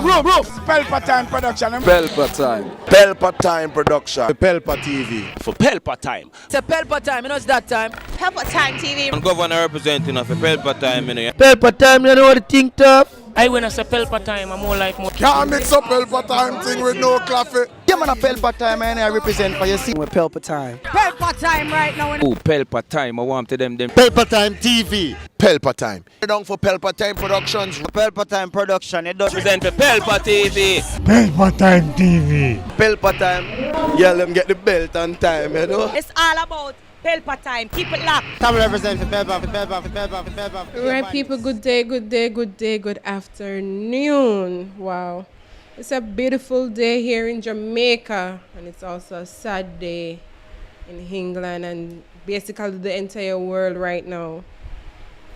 Pelpa Time Production. Pelpa Time. Pelpa Time Production. Pelpa TV. For Pelpa Time. It's a Pelpa Time, you know it's that time. Pelpa Time TV. And governor representing of Pelpa Time, you know. Pelpa Time, you know what the thing tough? I when I say Pelpa Time, I'm more like more. Can't mix up Pelpa Time thing with no coffee. Yeah, man, a Pelpa Time, and I represent for you. See, with Pelpa Time. Pelpa Time right now. Oh, Pelpa Time. I want to them. Pelpa Time TV. Pelpa Time. Down for Pelpa Time Productions. Pelpa Time Production, it does Present for Pelpa TV. Pelpa Time TV. Pelpa Time. Yeah, let them get the belt on time, you know. It's all about Pelpa Time. Keep it locked. Time represent for Pelpa. Right, people, good day, good afternoon. Wow. It's a beautiful day here in Jamaica, and it's also a sad day in England and basically the entire world right now.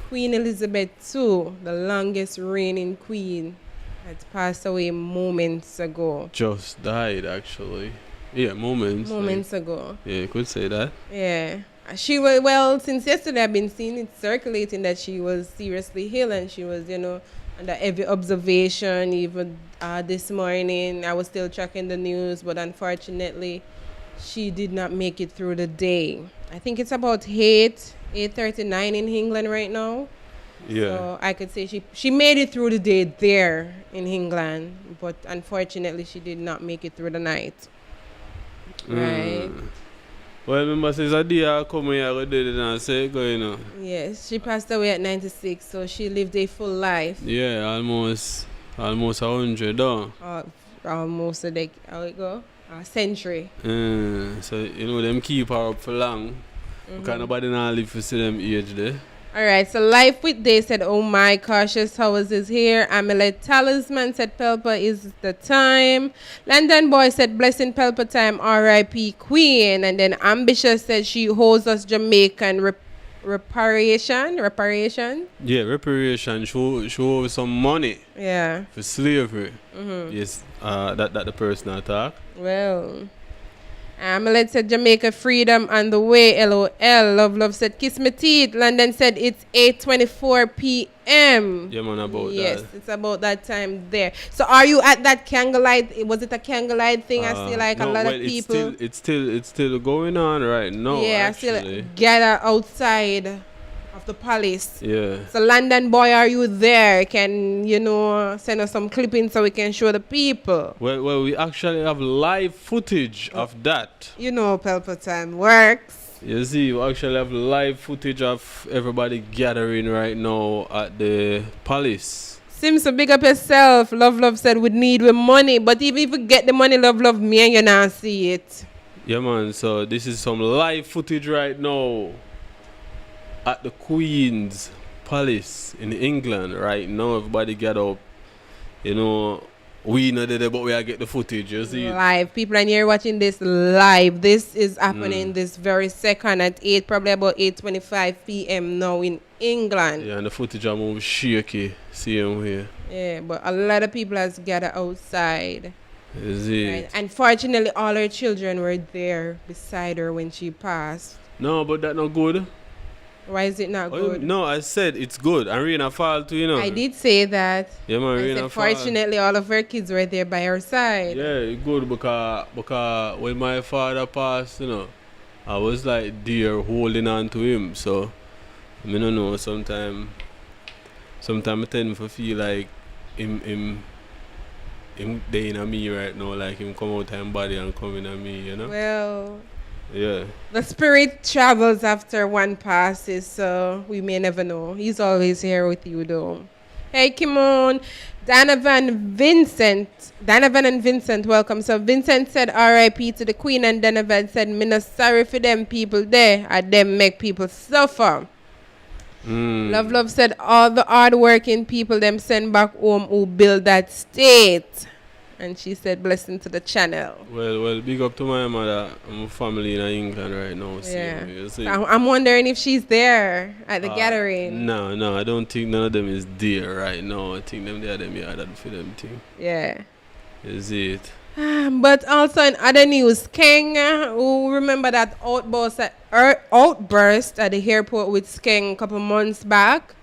Queen Elizabeth II, the longest reigning queen, had passed away moments ago. Just died, actually. Yeah, moments ago. Yeah, you could say that. Yeah. She was, well, since yesterday I've been seeing it circulating that she was seriously ill and she was, under heavy observation. Even this morning I was still tracking the news, but unfortunately she did not make it through the day. I think it's about 8:39 in England right now. Yeah. So I could say she made it through the day there in England, but unfortunately she did not make it through the night. Right. Well, remember, since a day I come here, I did it and say, go, you know. Yes, she passed away at 96, so she lived a full life. Yeah, almost 100, though. Almost a century. So, them keep her up for long. Because nobody now live to see them age there. Alright, so Life with Day said, oh my, Cautious Towers is here. Amulet Talisman said, Pelpa is the time. London Boy said, Blessing Pelpa Time, R.I.P. Queen. And then Ambitious said, she owes us Jamaican reparation. Yeah, reparation. She owes some money. Yeah. For slavery. Yes, that the person attack. Well, Amulet said Jamaica freedom on the way, LOL. Love said kiss me teeth. London said it's 8:24 p.m. Yeah, man, about that. Yes, it's about that time there. So are you at that candlelight? Was it a candlelight thing? I see like a lot of people. It's still going on right now. Yeah, actually. I still gather outside of the palace. Yeah. So London Boy, are you there? Can send us some clippings so we can show the people? Well, we actually have live footage of that. Pelpa Time works. You see, we actually have live footage of everybody gathering right now at the palace. Seems to big up yourself. Love said we need with money, but even if you get the money, love me and you not see it. Yeah, man. So this is some live footage right now at the Queen's Palace in England right now. Everybody get up. We know that, but we are get the footage. You see, live. People are here watching this live. This is happening this very second at 8, probably about 8:25 p.m. now in England. Yeah, and the footage are more shaky. See them here. Yeah, but a lot of people has gathered outside. Is it? Right. Unfortunately, all her children were there beside her when she passed. No, but that not good. Why is it not good? No, I said it's good. And Rena fall too, I did say that. Yeah, man, I said fortunately all of her kids were there by her side. Yeah, it's good because when my father passed, I was like there holding on to him. So, I don't know, sometimes I tend to feel like him there in me right now, like him come out of body and come in me, Well, yeah. The spirit travels after one passes, so we may never know. He's always here with you, though. Hey, Kimon. Donovan and Vincent, welcome. So Vincent said R.I.P. to the Queen, and Donovan said, me not sorry for them people there, and them make people suffer. Love said all the hard-working people them send back home who build that state. And she said, blessing to the channel. Well, big up to my mother and my family in England right now. Yeah. I'm wondering if she's there at the gathering. No, I don't think none of them is there right now. I think them there, them here, that for them thing. Yeah. Is it? But also in other news, SKENG, who remember that outburst at the airport with SKENG a couple months back?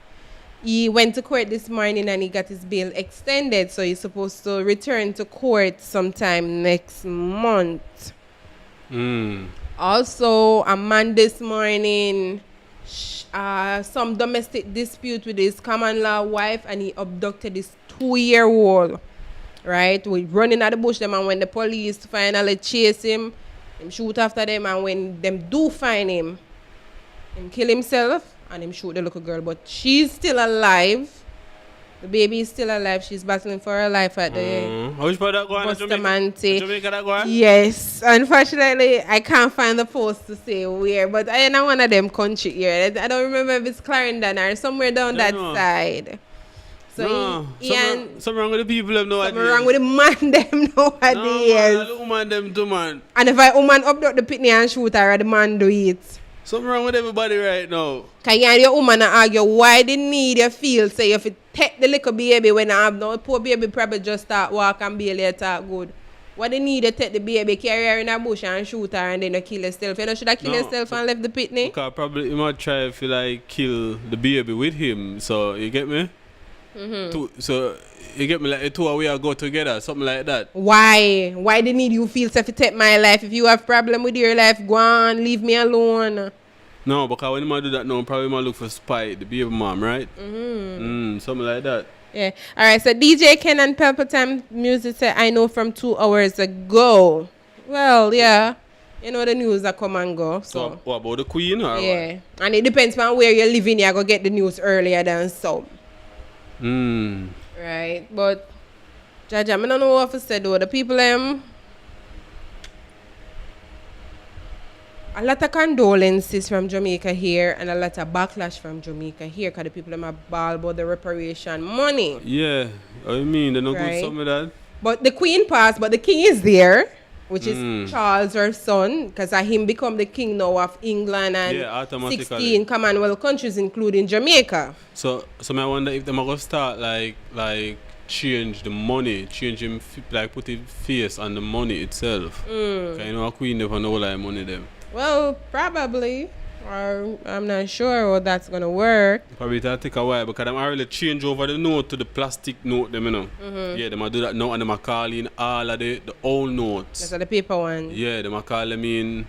He went to court this morning and he got his bail extended, so he's supposed to return to court sometime next month. Also, a man this morning, some domestic dispute with his common law wife, and he abducted his 2-year-old. Right? We running at the bush them, and when the police finally chase him, them shoot after them, and when them do find him kill himself and him shoot the little girl. But she's still alive. The baby is still alive. She's battling for her life at the Which part that go on? Bustamante. Jamaica that go on? Yes. Unfortunately, I can't find the post to say where, but I know one of them country here. I don't remember if it's Clarendon or somewhere down that side. So something wrong with the people have no idea. Something wrong with the man them nowadays. No, the woman them too, man. And if a woman abduct the pitney and shoot her, the man do it. Something wrong with everybody right now. Cause you and your woman argue why the need you feel say if you take the little baby when I have no poor baby probably just start walk and barely talk good. What they need to take the baby, carry her in a bush and shoot her and then you kill yourself. You know, should I kill yourself and left the pitney? Because probably you might try if you like kill the baby with him. So you get me? So you get me, like the two of we are go together, something like that. Why? Why they need you feel so if you take my life? If you have problem with your life, go on, leave me alone. No, because when you do that now, probably might look for spite, the baby mom, right? Something like that. Yeah. All right. So DJ Ken and Pelpa Time Music said, I know from 2 hours ago. Well, yeah. You know the news that come and go. So what about the Queen or yeah. What? And it depends on where you're living. You're going to get the news earlier than some. Right. But Jaja, I don't know what to say though. The people a lot of condolences from Jamaica here and a lot of backlash from Jamaica here because the people are ball about the reparation money. Yeah, I mean, they're not right? good some of that. But the Queen passed, but the King is there, which is Charles, her son, because him become the King now of England and 16 Commonwealth countries, including Jamaica. So I wonder if they're going to start like change the money, change him, like put his face on the money itself. Because you know a Queen never know like money them. Well, probably. Or I'm not sure how that's going to work. Probably it'll take a while because I'm already change over the note to the plastic note them, you know. Yeah, they might do that now and they might call in all of the old notes. That's the paper one. Yeah, they might call them in.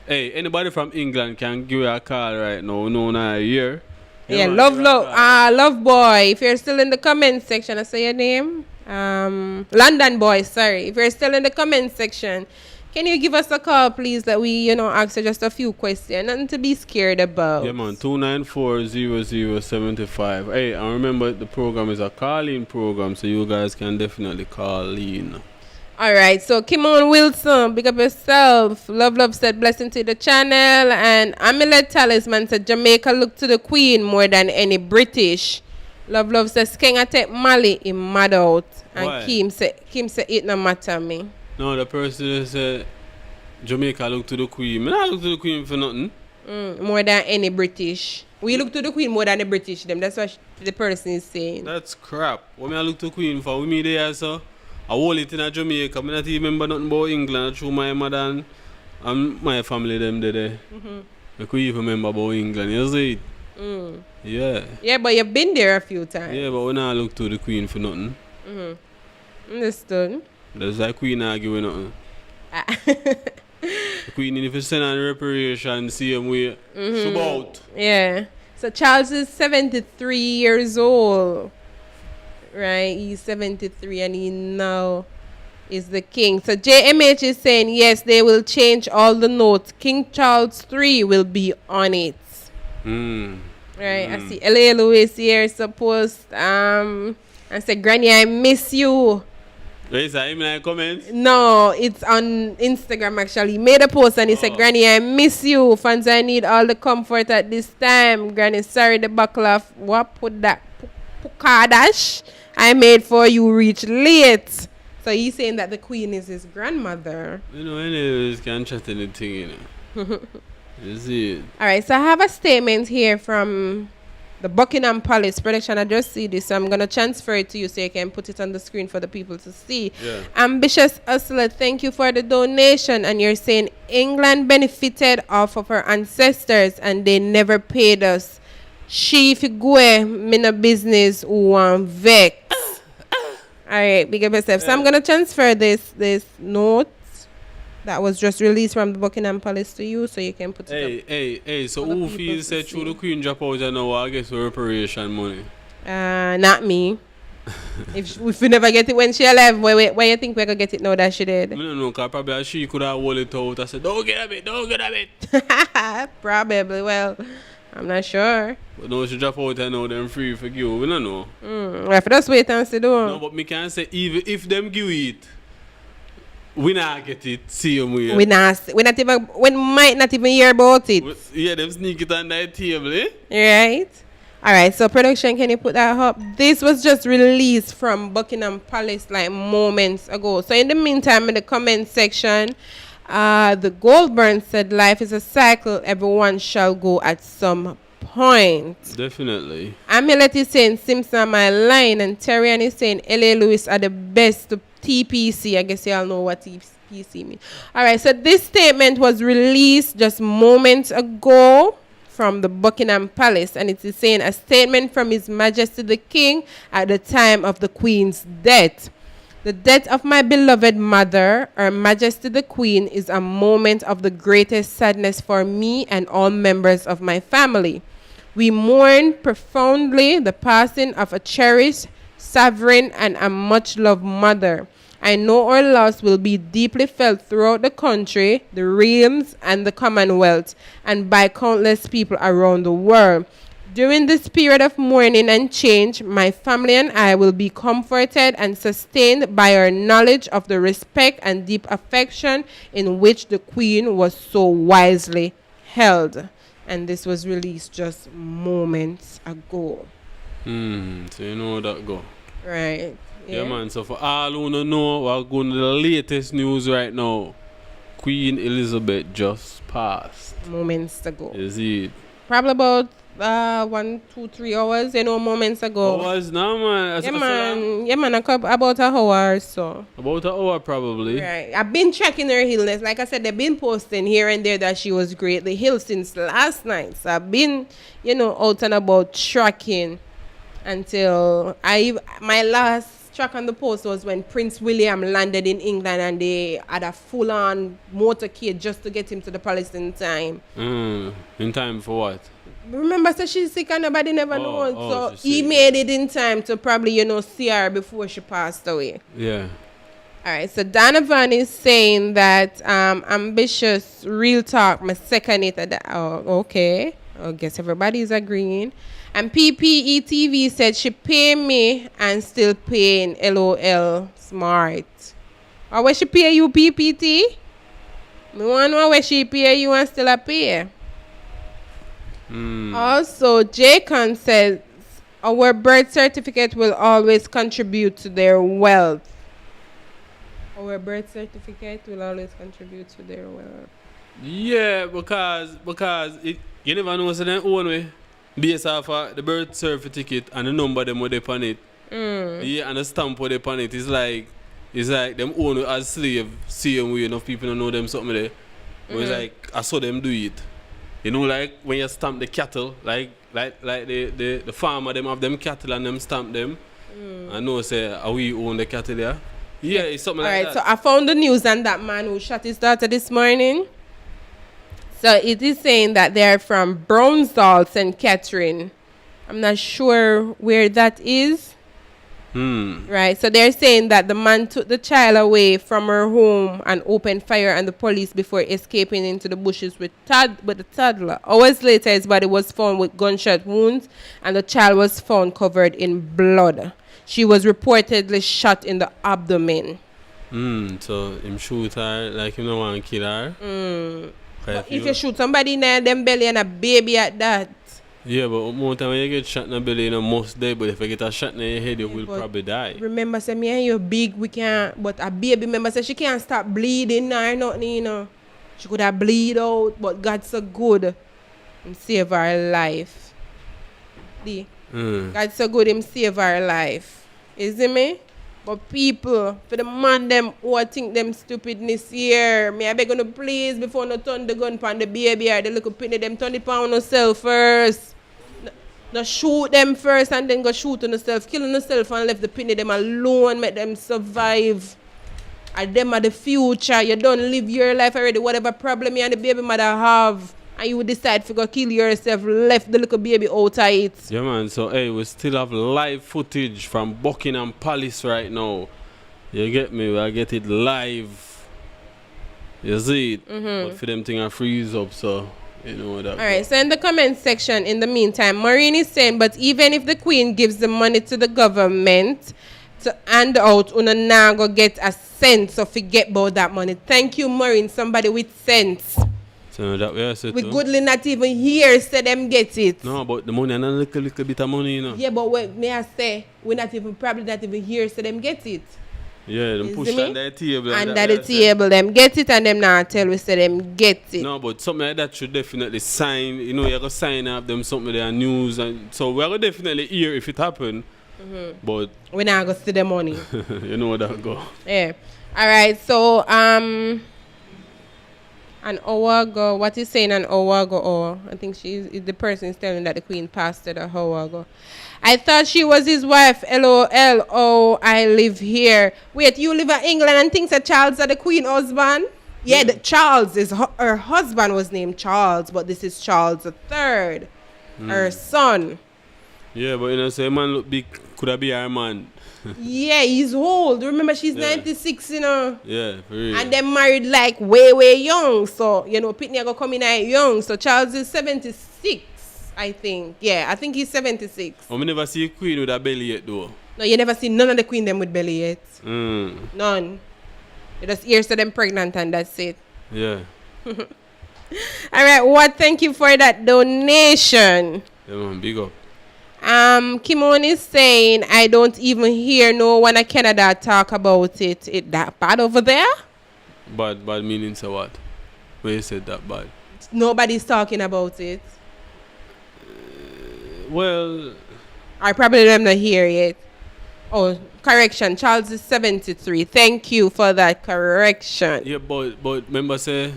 Hey, anybody from England can give you a call right now. No, not a year. Yeah, Love Boy. If you're still in the comment section, I say your name. London Boy, sorry. If you're still in the comment section, can you give us a call, please, that we, ask you just a few questions, nothing to be scared about. Yeah, man, 294-0075. Hey, and remember, the program is a call-in program, so you guys can definitely call in. All right, so Kimon Wilson, big up yourself. Love said blessing to the channel. And Amulet Talisman said Jamaica look to the Queen more than any British. Love said SKENG take Mali in mad out. And why? Kim said it no matter me. No, the person said Jamaica look to the Queen. I don't look to the Queen for nothing. More than any British. We look to the Queen more than the British. Them. That's what the person is saying. That's crap. What I look to the Queen for? We meet there, so I hold it in Jamaica. I not even remember nothing about England. Through my mother and my family them there. I could even remember about England. You see it? Yeah. Yeah, but you've been there a few times. Yeah, but when I look to the Queen for nothing. Understood. That's like Queen arguing nothing. The Queen if you send on reparation, same way. So about. Yeah. So Charles is 73 years old. Right? He's 73 and he now is the king. So JMH is saying, yes, they will change all the notes. King Charles III will be on it. Right? I see L.A. Lewis here supposed and said, Granny, I miss you. Is that him in the comments? No, it's on Instagram actually. He made a post and he said, Granny, I miss you. Fans, I need all the comfort at this time. Granny, sorry the buckle of what put that Pukadash I made for you reach late. So he's saying that the Queen is his grandmother. You know, anyways, can't chat anything, you know. You see it. Alright, so I have a statement here from the Buckingham Palace production. I just see this, so I'm going to transfer it to you so you can put it on the screen for the people to see. Yeah. Ambitious Hustler, thank you for the donation. And you're saying England benefited off of our ancestors and they never paid us She if you go, me no business who want vex. Alright, big up yourself. So I'm gonna transfer this note that was just released from the Buckingham Palace to you, so you can put it up. Hey, so for the who people feels to that through see. the Queen drop out and now I guess reparation money? Not me. if we never get it when she alive, why you think we're gonna get it now that she I did? don't know, cause probably she could have hold it out. I said, don't get a bit. Probably. Well, I'm not sure. But now she drop out and now them free for you. We don't know. Well, if just wait and see, though. No, but me can say even if them give it, we not get it. Same way. We might not even hear about it. Yeah, them sneak it on that table, eh? Right? Alright, so production, can you put that up? This was just released from Buckingham Palace like moments ago. So in the meantime, in the comment section, the Goldburn said life is a cycle, everyone shall go at some point. Definitely. Amulet is saying Simpson my line, and Terrian is saying LA Lewis are the best to TPC. I guess y'all know what TPC means. Alright, so this statement was released just moments ago from the Buckingham Palace, and it is saying a statement from His Majesty the King at the time of the Queen's death. The death of my beloved mother, Her Majesty the Queen, is a moment of the greatest sadness for me and all members of my family. We mourn profoundly the passing of a cherished, sovereign, and a much-loved mother. I know our loss will be deeply felt throughout the country, the realms, and the Commonwealth, and by countless people around the world. During this period of mourning and change, my family and I will be comforted and sustained by our knowledge of the respect and deep affection in which the Queen was so wisely held. And this was released just moments ago. So you know how that go. Right. Yeah, man. So for all who don't know, we're going to the latest news right now. Queen Elizabeth just passed. Moments ago. Is it? Probably about 1, 2, 3 hours, moments ago. Hours now, man. About an hour or so. About an hour, probably. Right. I've been checking her illness. Like I said, they've been posting here and there that she was greatly ill since last night. So I've been, out and about tracking until my last track on the post was when Prince William landed in England and they had a full-on motorcade just to get him to the palace in time. In time for what? Remember, so she's sick and nobody never knows. So he made it in time to probably, see her before she passed away. Yeah. All right, so Donovan is saying that ambitious real talk, my second it. Okay. I guess everybody's agreeing. And PPE TV said she pay me and still paying LOL smart. Or where she pay you, PPT? Me want to know where she pay you and still a pay. Also, Jacon says our birth certificate will always contribute to their wealth. Our birth certificate will always contribute to their wealth. Yeah, because you never know what's in their own way. Based off of the birth certificate and the number them where they on it. Yeah, and the stamp where they on it. It's like them own as slave, same way enough people don't know them something there. But it's like I saw them do it. You know, like when you stamp the cattle, like the farmer them have them cattle and them stamp them. I know say are we own the cattle there? Yeah, it's something like that. Alright, so I found the news on that man who shot his daughter this morning. So it is saying that they're from Brownsall, St. Catherine. I'm not sure where that is. Right, so they're saying that the man took the child away from her home and opened fire on the police before escaping into the bushes with the toddler. Hours later, his body was found with gunshot wounds and the child was found covered in blood. She was reportedly shot in the abdomen. So him shoot her like him don't want to kill her. If you shoot somebody in them belly and a baby at that. Yeah, but more time when you get shot in the belly, you must die. But if you get a shot in your head, you will probably die. Remember, say me and you big, we can't. But a baby, remember, say she can't stop bleeding or nothing, She could have bleed out, but God's so good. Him save her life. God's so good, him save her life. You see me? But people, for the man them who think them stupidness here, me I beg you please before no turn the gun pan the baby or the little penny them turn it pan yourself first. No shoot them first and then go shoot on yourself. Killing yourself and left the penny them alone, make them survive. And them are the future. You don't live your life already. Whatever problem you and the baby mother have, and you decide to go kill yourself, left the little baby out of it. Yeah, man. So, hey, we still have live footage from Buckingham Palace right now. You get me? I get it live. You see it? But for them thing I freeze up, so you know what that. All right, so in the comment section, in the meantime, Maureen is saying, but even if the Queen gives the money to the government to hand out, una now go get a cent, so forget about that money. Thank you, Maureen, somebody with sense. So that way I said We too. goodly not even here, say them get it. No, but the money and a little bit of money, you know. Yeah, but what may I say, we're not even, probably not even here, so them get it. Yeah, them You push see me? under the table. Under that the way I say. table, them get it, and them now tell we say them get it. No, but something like that should definitely sign. You know, you gotta sign up them something there news, and so we're gonna definitely hear if it happen. But We now go see the money. you know what that go. Yeah. All right. So an hour ago, what is saying an hour ago? Oh, I think the person is telling that the Queen passed it an hour ago. I thought she was his wife. LOL. Oh, I live here. Wait, you live in England and thinks that Charles is the Queen husband? Yeah, the Charles is her husband was named Charles, but this is Charles III, her son. Yeah, but you know, say man look big, could have be our man. Yeah, he's old. Remember, she's Yeah. 96, you know. Yeah, for real. And them married like way young. So, you know, Pitney go come in at young. So Charles is 76, I think. Yeah, I think he's 76. I never see a queen with a belly yet though. No, you never see none of the queen them with belly yet. Mm. None. You just hear so them pregnant and that's it. Yeah. All right, what? Thank you for that donation. Yeah, man, big up. Kimon is saying, I don't even hear no one in Canada talk about it. It that bad over there? Bad meaning so what? When you said that bad? Nobody's talking about it. Well, I probably them not hear it. Oh, correction. Charles is 73. Thank you for that correction. yeah, but remember say,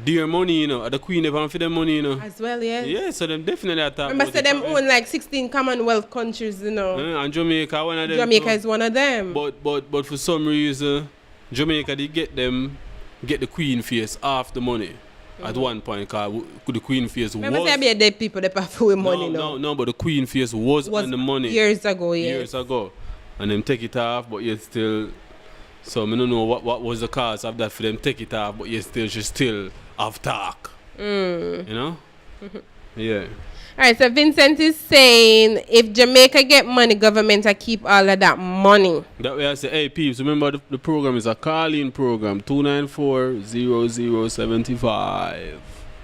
dear money, you know, the queen never for them money, you know. As well, yes. Yeah, so them definitely are talking Remember, about say it, them probably. own like 16 Commonwealth countries, you know. And Jamaica one of them. Jamaica too. is one of them. But for some reason, Jamaica did get the queen face off the money at one point. Cause the queen face Remember, was. say be a dead people that pay for money now. No, but the queen face was on the money years ago, yes. years ago, and them take it off, but yet still. So I don't know what was the cause of that for them take it off, but yet still she still have talk. You know? Yeah. All right, so Vincent is saying if Jamaica get money, government will keep all of that money. That way I say, hey peeps, remember the program is a call-in program, 294-0075.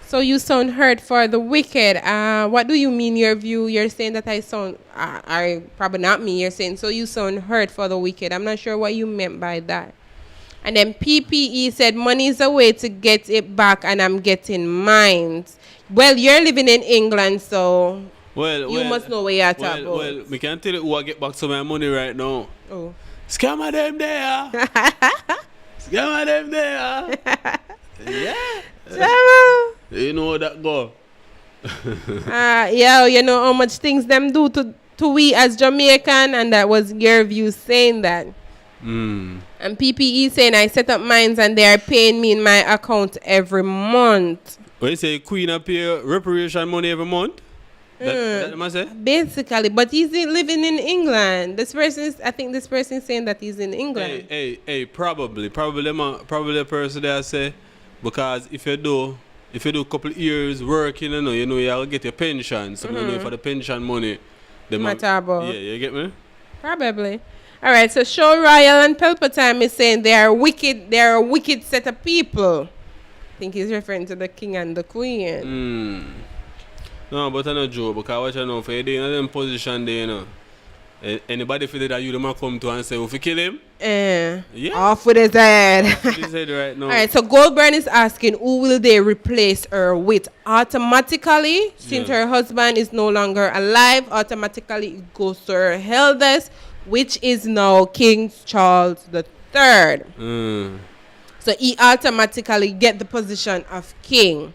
So you sound hurt for the wicked. What do you mean your view? You're saying that I sound, I probably not me. You're saying, so you sound hurt for the wicked. I'm not sure what you meant by that. And then PPE said, money is a way to get it back and I'm getting mine. Well, you're living in England, so you must know where you're talking about. Well, we can tell you who I get back some of my money right now. Oh. Scammer them there. Scammer them there. Yeah. You know how that go. Yeah, you know how much things them do to we as Jamaican, and that was your view saying that. And PPE saying I set up mines and they are paying me in my account every month. When you say queen pay reparation money every month? That must say? Basically, but he's living in England. I think this person is saying that he's in England. Hey, probably the person there say, because if you do a couple of years working, you know you'll get your pension. So you know for the pension money. Matabo. Yeah, you get me? Probably. All right, so Show Royal and Pelpa Time is saying they are wicked. They are a wicked set of people. I think he's referring to the king and the queen. No, but I know Joe, because what you know, for you in them position there, you know. Anybody feel that you might come to and say, if you kill him? Yeah. Off with his head. Off with his head right now. All right, so Goldburn is asking, who will they replace her with? Automatically, since her husband is no longer alive, automatically it goes to her eldest, which is now King Charles III. So he automatically get the position of king.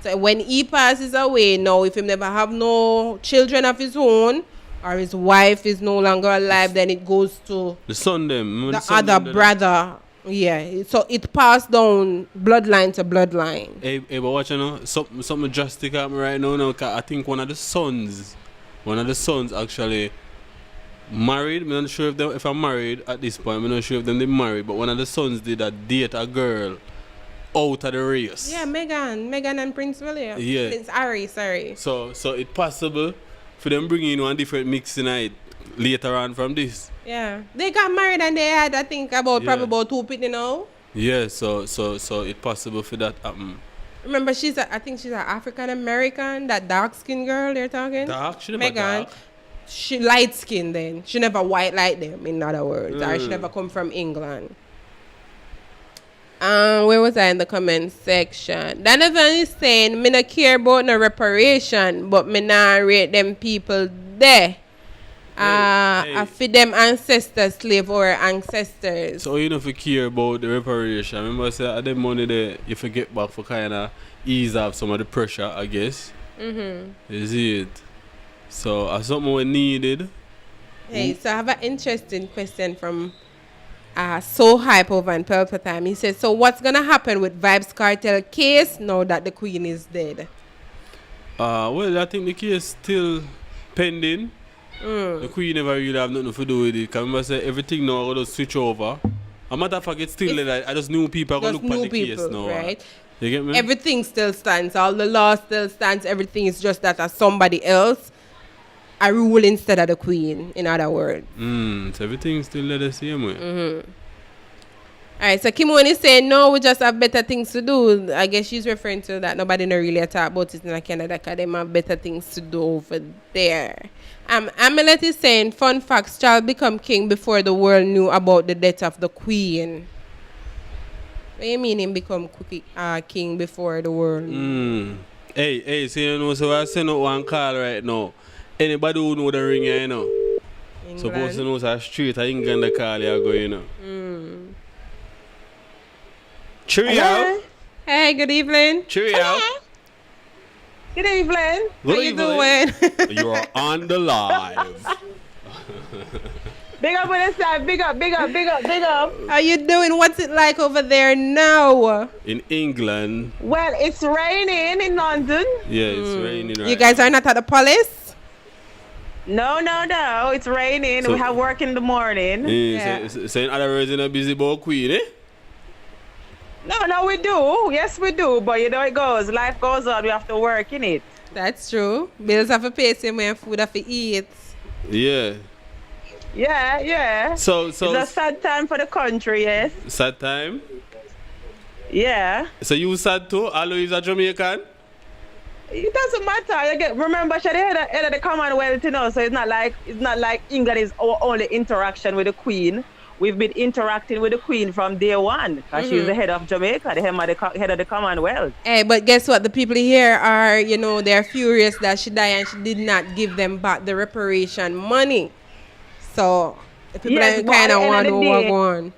So when he passes away now, if he never have no children of his own, or his wife is no longer alive, then it goes to The son them. the other brother. Yeah, so it passed down bloodline to bloodline. Hey, but watch you know, something drastic happening right now. No, 'cause I think one of the sons actually married. I'm not sure if I'm married at this point. I'm not sure if they married, but one of the sons did date a girl out of the race. Yeah, Meghan and Prince William. Yeah. Prince Harry, sorry. So it's possible for them bringing in one different mix tonight later on from this. Yeah, they got married and they had, I think, probably about 2 people now. Yeah, so it's possible for that happen. Remember, I think she's an African American, that dark skinned girl they're talking. Dark? She never Meghan. dark. She light skinned then. She never white like them, in other words. Or she never come from England. Where was I in the comment section? Donovan is saying, me not care about no reparation, but me not rate them people there. I feed them ancestors, slave or ancestors. So you know if you care about the reparation, remember I said the money there you forget back for kind of ease off some of the pressure, I guess. You see it. So something we needed. Hey, so I have an interesting question from So Hype over in Pelpa Time. He says, so what's gonna happen with Vybz Kartel case now that the Queen is dead? Well, I think the case still pending. The Queen never really have nothing to do with it. Because remember I said everything now going to switch over. A matter of fact, it's still like I just knew people are going to look at the case now. Right? You get me? Everything still stands. All the law still stands. Everything is just that somebody else a rule instead of the Queen, in other words. So everything still the same way. Alright, so Kimon is saying, no, we just have better things to do. I guess she's referring to that. Nobody no really talk about it in Canada because they have better things to do over there. Amelet is saying, fun facts, Charles become king before the world knew about the death of the Queen. What do you mean him become king before the world knew? Hey, so you know, so I send out one call right now. Anybody who know the ring here, you know? England. Supposed to know it's a street, I England the call you go, you know? Cheerio. Hey, good evening. Cheerio. Good evening. How you doing? You're on the live. Big up on the side. Big up. How you doing? What's it like over there now? In England. Well, it's raining in London. Yeah, it's raining right You guys are not at the palace? No. It's raining. So- we have work in the morning. Yeah. So in other words, you're not busy about Queen, eh? No, we do. Yes, we do. But you know it goes. Life goes on. We have to work in it. That's true. Bills have to pay, same way food have to eat. Yeah. Yeah. So It's a sad time for the country, yes. sad time. Yeah. So you sad too? Alo is a Jamaican? It doesn't matter. Remember, she's the head of the Commonwealth, you know, so it's not like England is our only interaction with the Queen. We've been interacting with the Queen from day one because she's the head of Jamaica, the head of the Commonwealth. Hey, but guess what? The people here are, they're furious that she died and she did not give them back the reparation money. So, the people kind of want to know what's going on.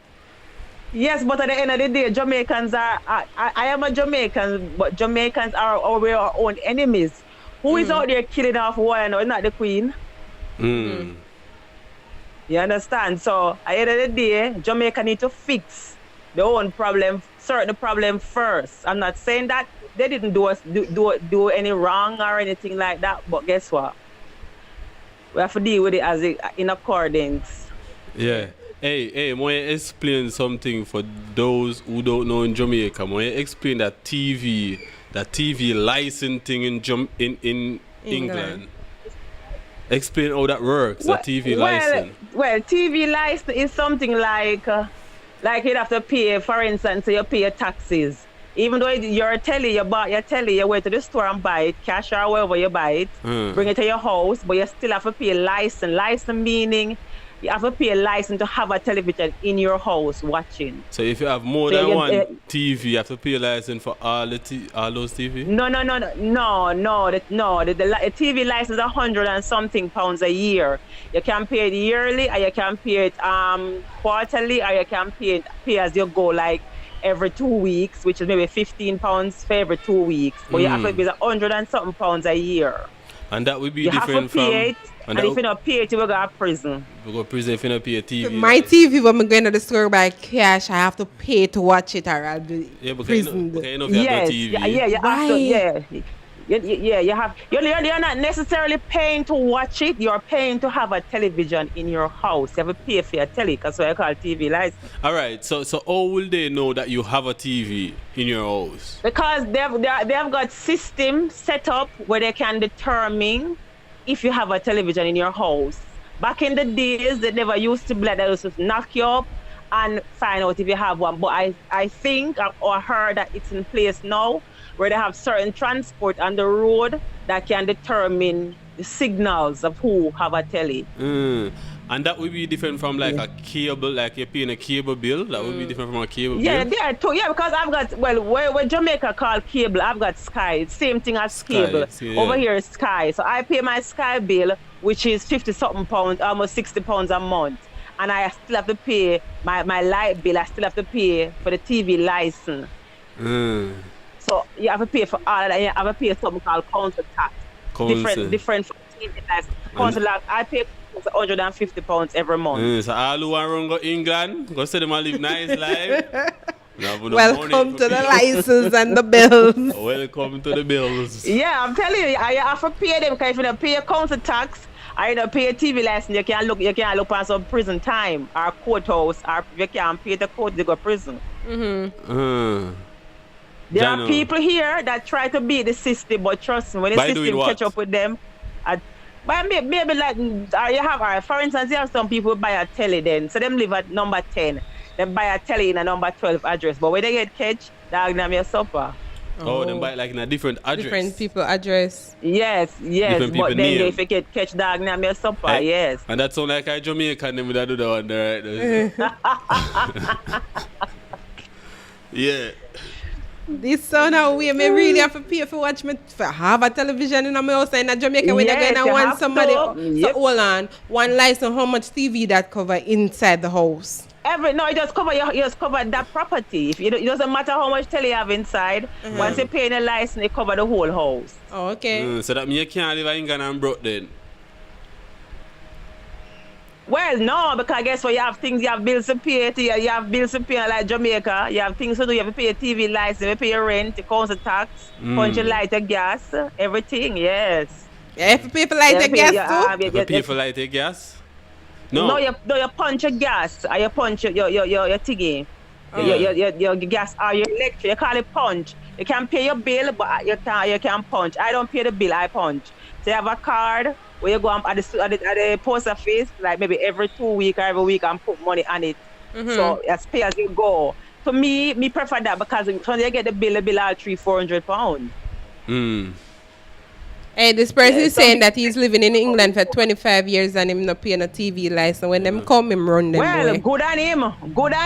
Yes, but at the end of the day, Jamaicans are, I am a Jamaican, but Jamaicans are our own enemies. Who is out there killing off war now? It's not the Queen. You understand? So, at the end of the day, Jamaica need to fix their own problem, certain problem first. I'm not saying that they didn't do any wrong or anything like that, but guess what? We have to deal with it in accordance. Yeah. Hey, may I explain something for those who don't know in Jamaica? May I explain that TV licensing in England? Explain how that works, the TV license. Well, TV license is something like you'd have to pay, for instance, you pay your taxes. Even though you're telly, you bought your telly, you went to the store and buy it, cash or wherever you buy it, bring it to your house, but you still have to pay a license. License meaning you have to pay a license to have a television in your house watching. So if you have more than one TV, you have to pay a license for all those TV? No. The TV license is £100 and something a year. You can pay it yearly, or you can pay it quarterly, or you can pay as you go. Like every 2 weeks, which is maybe £15 for every 2 weeks. But you have to pay 100 and something pounds a year. And that would be You different have to pay from. it, and if you don't pay it, you will go to prison. We go to prison if you don't pay a TV. My TV, when I'm going to the store by cash, I have to pay to watch it or I'll be prisoned. You know if you have no TV. You have to, you're not necessarily paying to watch it. You're paying to have a television in your house. You have to pay for your telly, that's what I call TV license. All right. So how will they know that you have a TV in your house? Because they have got systems set up where they can determine if you have a television in your house. Back in the days, they never used to be like that. They used to knock you up and find out if you have one. But I think or heard that it's in place now, where they have certain transport on the road that can determine the signals of who have a telly. And that would be different from like a cable, like you're paying a cable bill. That would be different from a cable bill. Yeah, there too. Yeah, because I've got, well, where Jamaica called cable, I've got Sky. Same thing as cable. Over here is Sky. So I pay my Sky bill, which is 50-something pounds, almost £60 a month. And I still have to pay my light bill. I still have to pay for the TV license. So you have to pay for all of that. You have to pay something called council tax. Different from TV license. Council tax, I pay £150 every month. So all who want to go to England, go see them and live nice life. Welcome to the license and the bills. Welcome to the bills. Yeah, I'm telling you, I have to pay them, because if you don't pay a council tax, I don't pay a TV license, you can't look on some prison time or courthouse, or if you can't pay the court, you go to prison. There are people here that try to beat the system, but trust me, when the system catch up with them, but maybe like you have, for instance, you have some people who buy a telly then, so them live at number 10, then buy a telly in a number 12 address, but when they get catch, they're gonna be a supper. Oh, then buy it like in a different address. Different people address. Yes, different but then name. if you get catch, they're gonna be a supper, yes. And that sound like a Jamaican, them would do that one there, right? Yeah. This sound how we may really have to pay for watch me for have a television in my house in Jamaica when again I want somebody. So hold on, one license, how much TV that cover inside the house? You just cover that property. If it doesn't matter how much telly you have inside. Once you pay a license, you cover the whole house. Oh, okay. So that means you can't live in England and broke then. Well, no, because guess what? You have bills to pay. You have bills to pay like Jamaica. You have things to do. You have to pay a TV license, you have to pay your rent, your council tax, punch your light, your gas, everything. Yes. You have to pay for light and gas too. You have to pay for light and gas. No, you punch your gas. Or you punch your thingy. Your gas or your electric. You call it punch. You can pay your bill, but you can punch. I don't pay the bill. I punch. So you have a card where you go at the post office, like maybe every 2 weeks or every week, and put money on it. So as pay as you go. To me prefer that, because when you get the bill all £300-400. Hey, this person is saying that he's living in England for 25 years and him not paying a TV license. When them come, him run them. Well, boy. good on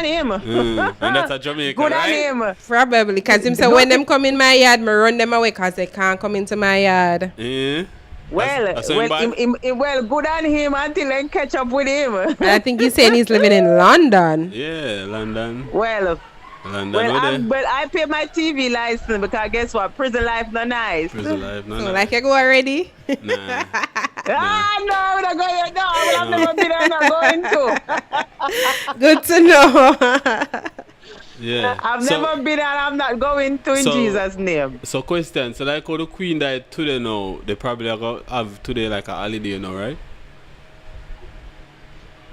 him. And that's a Jamaican, good right? on him. Probably, because him say when them come in my yard, me run them away because they can't come into my yard. Well, good on him until they catch up with him. I think he's saying he's living in London. Yeah, London. But I pay my TV license, because guess what? Prison life not nice. Prison life not nice. Like you go already? Nah. No, we're not going. No, I've never been. I'm not going to. Good to know. Yeah. I've never been, and I'm not going to in Jesus' name. So question, so like how the Queen died today now, they probably are going to have today like a holiday now, right?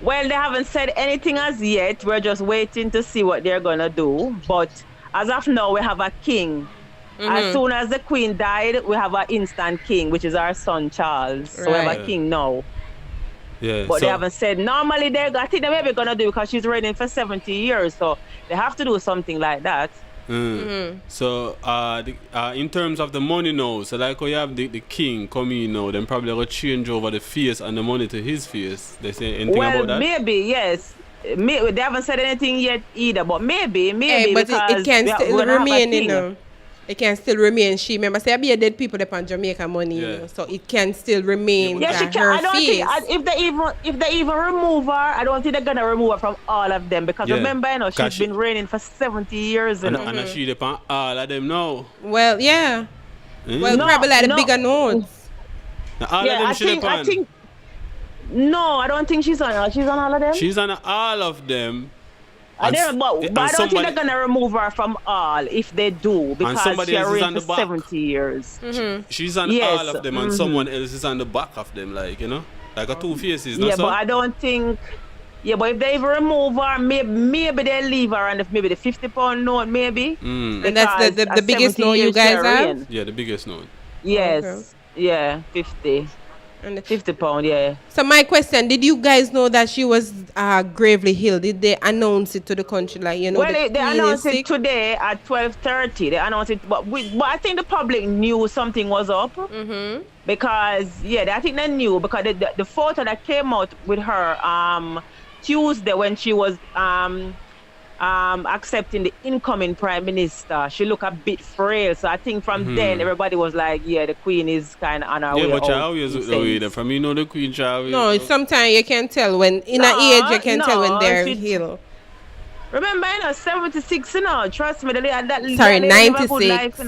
Well, they haven't said anything as yet. We're just waiting to see what they're going to do. But as of now, we have a king. As soon as the Queen died, we have an instant king, which is our son, Charles. So we have a king now. Yeah. But they haven't said. Normally, I think they may be going to do, because she's reigning for 70 years. So they have to do something like that. So in terms of the money now, so like when you have the king coming now, then probably going to change over the face and the money to his face. They say anything about that? Maybe, yes. They haven't said anything yet either, but maybe but because it can still remain, you know. it can still remain she. Remember, say I be a dead people upon Jamaica money, you know, so it can still remain Yeah, she that can. her I don't face. think if they even remove her, I don't think they're gonna remove her from all of them because remember, you know, she's been reigning for 70 years. You know? And she depend all of them now. Well, yeah. Well, probably like the bigger notes. Now, all of them she depend. No, I don't think she's on. She's on all of them. She's on all of them. But I don't think they're gonna remove her from all if they do because she reigned for 70 years. She's on all of them and someone else is on the back of them, like, you know, like a two faces. Yeah, but I don't think. Yeah, but if they even remove her, maybe they leave her on maybe the 50-pound note, maybe. And that's the biggest note you guys have. Yeah, the biggest note. Yes. Okay. Yeah, 50. And 50 pound, yeah. So my question, did you guys know that she was gravely ill? Did they announce it to the country, like, you know? Well, they announced it today at 12:30. They announced it, but I think the public knew something was up because I think they knew because the photo that came out with her Tuesday when she was accepting the incoming prime minister, she looked a bit frail. So I think from then everybody was like, yeah, the queen is kind of on her way out. Yeah, but you always look the way. From you know the queen, no, sometimes you can tell when in her age you can tell when they're ill. Remember, 76, trust me, that sorry, 96. Life,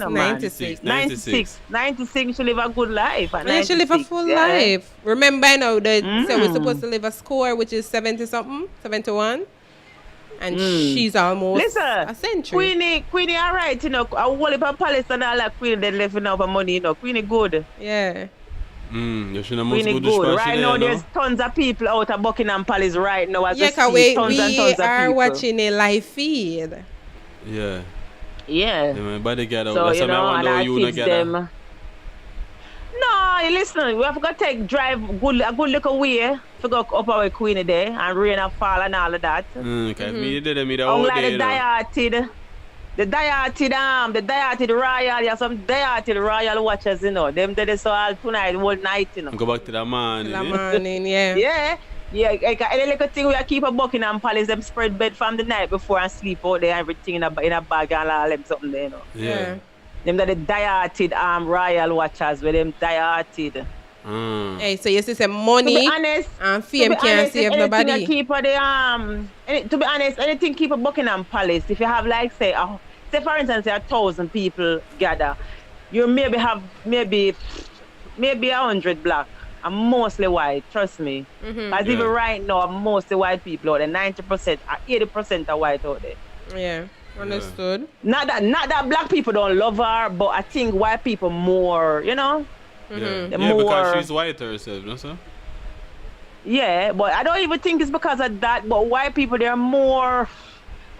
96, she live a good life. Yeah, she live a full life. Remember, so we're supposed to live a score, which is 70-something, 71. And she's almost a century. Queenie, all right, I whole heap of palace and all that Queenie they left enough money, Queenie good. Yeah. Queenie good. Right now, there's tons of people out of Buckingham Palace right now as we are watching a live feed. Yeah. Yeah. My body gather. So, that's and I feed them. No, listen, we have got to drive a good little way to go up our Queenie there and rain and fall and all of that. Okay, me did the whole day. The dieted royal, yeah, some dieted royal watchers, them did it so all tonight, whole night, Go back to the morning. The morning, yeah. Yeah, like any little thing we keep a Buckingham Palace, them spread bed from the night before and sleep out there, everything in a bag and all them something there, Yeah. Them that the dieted royal watchers with them dieted. Hey, so you say money to be honest, and fame can't save nobody. Keep the to be honest, anything keep a Buckingham Palace. If you have like say for instance, 1,000 people gather, you maybe have maybe 100 black and mostly white. Trust me. Because even right now, mostly white people out there. 90% or 80% are white out there. Yeah. Understood. Not that black people don't love her, but I think white people more, Yeah, because she's white herself, no sir? Yeah, but I don't even think it's because of that. But white people, they're more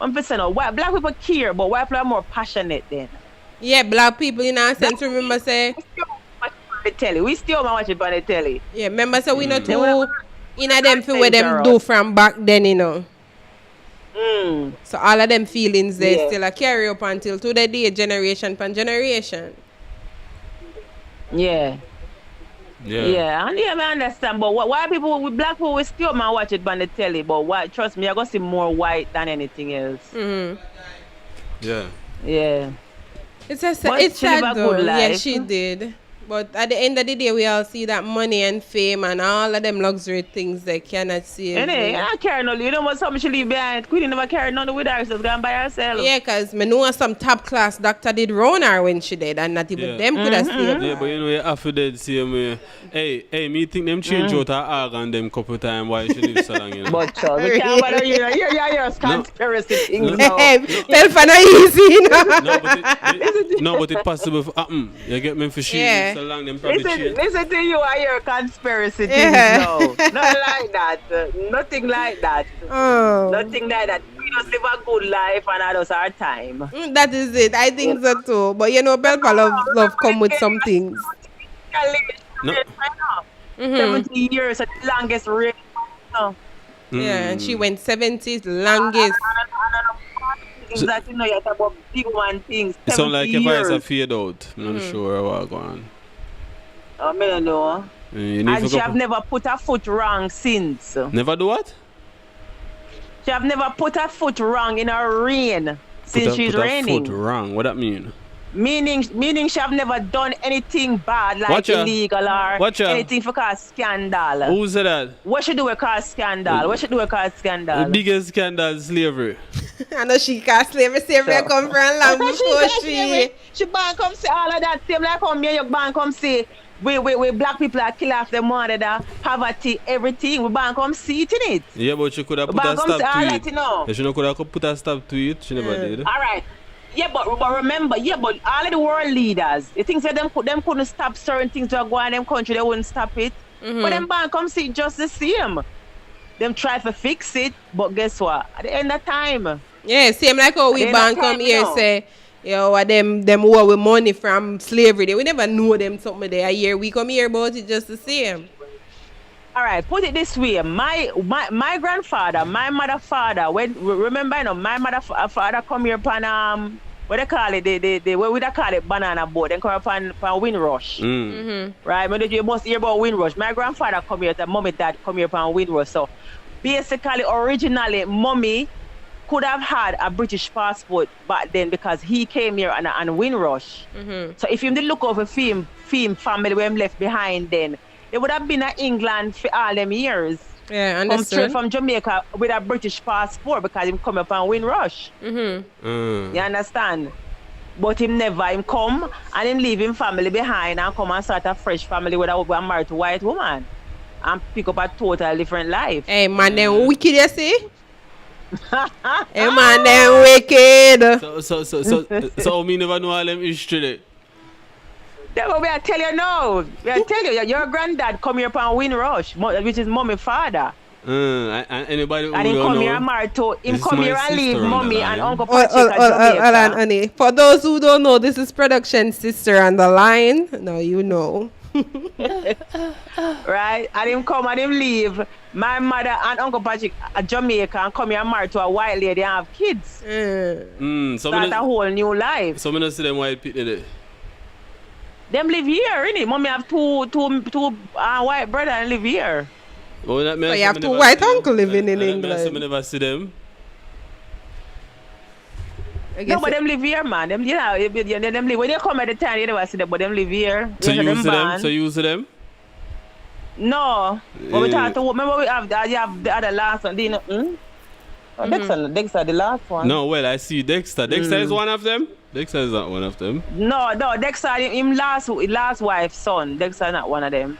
1%. Black people care, but white people are more passionate then. Yeah, black people in a sense, remember say. We still watch it on the telly. Yeah, remember so we not too in them for what them do from back then, So all of them feelings they still a carry up until today, generation upon generation. Yeah, and I understand. But why people with black people we still watch it on the telly? But why? Trust me, I go see more white than anything else. Yeah. It's sad though. Yeah, she did. But at the end of the day, we all see that money and fame and all of them luxury things they cannot see. And I don't care no. You know what? Something she leave behind. Queenie never carried none with her. She's gone by herself. Yeah, because I know some top class doctor did run her when she did, and not even them could have saved her. Yeah, but you after that same way. Hey, me think them change out her organ them couple times while she lives so long, But Charles, we can't bother you. You're conspiracy things now. Pelpa not easy, but it's possible for you get me for she so long them probably change. Listen to you and your conspiracy things now. Nothing like that. Nothing like that. Nothing like that. We just live a good life and that was our time. That is it. I think so too. But Pelpa love come with some things. No. 70 years, the longest reign. Yeah, and she went 70s, longest. So, that you talk about big one things. It sounds like your voice are fade out. I'm not sure what's going on. I don't know. And she have never put her foot wrong since. Never do what? She have never put her foot wrong in her reign since she's reigning. Put her foot wrong? What that mean? Meaning she have never done anything bad like Watcha. illegal or Watcha. anything for cause scandal. Who said that? What she do with cause scandal? What she do with cause scandal? The biggest scandal is slavery. I know she can't slavery come from long before she. She ban come see all of that same like how me and you ban come see we black people are kill off them mother, the poverty, everything. We ban come see it in it. Yeah, but she could have We put ban a come stop see all to that, it. you know. Yeah, she could have put a stop to it. She never did. All right. Yeah, but remember, but all of the world leaders, the things that them couldn't stop certain things to go in them country, they wouldn't stop it. But them ban come see it just the same. Them try to fix it, but guess what? At the end of time. Yeah, same like how we ban come here say, yo, them who with money from slavery. We never know them something there. A year we come here about it just the same. All right, put it this way. My grandfather, my mother father, remember, you know, my mother father come here upon what they call it, what would they call it, banana boat. Then come upon Windrush. Right? But you must hear about Windrush. My grandfather come here, mommy dad come here upon Windrush. So basically, originally, mommy could have had a British passport back then because he came here on Windrush. So if you look over film family when left behind then, they would have been in England for all them years. Yeah, come understood. straight from Jamaica with a British passport because him come up on Windrush. You understand? But him come and him leave him family behind and come and start a fresh family with a married to white woman and pick up a total different life. Hey man, them wicked, you see? Hey man, them wicked. So me never know all them history there. That's what I tell you now. I tell you, your granddad come here upon Windrush, which is mommy father. And anybody who And he don't come know, here married to him this is come my here and leave sister on mommy the and line. Uncle Patrick at Jamaica. Hold on, honey. For those who don't know, this is production sister on the line. Now you know. Right? And him come and him leave my mother and Uncle Patrick at Jamaica and come here married to a white lady and have kids. Start a whole new life. So I see them white people there. Them live here, innit? Mommy have two white brothers and live here. Oh, that So you have two white uncles living in England. I never see them. No, but them live here, man. Them, you know, them live. When you come at the time, you never see them, but them live here. So you see them? So you see them? No. But we talk to, remember we have the other last one, didn't you? Dexter, the last one. No, well, I see Dexter. Dexter is one of them? Dexter is not one of them. No, Dexter, him last wife's son. Dexter not one of them.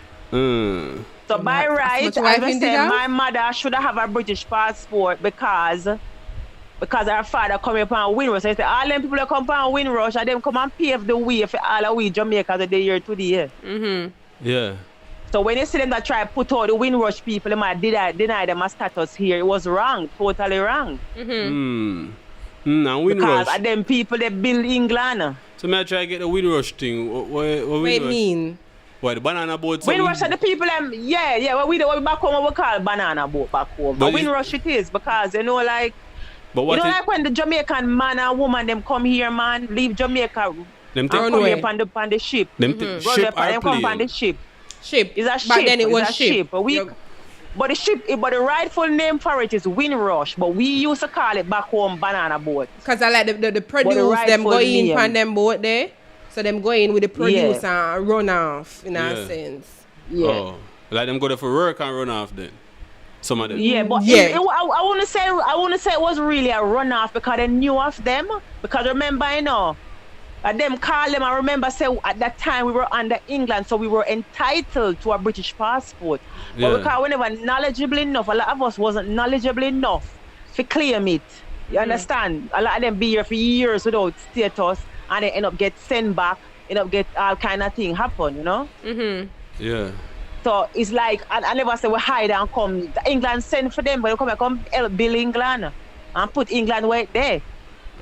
So by right, as I said, my mother should have a British passport because her father come up on Windrush. So I said, all them people that come on Windrush, and them come and pave the way for all of we Jamaica that they here today. Yeah. So when you see them that try to put out the Windrush people, they might deny them a status here. It was wrong, totally wrong. And Windrush. Because of them people, they build England. So may I try to get the Windrush thing? What you mean? What, the banana boat? Windrush are the people, what we back home, we call banana boat back home. But Windrush it is because, you know, like, like when the Jamaican man and woman, them come here, man, leave Jamaica, them come here on the ship. Them ship them come on the ship. Ship. It's a ship. Back then it was ship. But the ship, but the rightful name for it is Windrush. But we used to call it back home banana boat. Because I like the produce them go in on them boat there. So them go in with the produce and run off in a sense. Yeah. Oh, like them go there for work and run off then. Some of them. Yeah, but I want to say it was really a runoff because they knew of them. Because remember, you know, them call them. I remember say at that time we were under England, so we were entitled to a British passport. But because we never knowledgeable enough, a lot of us wasn't knowledgeable enough to claim it. You understand? A lot of them be here for years without status, and they end up get sent back, end up get all kind of thing happen, you know? Yeah. So it's like, I never say we hide and come. England send for them, but they come help build England and put England right there.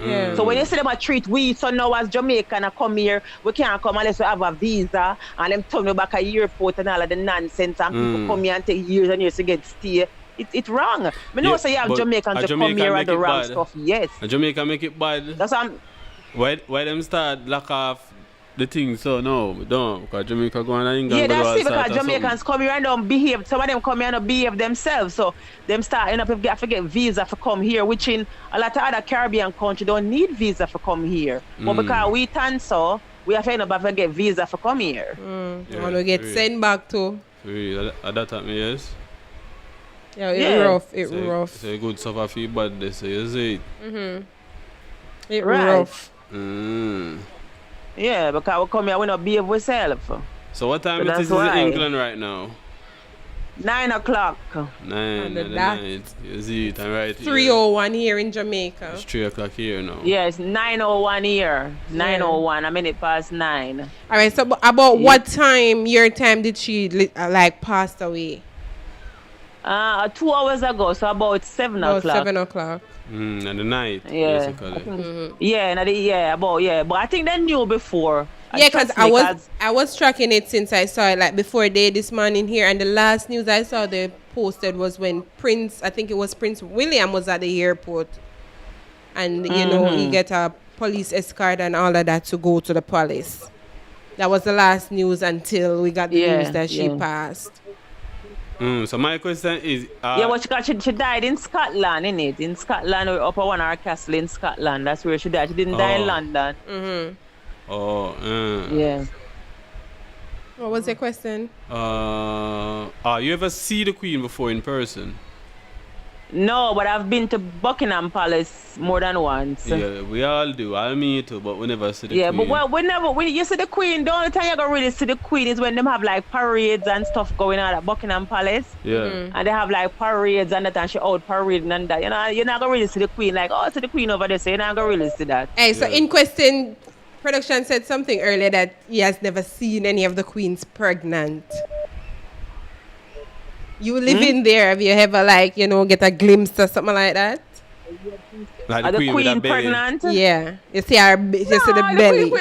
Yeah. So when you see them treat we, so now as Jamaican come here, we can't come unless we have a visa, and them turn you back at airport and all of the nonsense, and people come here and take years and years to get stay. It's wrong. I know say you have Jamaicans to come here and the wrong stuff, yes. And Jamaica make it bad. That's what Why them start lock off the thing, so no, we don't. Because Jamaica go on and England. Yeah, go that's all it, because sort of Jamaicans come here and don't behave. Some of them come here and don't behave themselves. So them start end up if they have to get visa for come here, which in a lot of other Caribbean countries don't need visa for come here. But because we tan so, we have to end up having to get visa for come here. Yeah, And we get really. sent back to. Really, that happened, yes. Yeah, it's Yeah. rough. It's So rough. it's a good suffer feel bad, they say, you see it. It's Right. rough. Yeah, because we come here, we not behave ourselves. So what time So it that's is in why. England right now? 9 o'clock. 9 the at the dot. night. You see it, and right here. 3:01 here in Jamaica. It's 3 o'clock here now. Yeah, it's 9:01 here. 9:01, a minute past 9. All right. So about what time, your time, did she like passed away? 2 hours ago, so about 7 About o'clock. 7 o'clock. And the night, Yeah. basically. Yeah, but I think they knew before. Yeah, because Trust me, I was tracking it since I saw it like before day this morning here, and the last news I saw they posted was when I think it was Prince William was at the airport, and you know he get a police escort and all of that to go to the palace. That was the last news until we got the news that she passed. So my question is... well, she died in Scotland, innit? In Scotland, up at one of our castle in Scotland. That's where she died. She didn't die in London. Yeah. What was your question? You ever see the Queen before in person? No, but I've been to Buckingham Palace more than once. Yeah, we all do. I me too, but we never see the Yeah, Queen. but when you see the Queen, the only time you go really see the Queen is when them have like parades and stuff going on at Buckingham Palace. Yeah. And they have like parades and that, and she out parading and that. You know, you're not gonna really see the Queen like, oh, see the Queen over there, so you're not gonna really see that. Hey, so in question, production said something earlier that he has never seen any of the queens pregnant. You live in there, have you ever get a glimpse or something like that? Like the Queen with a Queen belly. pregnant? Yeah. You see her, you see the belly.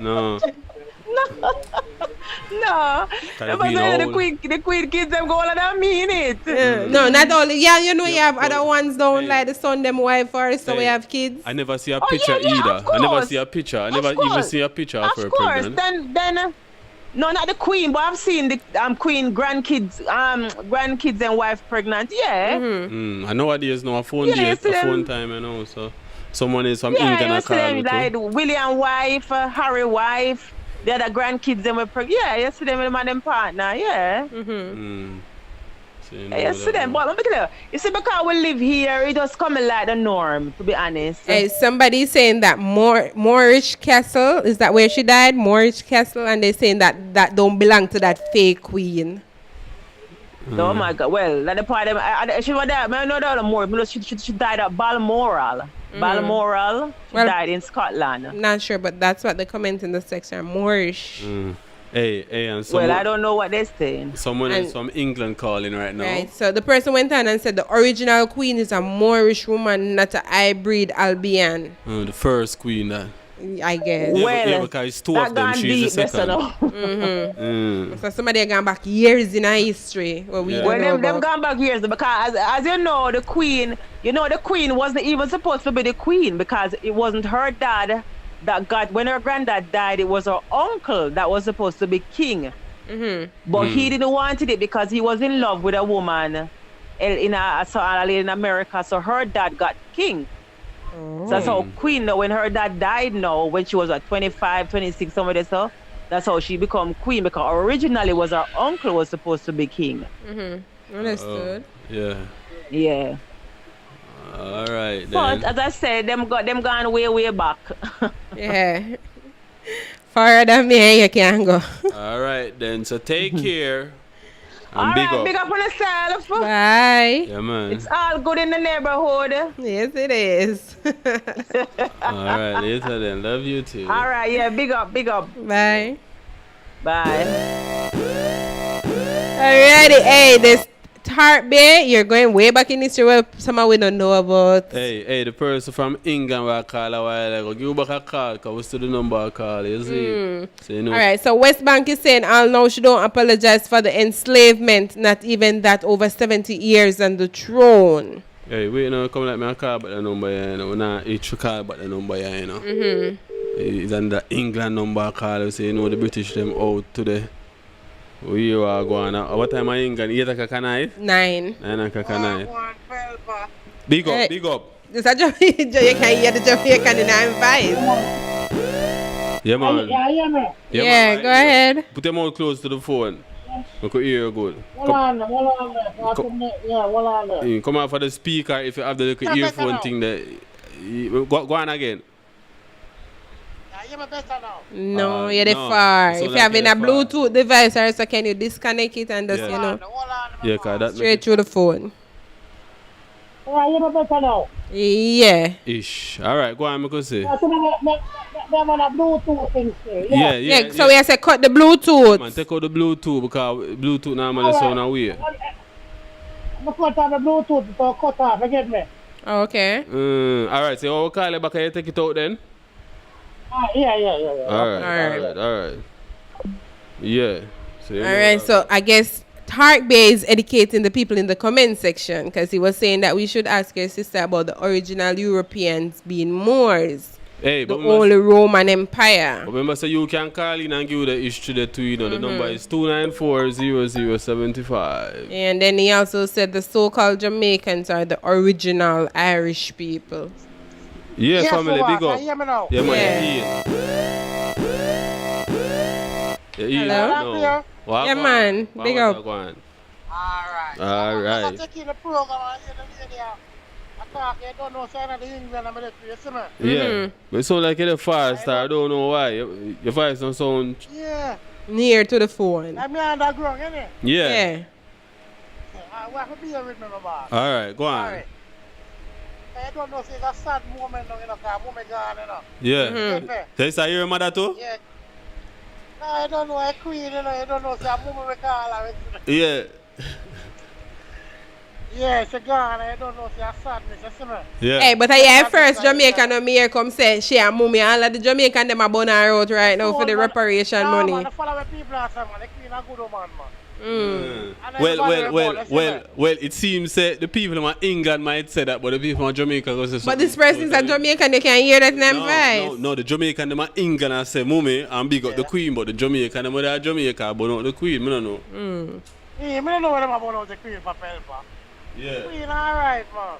No. No. Can it be The Queen kids them go all of them mean it. No, not only. Yeah, you have other ones down like the son them wife or so we have kids. I never see a picture either. I never see a picture. I never even see a picture of her pregnant. Then no, not the Queen, but I've seen the Queen grandkids and wife pregnant. Yeah. I nowadays know a phone phone time, you know. So someone is from England and call me like too. William wife, Harry wife, the other grandkids them were pregnant. Yeah, you see them with them partner. Yeah. So you Yeah, you see them, but let me tell you see, because we live here, it just coming like the norm, to be honest. Hey, somebody saying that Moorish Castle, is that where she died? Moorish Castle, and they're saying that don't belong to that fake queen. Oh my God! Well, that the part she was there. I know that more. She died at Balmoral. Balmoral. She died in Scotland. Not sure, but that's what they comment in the section. Moorish. Hey, and someone, Well, I don't know what they're saying. Someone is from England calling right now. Right. So the person went on and said the original queen is a Moorish woman, not a hybrid Albion. The first queen, that. I guess. Yeah, because it's two of them. She's the second. So somebody gone back years in our history. Well, them gone back years because as you know, the queen wasn't even supposed to be the queen because it wasn't her dad that got, when her granddad died, it was her uncle that was supposed to be king. But he didn't want it because he was in love with a woman in America, so her dad got king. So that's how queen, when her dad died when she was 25, 26, somewhere so, that's how she become queen, because originally was her uncle was supposed to be king. Understood. Yeah. All right, then. But as I said, them gone way back. Yeah. Farther than me, you can go. All right, then. So take care. And All big right, up. big up on yourself. Bye. Yeah, man. It's all good in the neighborhood. Yes, it is. All right, later then. Love you too. All right, yeah, big up. Bye. Bye. Alrighty, hey, this heartbeat, you're going way back in history where someone we don't know about. Hey, the person from England who I called a while ago, give back a call because we still the number I call, you see. So, you know. Alright, so West Bank is saying, I'll know she don't apologize for the enslavement, not even that over 70 years on the throne. Hey, wait, come like me a call about the number, you know. We're not each call about the number, you know. It's under England number call. Say, you know, the British them out today. We are going out. What time are England? 8 o'clock at night? 9. 9 o'clock at night. Big up, big up. This is you can hear the Jamaican in our vibe. Yeah, man. Yeah, man. go ahead. Put your mouth close to the phone. We could hear you good. Come Come out for the speaker if you have the little earphone thing there. Go on again. No, you're far. So If like you're having you're a far. Bluetooth device, or so can you disconnect it and just, Yeah. you know, Yeah, cause that straight through the phone? Yeah. ish. Alright, go on, I could say. Yeah. Yeah. So we have to cut the Bluetooth. Man, take out the Bluetooth because Bluetooth normally sound away. Okay. Alright, so we'll call you back and you take it out then? Alright. Yeah. So, you know Alright, that. so I guess Tark Bay is educating the people in the comment section because he was saying that we should ask your sister about the original Europeans being Moors, Hey, the but remember, only Roman Empire. remember, so you can call in and give the history there too, you know. The number is 294-0075. And then he also said the so-called Jamaicans are the original Irish people. Yeah, family, big up. Yeah, man, Yeah. Hello? No. Yeah, man, big up. Alright. Yeah. But it sound like you're fast, I don't know why. Your voice don't sound. Near to the phone. Yeah. Alright, go on. I don't know, it's a sad moment, moment gone, Yeah. So is that your mother too? Yeah. No, I don't know, a queen, I don't know, it's a moment we call her. Yeah. Yeah, she gone, I don't know, it's a sadness, you see me? Yeah. Hey, but I hear first Jamaican and me here come say she and mommy and all of the Jamaican them are burn her out right now for the reparation money. Man, follow the people and say, man, the queen a good woman, man. Well, it seems that the people in England might say that, but the people in Jamaica go say something. But this person is a Jamaican, they can hear that in them voice. No, the Jamaican them in England and say, Mummy, and big up the queen, but the Jamaican them are Jamaica, but not the queen, I don't know. Yeah, I don't know what I'm about the queen for Pelpa. Yeah. Queen alright, man.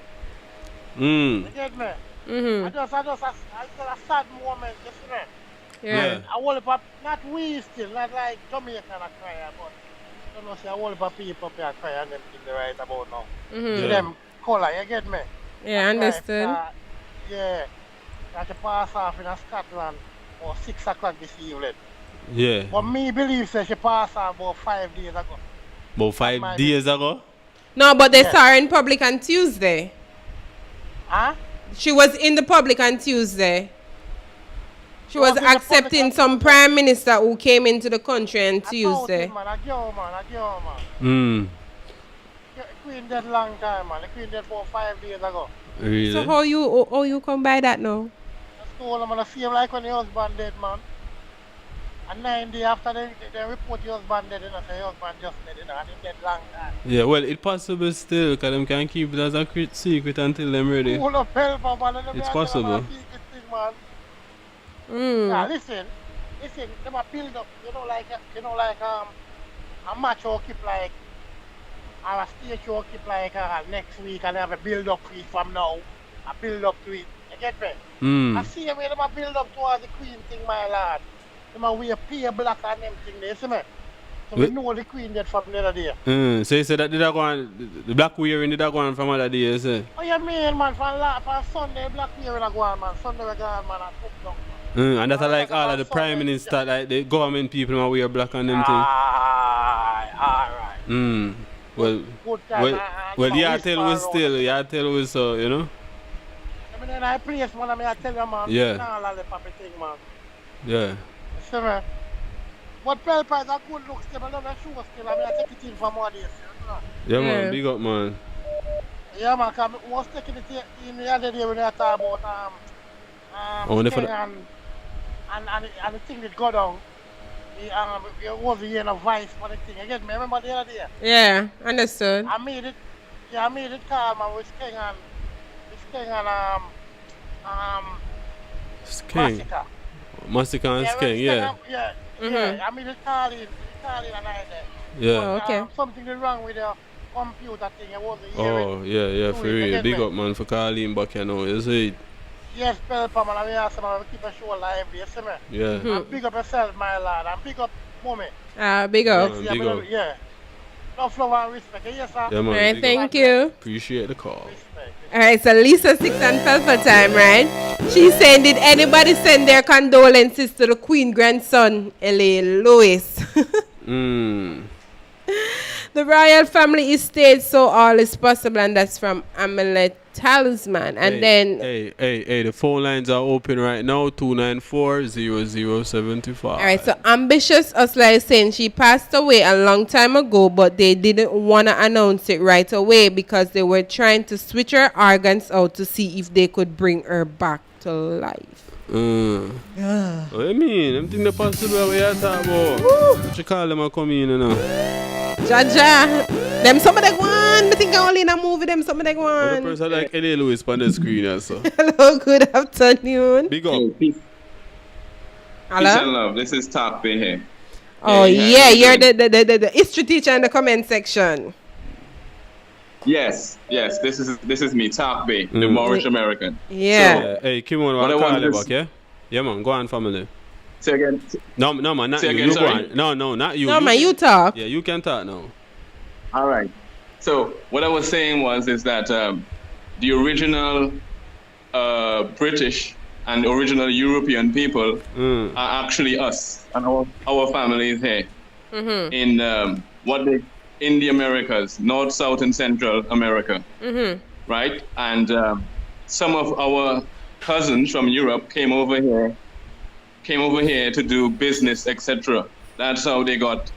You get me? I just a sad moment, you see me? Yeah. I want to, not we still, not like Jamaican a cry, but I don't know, see, I want to people up here cry and them things they right about now. To them colour, you get me? Yeah, understood. Yeah. That she pass off in Scotland or 6 o'clock this evening. Yeah. But me believe that she passed off about 5 days ago. About 5 days ago? No, but they saw her in public on Tuesday. Huh? She was in the public on Tuesday. She was in the accepting public some prime minister who came into the country on Tuesday. A girl, man. The Queen dead long time, man. The Queen dead for 5 days ago. Really? So how you come by that now? That's cool, man. I feel like when the husband dead, man. And 9 days after they report the husband dead, you know, say the husband just dead, you know, and he dead long time. Yeah, well, it's possible still, because them can keep it as a secret until them ready. Full of Pelpa, man. It's possible. Yeah, listen, them a build up, a match or keep like, or a stage or keep like next week and they have a build up to it from now, a build up to it, you get me? I see the way them a build up towards the Queen thing, my lad. Them a wear pale black and them thing, you see me? So we know the Queen dead from the other day. So you said that did that go on, the black wearing did that go on from other days, eh? Oh, you mean, man, from Sunday, black wearing a go on, man. Sunday we go on, man, and cook down. And that's like all of the prime minister, like the government people who wear black and them things. Alright. Well, you tell us still, so, you know? I mean, in a place, man, I tell you, man, yeah. all the papi thing, man. Yeah. See me? But Pelpa is a good look still, I love the show still, I take it in for more days, you know? Yeah, man, big up, man. Yeah, man, because I was taking it in the other day when they talk about SKENG and the thing that go down. It was the vice for the thing. You get me? Remember the other day? Yeah, understood. I made it call, man, with SKENG and SKENG. Massacre. Massacre and Skeng, yeah. Yeah. I mean, the calling and I there. Yeah. Oh, okay. Something is wrong with the computer thing. I wasn't Oh, yeah, for real. Big up, man, for calling back, you know. You see it? Yes, Pelpa, man. I mean, I keep a show live, you see me? Yeah. And big up yourself, my lad. And big up, mommy. Big up. Yeah, big up. Yeah. Love, love, and respect. Yes, sir. Yeah, man. All right, big thank up. you. Appreciate the call. All right, so Lisa 6 and Pelpa time, right? She's saying, did anybody send their condolences to the Queen grandson, L.A. Lewis? The royal family is stayed so all is possible, and that's from Amelie Talisman. And then... Hey, the phone lines are open right now, 294-0075. All right, so Ambitious Hustler is saying she passed away a long time ago, but they didn't want to announce it right away because they were trying to switch her organs out to see if they could bring her back to life. What I mean? I'm thinking the possible way I talk about. What you call them a come in, you know? Jaja. Them some of them one. I think I only in a movie them some of them Other one. person like L.A. Lewis on the screen also. Hello, good afternoon. Big up. Hey, peace and Hello? love. This is Top Bay here. Oh yeah, you're the history teacher in the comment section. Yes. This is me, Top Bay, the Moorish American. Yeah. Hey, Kim on What I call want you to back, yeah? Yeah, man, go on, family. Say again. No, man, not Say you. again, You go sorry? on. No, not you. No, man, you talk. Yeah, you can talk now. All right. So what I was saying is that the original British and original European people are actually us and our families here in in the Americas, North, South, and Central America, right? And some of our cousins from Europe came over here to do business, etc. That's how they got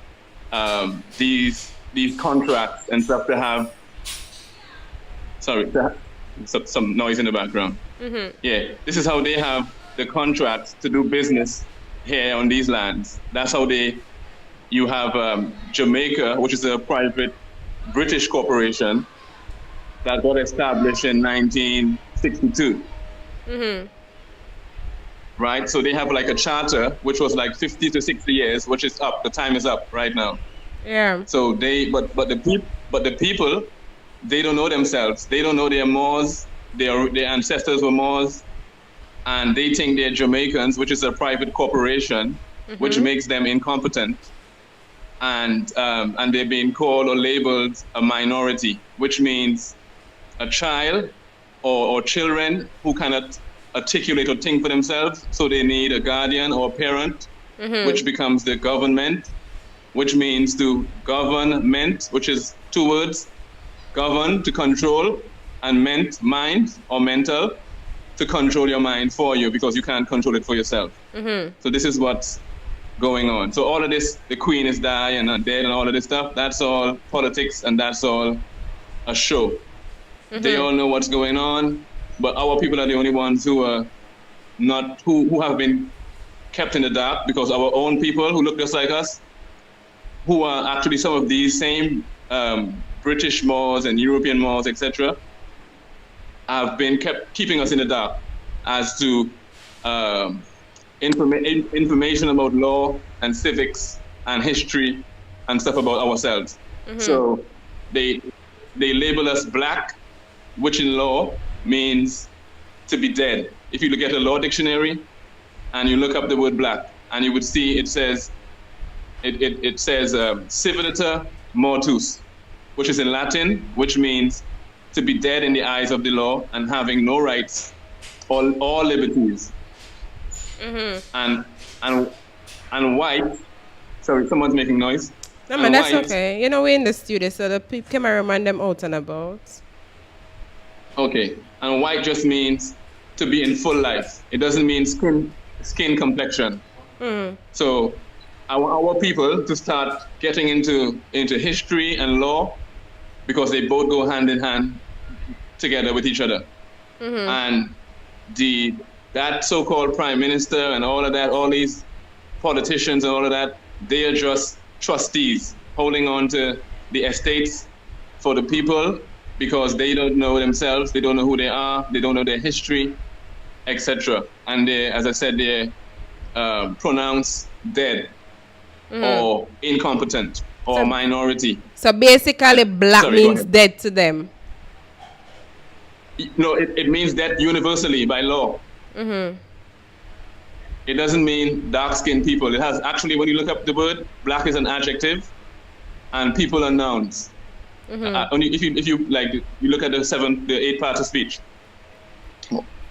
these contracts and stuff to have. Sorry, some noise in the background. Yeah, this is how they have the contracts to do business here on these lands. That's how you have Jamaica, which is a private British corporation that got established in 1962. Right, so they have like a charter, which was like 50 to 60 years, which is up. The time is up right now. Yeah. So but the people, they don't know themselves. They don't know they're Moors. Their ancestors were Moors, and they think they're Jamaicans, which is a private corporation, which makes them incompetent, and they're being called or labeled a minority, which means a child or children who cannot articulate or think for themselves, so they need a guardian or a parent, which becomes the government, which means to government, which is two words, govern, to control, and mind or mental, to control your mind for you because you can't control it for yourself. So this is what's going on. So all of this, the queen is dying and dead and all of this stuff, that's all politics and that's all a show. They all know what's going on, but our people are the only ones who are not, who have been kept in the dark, because our own people who look just like us, who are actually some of these same British Moors and European Moors, etc., have been keeping us in the dark as to information about law and civics and history and stuff about ourselves. So they label us black, which in law means to be dead. If you look at a law dictionary and you look up the word black, and you would see it says civiliter mortus, which is in Latin, which means to be dead in the eyes of the law and having no rights or liberties. And white, sorry, someone's making noise. No, man, that's okay. You know, we're in the studio, so the cameraman them out and about. Okay, and white just means to be in full life. It doesn't mean skin complexion. So our people to start getting into history and law, because they both go hand in hand together with each other. And that so-called prime minister and all of that, all these politicians and all of that, they are just trustees holding on to the estates for the people, because they don't know themselves, they don't know who they are, they don't know their history, etc. And as I said, they're pronounced dead or incompetent or minority. So basically, black Sorry, go means ahead. dead to them. No, it means dead universally by law. It doesn't mean dark-skinned people. It has actually, when you look up the word, black is an adjective, and people are nouns. Only if you like, you look at the 8 parts of speech,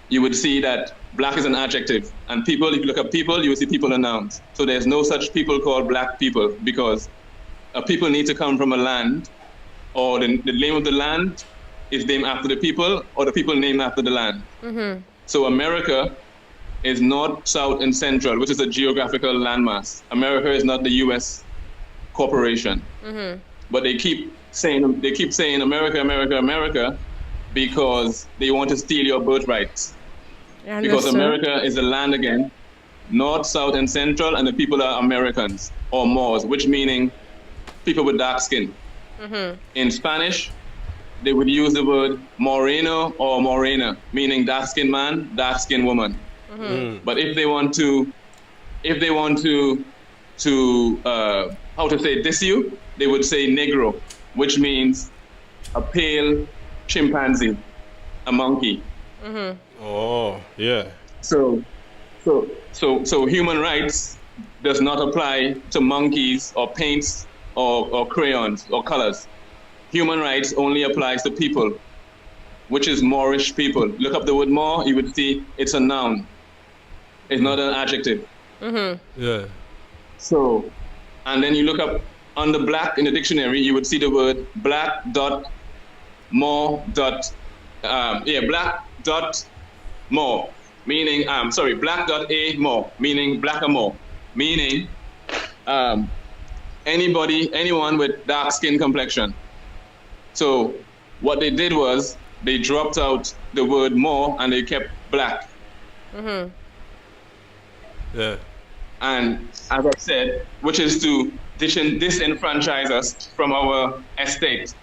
you would see that black is an adjective, and people. If you look up people, you will see people are nouns. So there's no such people called black people, because people need to come from a land, or the name of the land is named after the people, or the people named after the land. So America is north, south, and central, which is a geographical landmass. America is not the U.S. corporation, but they keep saying America, America, America, because they want to steal your birthrights. Because America is the land again, north, south, and central, and the people are Americans or Moors, which meaning people with dark skin. In Spanish, they would use the word moreno or morena, meaning dark-skinned man, dark-skinned woman. But if they want to how to say diss you, they would say negro, which means a pale chimpanzee, a monkey. Oh, yeah. So human rights does not apply to monkeys or paints or crayons or colors. Human rights only applies to people, which is Moorish people. Look up the word Moor, you would see it's a noun. It's not an adjective. Yeah. So, and then you look up under black in the dictionary, you would see the word black dot more dot black dot more, meaning black dot a more, meaning black or more, meaning anyone with dark skin complexion. So what they did was they dropped out the word more and they kept black. Yeah. And as I said, which is to disenfranchise us from our estate,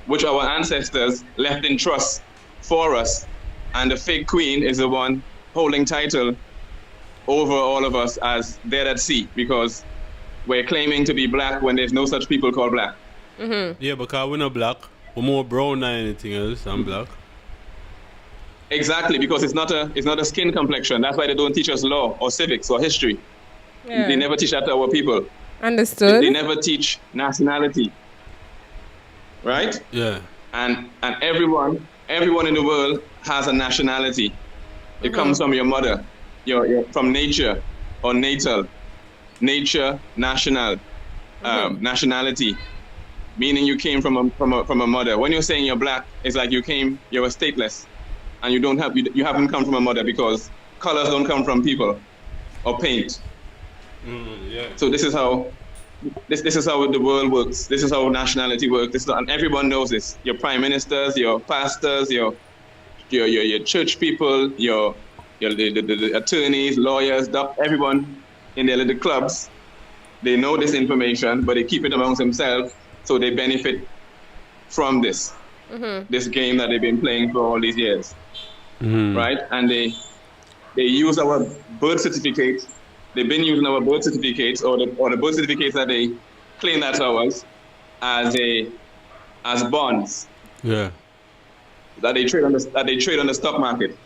which our ancestors left in trust for us. And the fake queen is the one holding title over all of us as dead at sea, because we're claiming to be black when there's no such people called black. Yeah, because we're not black. We're more brown than anything else. I'm black. Exactly, because it's not a skin complexion. That's why they don't teach us law or civics or history. Yeah. They never teach that to our people. Understood. They never teach nationality. Right? Yeah. And everyone in the world has a nationality. It comes from your mother, your from nature or natal. Nature, national, nationality, meaning you came from a mother. When you're saying you're black, it's like you're stateless, and you haven't come from a mother, because colors don't come from people or paint. Yeah. So this is how the world works. This is how nationality works. And everyone knows this. Your prime ministers, your pastors, your church people, the attorneys, lawyers, everyone in their little clubs, they know this information, but they keep it amongst themselves, so they benefit from this game that they've been playing for all these years, right? And they use our birth certificates. They've been using our birth certificates or the birth certificates that they claim that's ours as bonds. Yeah. That they trade on the stock market.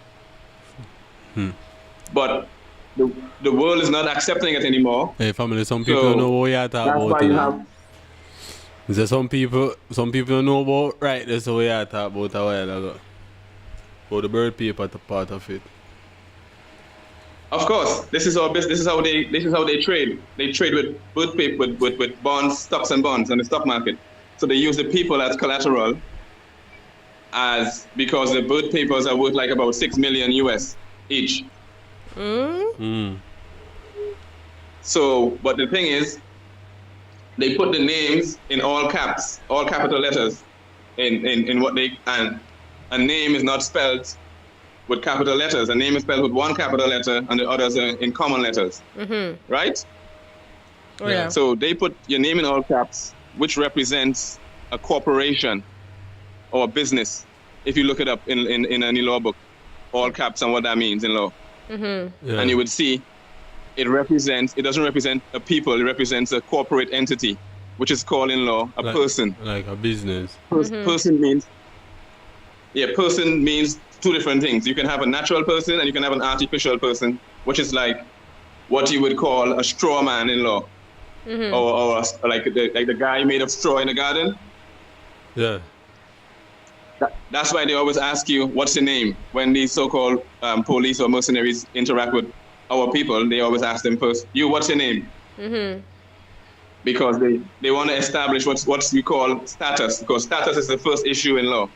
But the world is not accepting it anymore. Hey, family, some people know what you're talking about. Some people know about right. That's what you're talking about a while ago. About the bird paper part of it. Of course, this is our business. This is how they trade. They trade with bird paper, with bonds, stocks and bonds on the stock market. So they use the people as collateral, because the bird papers are worth like about $6 million US each. So, but the thing is, they put the names in all caps, all capital letters, in what they, and a name is not spelled with capital letters. A name is spelled with one capital letter and the others are in common letters, right? Oh, yeah. So they put your name in all caps, which represents a corporation or a business. If you look it up in any law book, all caps and what that means in law. Yeah. And you would see it doesn't represent a people, it represents a corporate entity, which is called in law a person. Like a business. Person means two different things. You can have a natural person and you can have an artificial person, which is like what you would call a straw man in law. Or like the guy made of straw in the garden. Yeah. That's why they always ask you, what's your name? When these so-called police or mercenaries interact with our people, they always ask them first, what's your name? Because they want to establish what we call status, because status is the first issue in law.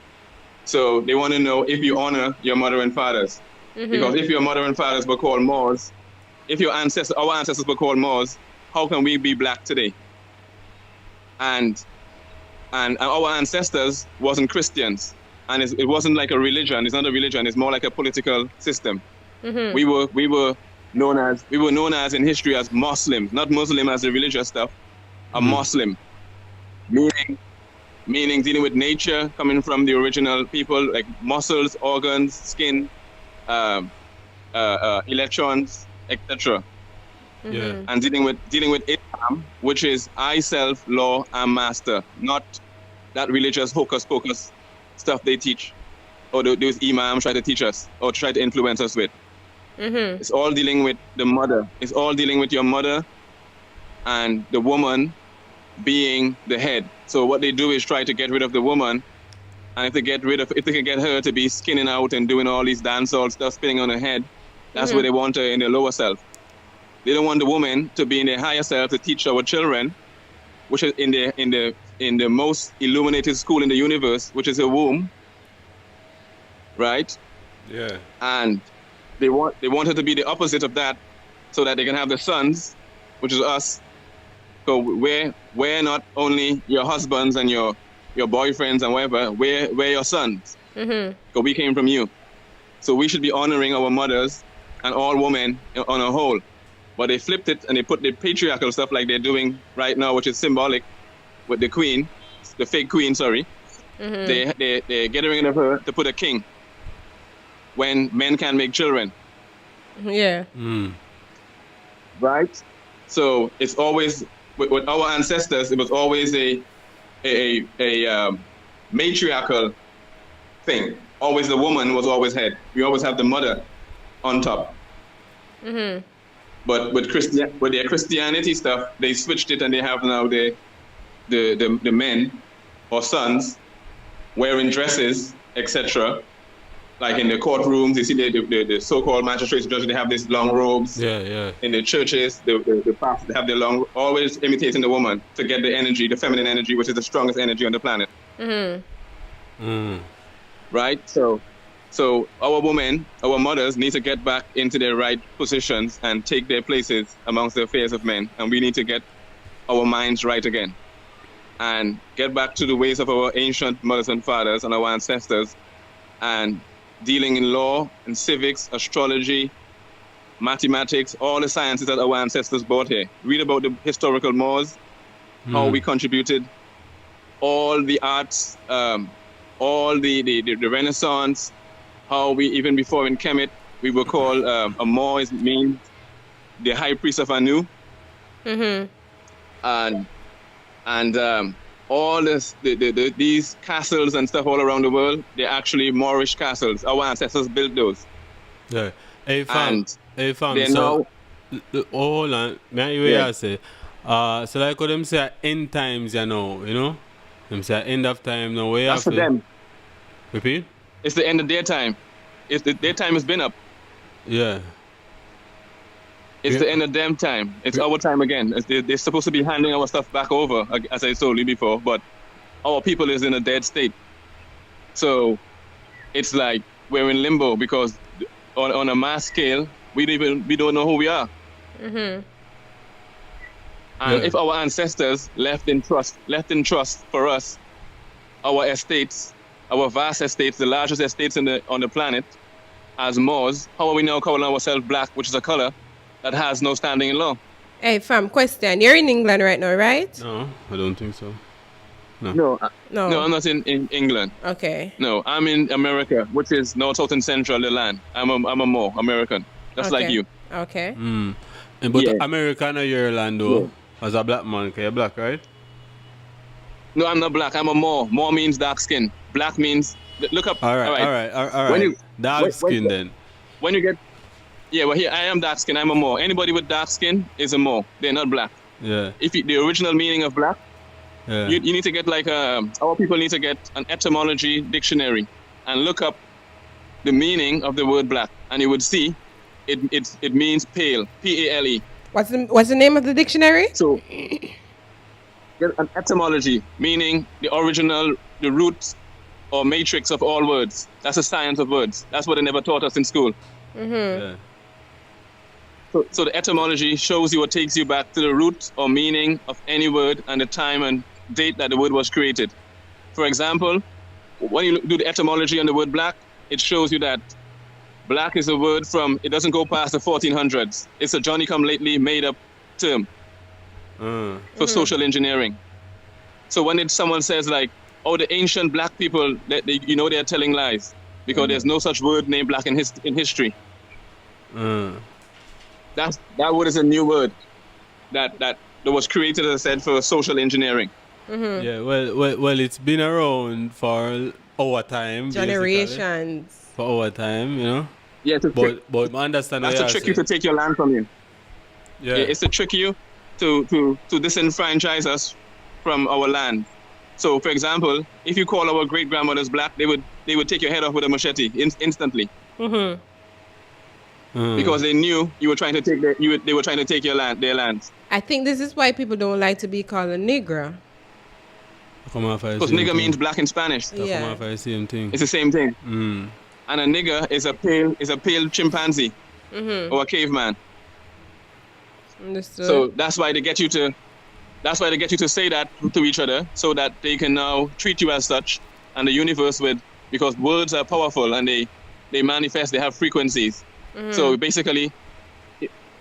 So they want to know if you honor your mother and fathers. Because if your mother and fathers were called Moors, if our ancestors were called Moors, how can we be black today? And our ancestors wasn't Christians, and it wasn't like a religion. It's not a religion. It's more like a political system. We were known as in history as Muslims, not Muslim as the religious stuff. A Muslim, meaning dealing with nature, coming from the original people, like muscles, organs, skin, electrons, etc. And dealing with Islam, which is I, self, law, and master, not that religious hocus pocus stuff they teach, or those imams try to teach us or try to influence us with. It's all dealing with the mother. It's all dealing with your mother and the woman being the head. So what they do is try to get rid of the woman, and if they can get her to be skinning out and doing all these dancehall stuff, spinning on her head, that's where they want her in the lower self. They don't want the woman to be in the higher self to teach our children, which is in the most illuminated school in the universe, which is a womb, right? Yeah. And they want her to be the opposite of that, so that they can have the sons, which is us. So we're not only your husbands and your boyfriends and whatever. We're your sons. So we came from you. So we should be honoring our mothers and all women on a whole. But they flipped it and they put the patriarchal stuff like they're doing right now, which is symbolic with the queen, the fake queen, sorry. They're getting rid of her to put a king when men can make children. Yeah. Right? So it's always, with our ancestors, it was always a matriarchal thing. Always the woman was always head. We always have the mother on top. But with their Christianity stuff, they switched it and they have now the men or sons wearing dresses, etc. Like in the courtrooms, you see the so-called magistrates, judges, they have these long robes. Yeah. In the churches, the pastors, they have their long, always imitating the woman to get the energy, the feminine energy, which is the strongest energy on the planet. Right? So our women, our mothers need to get back into their right positions and take their places amongst the affairs of men. And we need to get our minds right again and get back to the ways of our ancient mothers and fathers and our ancestors, and dealing in law and civics, astrology, mathematics, all the sciences that our ancestors brought here. Read about the historical Moors, how we contributed, all the arts, all the Renaissance, how we, even before in Kemet, we were called, a Moor means the high priest of Anu. And all this, these castles and stuff all around the world, they're actually Moorish castles. Our ancestors built those. Yeah. Hey fam, so now, hold on, may I say, so like what them say end times, you know? Them say end of time now. That's for them. Repeat? It's the end of their time. Their time has been up. Yeah. It's the end of them time. It's our time again. They're supposed to be handing our stuff back over, as I told you before, but our people is in a dead state. So it's like we're in limbo because on a mass scale, we don't know who we are. And if our ancestors left in trust for us, our estates, our vast estates, the largest estates on the planet, as Moors, how are we now calling ourselves black, which is a color that has no standing in law? Hey fam, question. You're in England right now, right? No, I don't think so. No, I'm not in England. Okay. No, I'm in America, which is north, south, and central of the land. I'm a Moor, American, just like you. Okay. But Yeah. American or Ireland though, as a black man, 'cause you're black, right? No, I'm not black. I'm a Moor. Moor means dark skin. Black means look up. All right. When you Dark skin then. when you get well here I am dark skin. I'm a Moor. Anybody with dark skin is a Moor. They're not black. Yeah. If the original meaning of black, you need to get like our people need to get an etymology dictionary and look up the meaning of the word black, and you would see it means pale, P-A-L-E. What's the name of the dictionary? So get an etymology, meaning the original, the root or matrix of all words. That's the science of words. That's what they never taught us in school. Yeah. So the etymology shows you or takes you back to the root or meaning of any word and the time and date that the word was created. For example, when you do the etymology on the word black, it shows you that black is a word from, it doesn't go past the 1400s. It's a Johnny-come-lately made-up term for social engineering. So when someone says like, oh, the ancient black people, they're telling lies because there's no such word named black in history. That word is a new word that was created, as I said, for social engineering. Yeah, well, it's been around for our time. Generations. Basically. For our time, you know. Yeah, but I understand. That's to trick you to take your land from you. Yeah, it's to trick you to disenfranchise us from our land. So, for example, if you call our great grandmothers black, they would take your head off with a machete instantly. Because they knew you were trying to take they were trying to take their land. I think this is why people don't like to be called a nigger. Because nigger means black in Spanish. Yeah. It's the same thing. And a nigger is a pale chimpanzee or a caveman. Understood. So that's why they get you to say that to each other, so that they can now treat you as such, and the universe because words are powerful and they manifest, they have frequencies. So basically,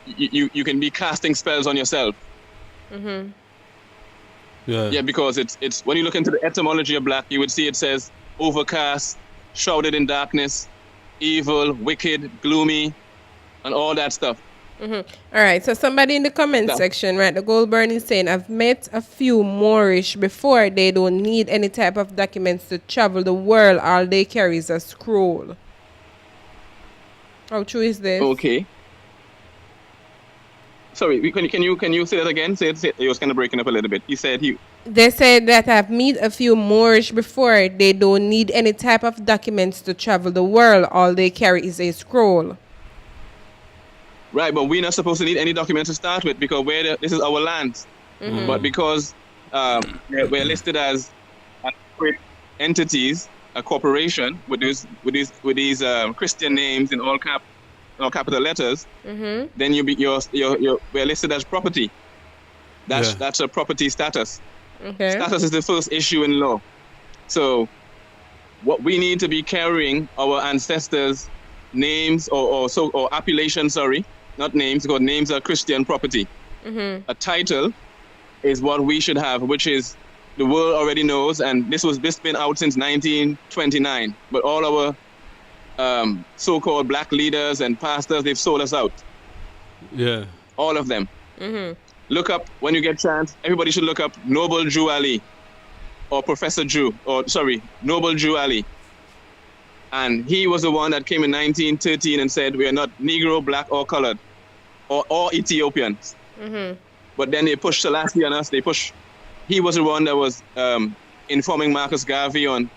you can be casting spells on yourself. Yeah, because it's when you look into the etymology of black, you would see it says overcast, shrouded in darkness, evil, wicked, gloomy, and all that stuff. All right, so somebody in the comment section, right, the Goldburn is saying, I've met a few Moorish before. They don't need any type of documents to travel the world. All they carry is a scroll. How true is this? Okay. Sorry, can you say that again? Say it. It was kind of breaking up a little bit. You said They said that I've met a few Moorish before. They don't need any type of documents to travel the world. All they carry is a scroll. Right, but we're not supposed to need any documents to start with because this is our land. But because we're listed as entities, a corporation with these Christian names in all capital letters, then we're listed as property. That's a property status. Okay. Status is the first issue in law. So what we need to be carrying our ancestors' names or appellation, sorry, not names, because names are Christian property. A title is what we should have, which is the world already knows, and this been out since 1929. But all our so-called black leaders and pastors, they've sold us out. Yeah. All of them. Look up, when you get a chance, everybody should look up Noble Drew Ali or Noble Drew Ali. And he was the one that came in 1913 and said, we are not Negro, black, or colored, or Ethiopians. But then they pushed Selassie on us. He was the one that was informing Marcus Garvey on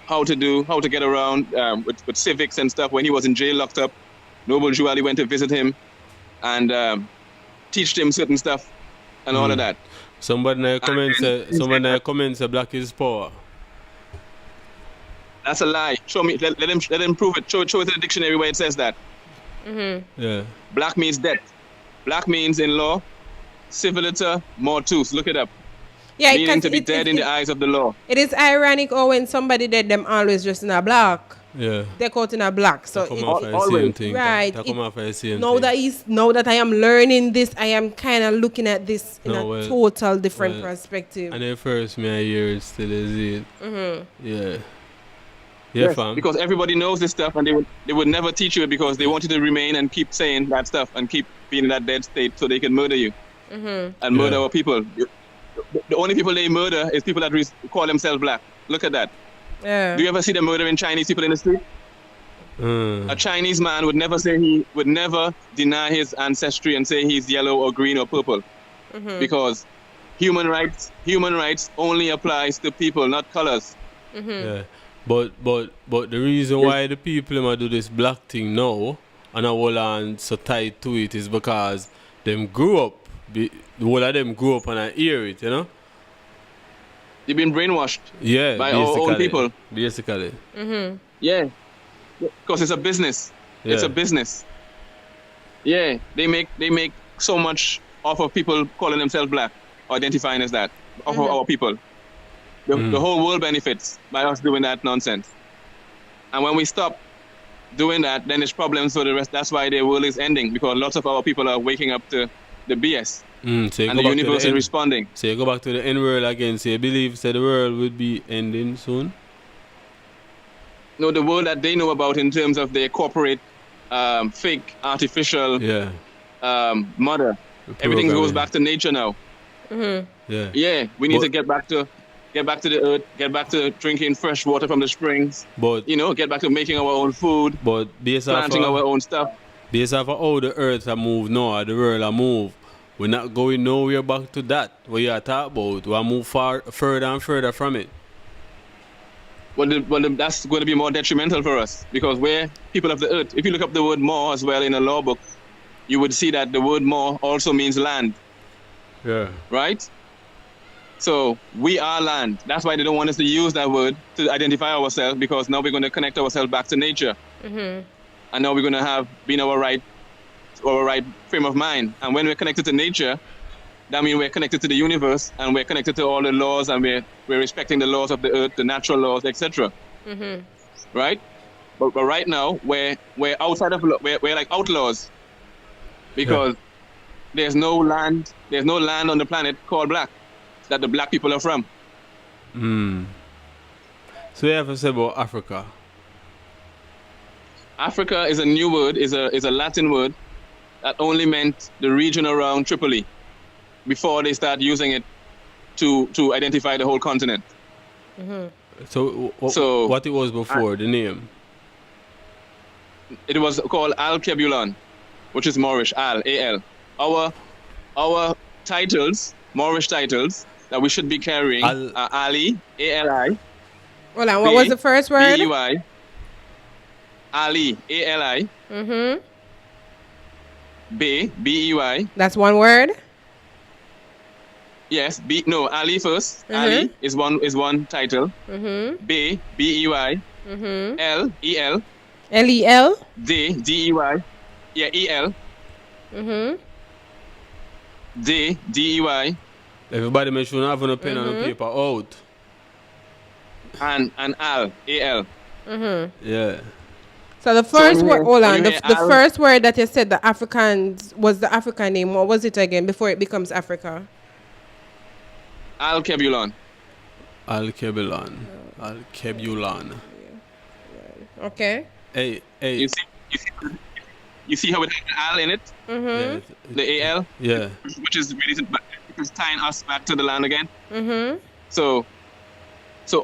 how to get around with civics and stuff. When he was in jail, locked up, Noble Drew Ali went to visit him and teach him certain stuff and all of that. Somebody in the comments say black is power. That's a lie. Show me. Let him prove it. Show it in the dictionary where it says that. Yeah. Black means death. Black means in law, civiliter mortus. Look it up. Yeah, meaning to be dead in the eyes of the law. It is ironic when somebody dead, them always just in a black. Yeah. They caught in a black. So always. Right. Now that I am learning this, I am kind of looking at this in a total different perspective. And at first, me I hear it still is it. Yeah. Yeah, Yes, fam. because everybody knows this stuff, and they would never teach you it because they want you to remain and keep saying that stuff and keep being in that dead state so they can murder you and murder our people. The only people they murder is people that call themselves black. Look at that. Yeah. Do you ever see them murdering Chinese people in the street? A Chinese man would never deny his ancestry and say he's yellow or green or purple, because human rights only applies to people, not colors. Yeah. But the reason why the people do this black thing now and a whole and so tied to it is because them grew up. The whole of them grew up and I hear it, you know? They've been brainwashed by our own people. Basically. Yeah. Because it's a business. Yeah. It's a business. Yeah. They make so much off of people calling themselves black, identifying as that, off of our people. The whole world benefits by us doing that nonsense. And when we stop doing that, then there's problems for the rest. That's why the world is ending, because lots of our people are waking up to the BS. So and the universe is responding. So you go back to the end world again. So you believe the world would be ending soon? No, the world that they know about in terms of their corporate, fake, artificial mother. Everything goes back to nature now. Yeah, we need to get back to the earth, get back to drinking fresh water from the springs. But get back to making our own food. But planting our own stuff. Based off of how the earth a move now, the world a move, we're not going nowhere back to that. What you are talking about, we move further and further from it. Well, that's going to be more detrimental for us, because we're people of the earth. If you look up the word more as well in a law book, you would see that the word more also means land. Yeah. Right? So we are land. That's why they don't want us to use that word to identify ourselves, because now we're going to connect ourselves back to nature. And now we're going to have been our right frame of mind. And when we're connected to nature, that means we're connected to the universe, and we're connected to all the laws, and we're respecting the laws of the earth, the natural laws, etc. Right? But right now we're outside of we're like outlaws, because there's no land on the planet called black that the black people are from. So you have to say about Africa. Africa is a new word, is a Latin word that only meant the region around Tripoli before they start using it to identify the whole continent. So what it was before, the name? It was called Al-Kebulon, which is Moorish, A-L. Our titles, Moorish titles, that we should be carrying are Ali, A-L-I. Hold on, what was the first word? B-E-Y. Ali, A-L-I. B-E-Y. That's one word? Yes, Ali first. Ali is one title. B-E-Y. L, E-L. L-E-L? D-E-Y. Yeah, E-L. D-E-Y. Everybody make sure you have a pen and a paper out. And Al, A-L. Yeah. So the first word, hold on, the first word that you said, the Africans, was the African name. What was it again before it becomes Africa? Al-Kebulon. Al-Kebulon. Al-Kebulon. Okay. Hey. You see how it has the Al in it? Yeah. The A-L? Yeah. Which is really tying us back to the land again. So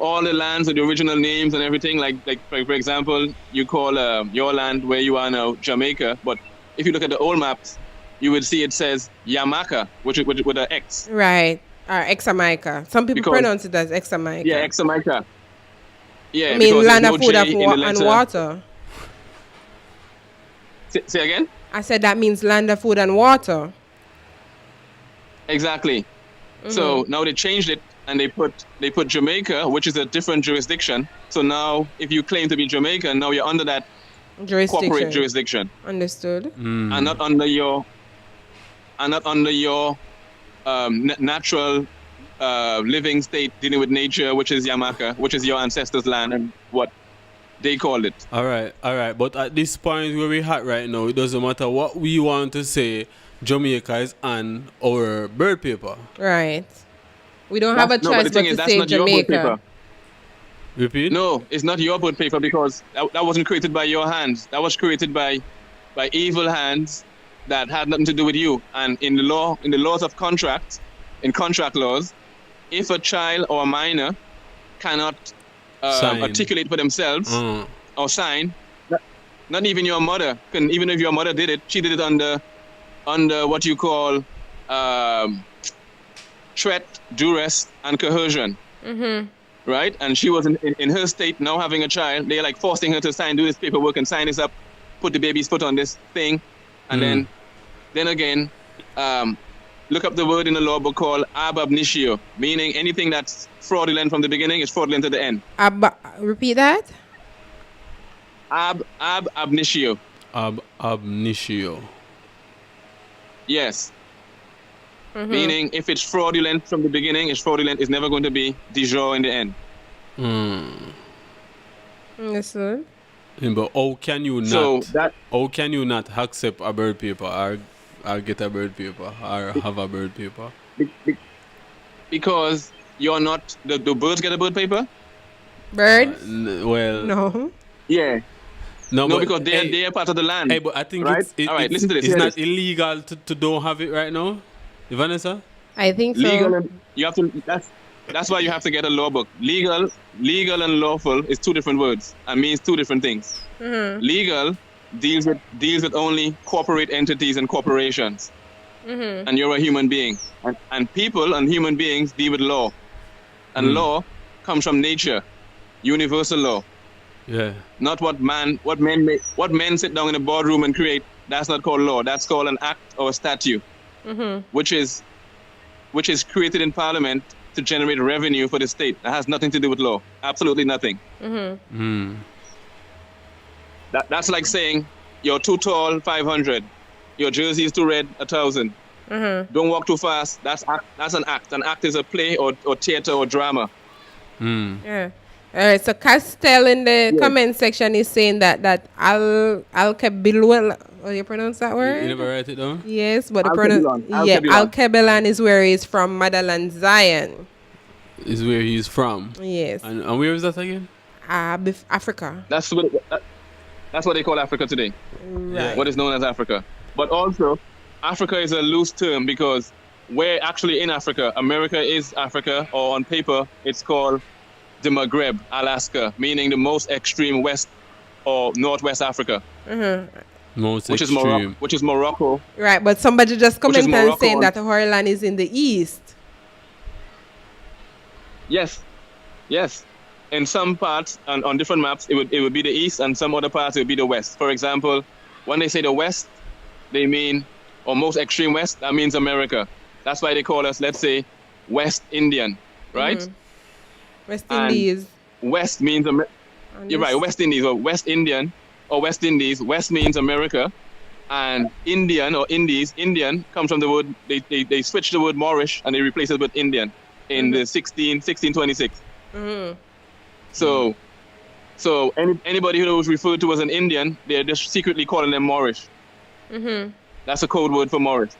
all the lands with the original names and everything, like for example, you call your land where you are now Jamaica, but if you look at the old maps, you would see it says Yamaka, with an X. Right. Or Examaica. Some people pronounce it as Examaica. Yeah, Examaica. Yeah, I mean, land of food and water. Say again? I said that means land of food and water. Exactly. So now they changed it, and they put Jamaica, which is a different jurisdiction. So now, if you claim to be Jamaican, now you're under that corporate jurisdiction. Understood. And not under your natural living state, dealing with nature, which is Yamaka, which is your ancestors' land, and what they called it. All right. But at this point where we're at right now, it doesn't matter what we want to say. Jamaica is on our bird paper. Right. We don't have a choice but to say Jamaica. Repeat? No, it's not your bird paper because that wasn't created by your hands. That was created by evil hands that had nothing to do with you. And in the laws of contract, in contract laws, if a child or a minor cannot articulate for themselves or sign, not even your mother can. Even if your mother did it, she did it under what you call threat, duress, and coercion. Right? And she was in her state now having a child. They're like forcing her to do this paperwork and sign this up, put the baby's foot on this thing. And then again, look up the word in the law book called ab initio, meaning anything that's fraudulent from the beginning is fraudulent at the end. Repeat that? Ab initio. Ab initio. Yes. Meaning, if it's fraudulent from the beginning, it's fraudulent. It's never going to be de jure in the end. Yes, sir. Yeah, but how can you not accept a bird paper or get a bird paper or have a bird paper? Because you're not. Do birds get a bird paper? Birds? No. Yeah. No, but, because they are part of the land. Hey, but I think right? All right, listen to this. It's not illegal to don't have it right now. Vanessa? I think so. Legal and you have to. That's why you have to get a law book. Legal and lawful is two different words and means two different things. Legal deals with only corporate entities and corporations, and you're a human being. And people and human beings deal with law, and law comes from nature, universal law. Yeah. Not what men sit down in a boardroom and create. That's not called law. That's called an act or a statute. Which is created in Parliament to generate revenue for the state. That has nothing to do with law. Absolutely nothing. That's like saying you're too tall, 500. Your jersey is too red, 1,000. Don't walk too fast. That's an act. An act is a play or theater or drama. Yeah. All right. So Castell in the comment section is saying that Al-Kabilwan. How do you pronounce that word? You never write it down? Yes, but Al-Kabilan is where he's from, Motherland Zion. Is where he's from. Yes. And where is that again? Africa. That's what they call Africa today. Right. What is known as Africa. But also, Africa is a loose term because we're actually in Africa. America is Africa, or on paper, it's called the Maghreb, Alaska, meaning the most extreme west or northwest Africa. Which is Morocco. Right, but somebody just commented and saying that Horland is in the east. Yes. In some parts and on different maps, it would be the east, and some other parts it would be the west. For example, when they say the west, they mean, or most extreme west, that means America. That's why they call us, let's say, West Indian, right? West Indies. And west means you're right, West Indies or West Indian or West Indies. West means America, and Indian or Indies, Indian comes from the word, they switched the word Moorish and they replaced it with Indian in the 1626. So anybody who was referred to as an Indian, they're just secretly calling them Moorish. That's a code word for Moorish.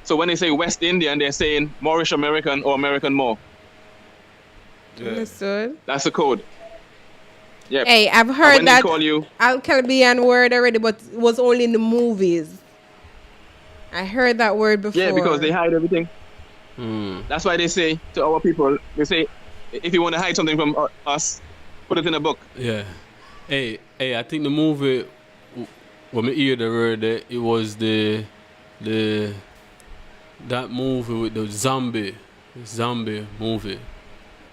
So when they say West Indian, they're saying Moorish American or American Moor. Understood. That's a code. Yeah. Hey, I've heard that Al-Kalbian word already, but it was only in the movies. I heard that word before. Yeah, because they hide everything. That's why they say to our people, they say, if you want to hide something from us, put it in a book. Yeah. Hey, I think the movie, when I hear the word, it was that movie with the zombie movie.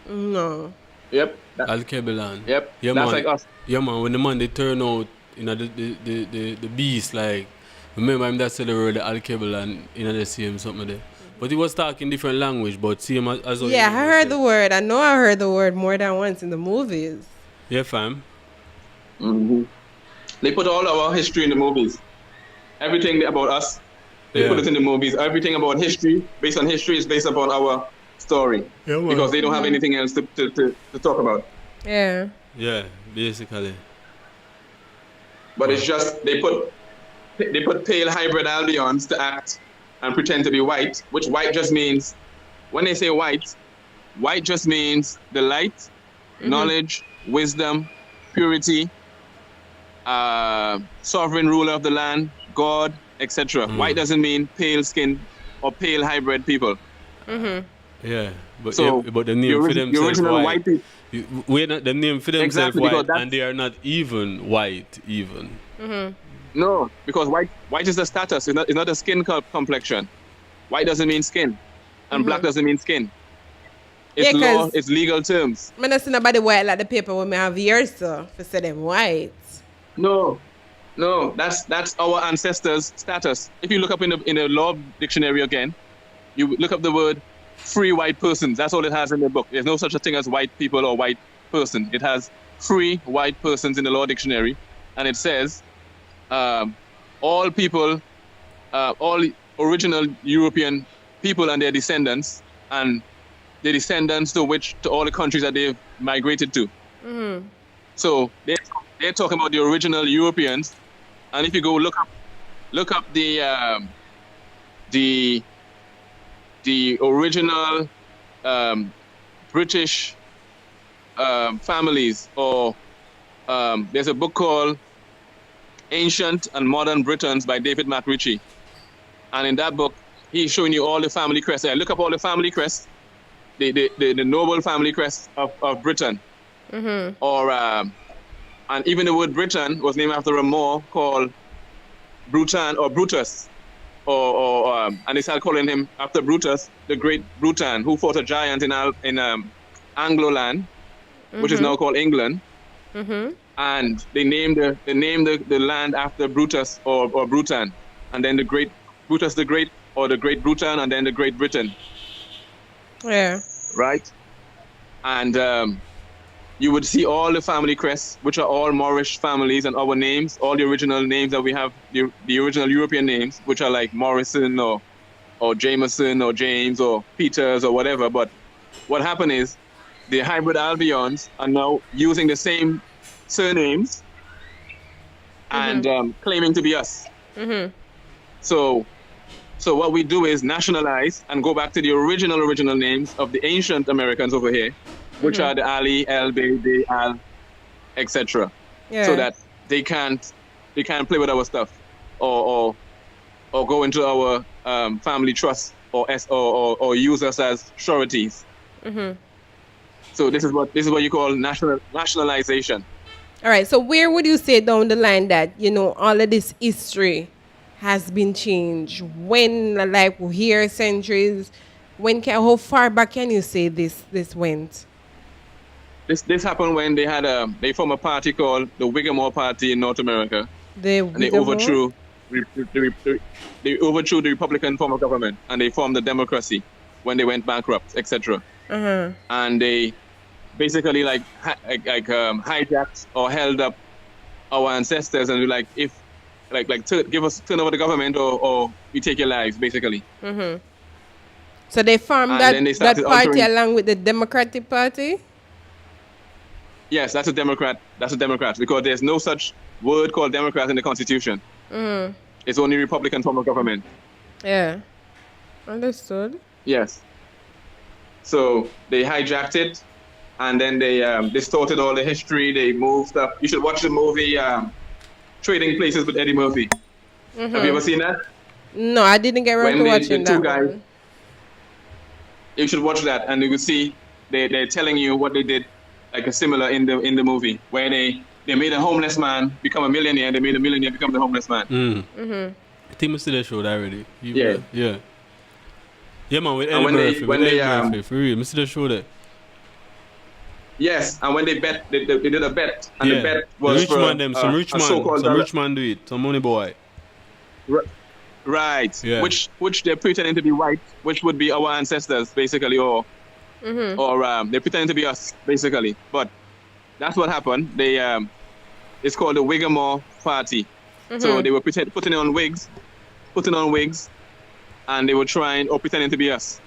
No. Yep. Al-Kabilan. Yep. Yeah, that's man. like us. Yeah, man. When the man they turn out, the beast, like, remember him that said the word Al-Kabilan in the same something there. But he was talking different language, but same as yeah, I heard the word. I know I heard the word more than once in the movies. Yeah, fam. They put all our history in the movies. Everything about us, they put it in the movies. Everything about history, based on history, is based upon our story. Yeah, well, because they don't have anything else to talk about. Yeah. Yeah, basically. But it's just they put pale hybrid albions to act and pretend to be white, which white just means, when they say white just means the light knowledge, wisdom, purity, sovereign ruler of the land, God, etc. White doesn't mean pale skin or pale hybrid people. Yeah, but So, but the name for the themselves original white people. We're not the name for themselves Exactly, white, and they are not even white even. No, because white is the status. It's not a skin complexion. White doesn't mean skin, and black doesn't mean skin. It's law. It's legal terms. I don't see nobody white like the paper when me have here, so for say them white. No, that's our ancestors' status. If you look up in the law dictionary again, you look up the word free white persons. That's all it has in the book. There's no such a thing as white people or white person. It has free white persons in the law dictionary, and it says all people, all original European people and their descendants, and the descendants to all the countries that they've migrated to. So they're talking about the original Europeans, and if you go look up the original British families, or there's a book called Ancient and Modern Britons by David McRitchie, and in that book he's showing you all the family crests. Look up all the family crests, the noble family crests of Britain, or and even the word Britain was named after a Moor called Brutan or Brutus, and they started calling him after Brutus, the Great Brutan, who fought a giant in Anglo-land, which is now called England, and they named the land after Brutus or Brutan, and then the Great Brutus the Great, or the Great Brutan, and then the Great Britain. Yeah. Right, and you would see all the family crests, which are all Moorish families, and our names, all the original names that we have, the original European names, which are like Morrison or Jameson or James or Peters or whatever. But what happened is the hybrid Albions are now using the same surnames and claiming to be us. So what we do is nationalize and go back to the original names of the ancient Americans over here, which are the Ali, El, Bede, Al, etc. So that they can't play with our stuff or go into our family trust or use us as sureties. So this is what you call nationalization. All right. So where would you say down the line that all of this history has been changed? When, like, here centuries? How far back can you say this went? This happened when they formed a party called the Whigamore Party in North America. They overthrew the Republican form of government, and they formed the democracy when they went bankrupt, etc. And they basically hijacked or held up our ancestors and were like, turn over the government or we take your lives, basically. So they formed that party along with the Democratic Party? Yes, that's a Democrat, because there's no such word called Democrat in the Constitution. It's only Republican form of government. Yeah. Understood. Yes. So they hijacked it, and then they distorted all the history. They moved up. You should watch the movie Trading Places with Eddie Murphy. Have you ever seen that? No, I didn't get around to watching that one. You should watch that, and you will see they're telling you what they did, like a similar in the movie, where they made a homeless man become a millionaire, and they made a millionaire become the homeless man. I think we see that show already. Yeah, man. With Eddie Murphy, for real, we see that show there. Yes, and when they bet, they did a bet, and the bet was some rich man do it, some money boy. Right. Yeah. Which they're pretending to be white, which would be our ancestors, basically, or they're pretending to be us, basically. But that's what happened. They it's called the Whigamore Party. So they were putting on wigs, and they were pretending to be us.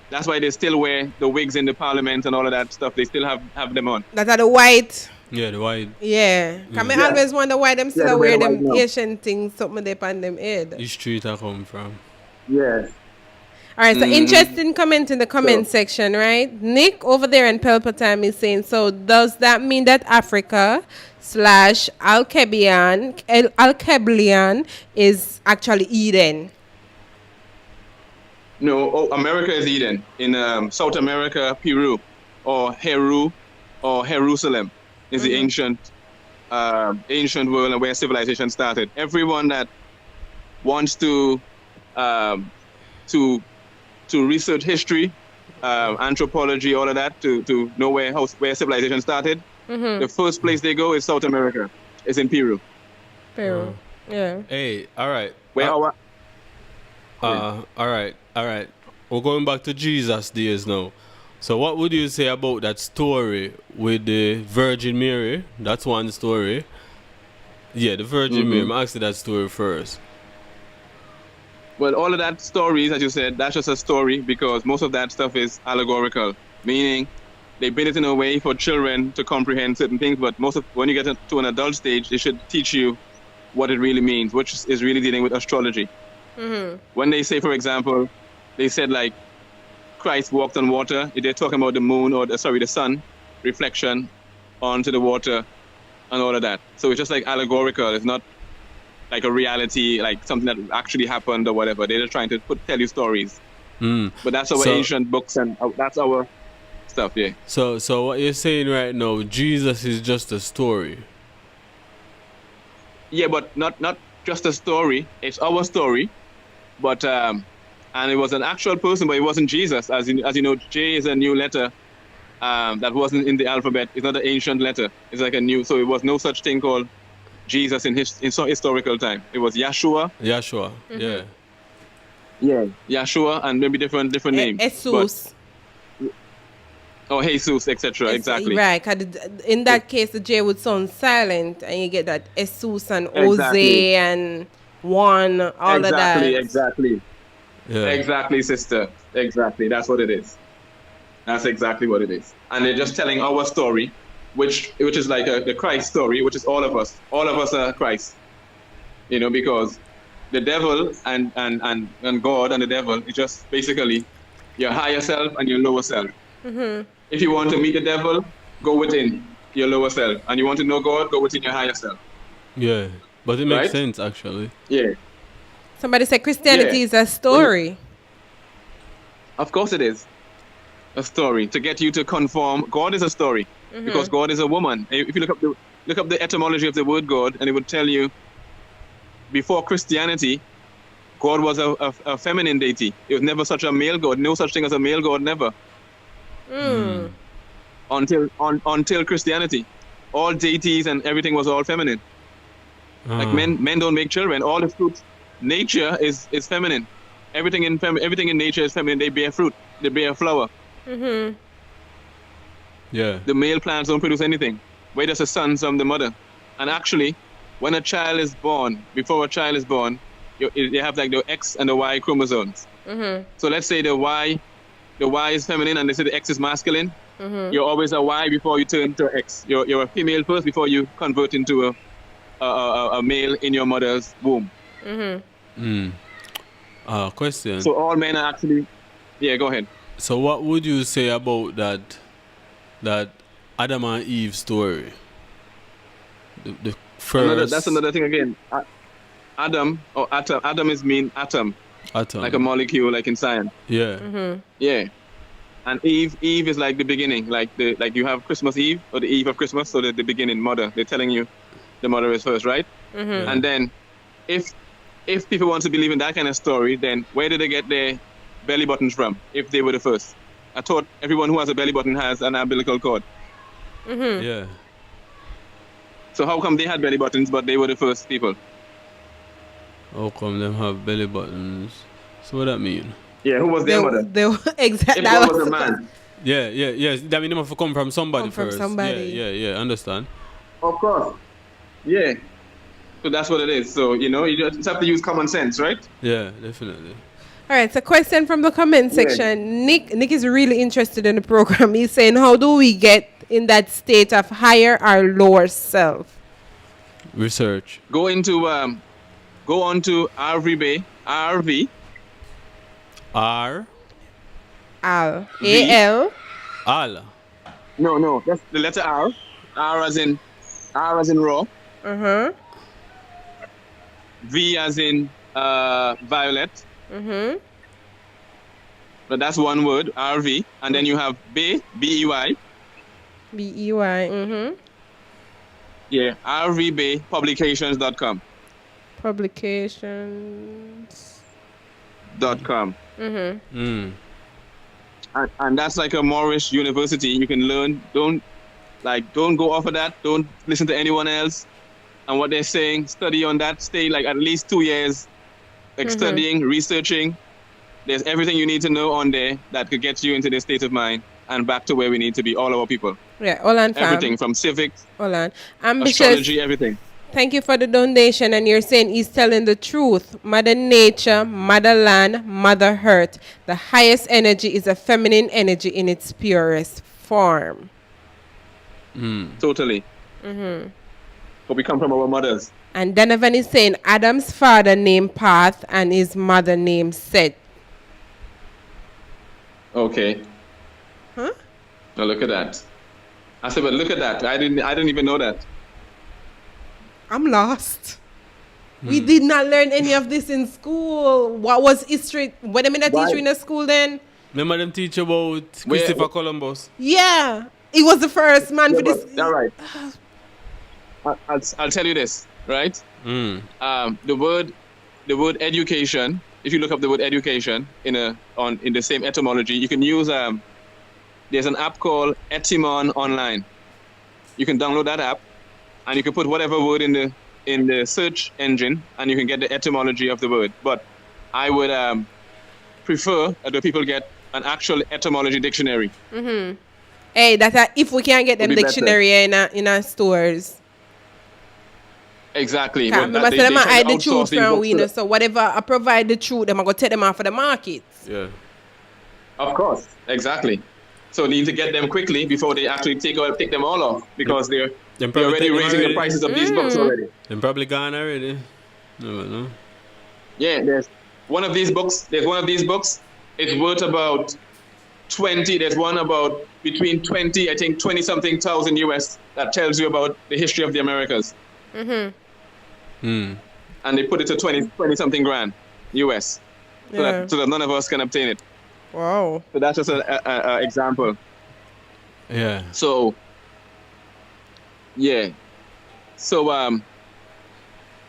That's why they still wear the wigs in the parliament and all of that stuff. They still have them on. That are the white. Yeah, the white. Yeah. I always wonder why them still wear them Asian things, something they on them head. Which street I come from. Yes. All right, so interesting comment in the comment section, right? Nick over there in Pelpa Time is saying, so does that mean that Africa / Alkeblian is actually Eden? No, America is Eden. In South America, Peru, or Heru, or Jerusalem is the ancient world where civilization started. Everyone that wants to research history, anthropology, all of that, to know where civilization started, the first place they go is South America. It's in Peru. Peru, yeah. Hey, all right. Where our all right. We're going back to Jesus days now. So what would you say about that story with the Virgin Mary? That's one story. Yeah, the Virgin Mary. I'm asking that story first. Well, all of that stories, as you said, that's just a story because most of that stuff is allegorical, meaning they build it in a way for children to comprehend certain things, but when you get to an adult stage, they should teach you what it really means, which is really dealing with astrology. When they say, for example, they said like Christ walked on water, they're talking about the moon or the sun reflection onto the water and all of that. So it's just like allegorical. It's not like a reality, like something that actually happened or whatever. They're just trying to tell you stories. But that's our ancient books and that's our stuff, yeah. So what you're saying right now, Jesus is just a story. Yeah, but not just a story. It's our story. But and it was an actual person, but it wasn't Jesus. As you know, J is a new letter that wasn't in the alphabet. It's not an ancient letter. It's like a new. So it was no such thing called Jesus in historical time. It was Yeshua. Yeah. Yeshua and maybe different names. Jesus. Jesus, etc. Exactly. Right. 'Cause in that case, the J would sound silent, and you get that Jesus and Jose and one, all of that. Exactly. Yeah. Exactly, sister. Exactly. That's what it is. That's exactly what it is. And they're just telling our story, which is like the Christ story, which is all of us. All of us are Christ. You know, because the devil and God and the devil is just basically your higher self and your lower self. If you want to meet the devil, go within your lower self. And you want to know God, go within your higher self. Yeah. But it makes sense, actually. Yeah. Somebody said Christianity is a story. Of course it is. A story. To get you to conform. God is a story. Because God is a woman. If you look up the etymology of the word God, and it would tell you, before Christianity, God was a feminine deity. It was never such a male God. No such thing as a male God, never. Until Christianity. All deities and everything was all feminine. Like men don't make children. All the fruit, nature is feminine. Everything in nature is feminine. They bear fruit. They bear flower. Yeah. The male plants don't produce anything. Where does the son from the mother? And actually, when a child is born, before a child is born, you have like the X and the Y chromosomes. So let's say the Y is feminine and they say the X is masculine. You're always a Y before you turn to X. You're a female first before you convert into a male in your mother's womb. Question. So all men are actually... Yeah, go ahead. So what would you say about that Adam and Eve story? The first... That's another thing again. Adam or atom. Adam mean atom. Atom. Like a molecule, like in science. Yeah. Yeah. And Eve is like the beginning. Like you have Christmas Eve or the Eve of Christmas, so the beginning, mother. They're telling you the mother is first, right? And then if people want to believe in that kind of story, then where did they get their belly buttons from if they were the first? I thought everyone who has a belly button has an umbilical cord. Yeah. So how come they had belly buttons but they were the first people? How come them have belly buttons? So what that mean? Yeah, who was their mother? Exactly. If God was a man. Yeah. That mean they have to come from somebody first. Yeah, understand. Of course. Yeah. So that's what it is. So, you know, you just have to use common sense, right? Yeah, definitely. All right, so question from the comment section. Nick is really interested in the program. He's saying, how do we get in that state of higher or lower self? Research. Go onto RV R. Al. V. A-L. Al. No, that's the letter R. R as in raw. Uh-huh. V as in violet. Mm-hmm. But that's one word, RV. And then you have B, B-E-Y. B-E-Y. Mm-hmm. Yeah, rvbaypublications.com. Publications. .com. Mm-hmm. Mm. And that's like a Moorish university. You can learn. Don't go off of that. Don't listen to anyone else and what they're saying. Study on that. Stay like at least 2 years studying, researching. There's everything you need to know on there that could get you into this state of mind and back to where we need to be, all our people. Yeah, hold on, fam. Everything from civics, Hold on. Ambitious. astrology, everything. Thank you for the donation, and you're saying he's telling the truth. Mother Nature, Motherland, Mother Earth. The highest energy is a feminine energy in its purest form. Totally. Mm-hmm. But we come from our mothers. And Donovan is saying Adam's father named Path and his mother named Seth. Okay. Huh? Now look at that. I said, but look at that. I didn't even know that. I'm lost. We did not learn any of this in school. What was history? What am I teach you in the school then? Remember them teach about Christopher Columbus? Yeah. He was the first man for this. All right. I'll tell you this, right? The word education. If you look up the word education in the same etymology, you can use there's an app called Etymon Online. You can download that app, and you can put whatever word in the search engine, and you can get the etymology of the word. But I would prefer that people get an actual etymology dictionary. Mm-hmm. Hey, if we can't get them dictionary in our stores. Exactly. But they them hide the truth from we, so whatever I provide the truth, them I go take them out for the market. Yeah. Of course. Exactly. So you need to get them quickly before they actually take them all off, because they're already raising the prices of these books already. They're probably gone already. Never know. Yeah, there's one of these books. It's worth about 20. There's one about between 20, I think 20-something thousand US that tells you about the history of the Americas. Mm-hmm. And they put it to 20-something grand US, so that none of us can obtain it. Wow. So that's just an example. Yeah. So, yeah. So, I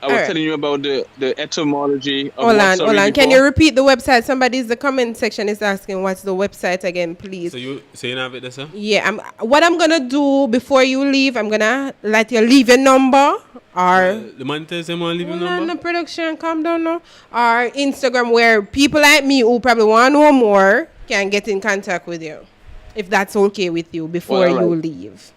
was telling you about the etymology of Hold on. Can you repeat the website? Somebody in the comment section is asking what's the website again, please. So you have it there, sir? Yeah. What I'm gonna do before you leave, I'm gonna let you leave your number or the man tells him to leave your number. No production, calm down now. Or Instagram, where people like me who probably want to know more can get in contact with you, if that's okay with you before you leave.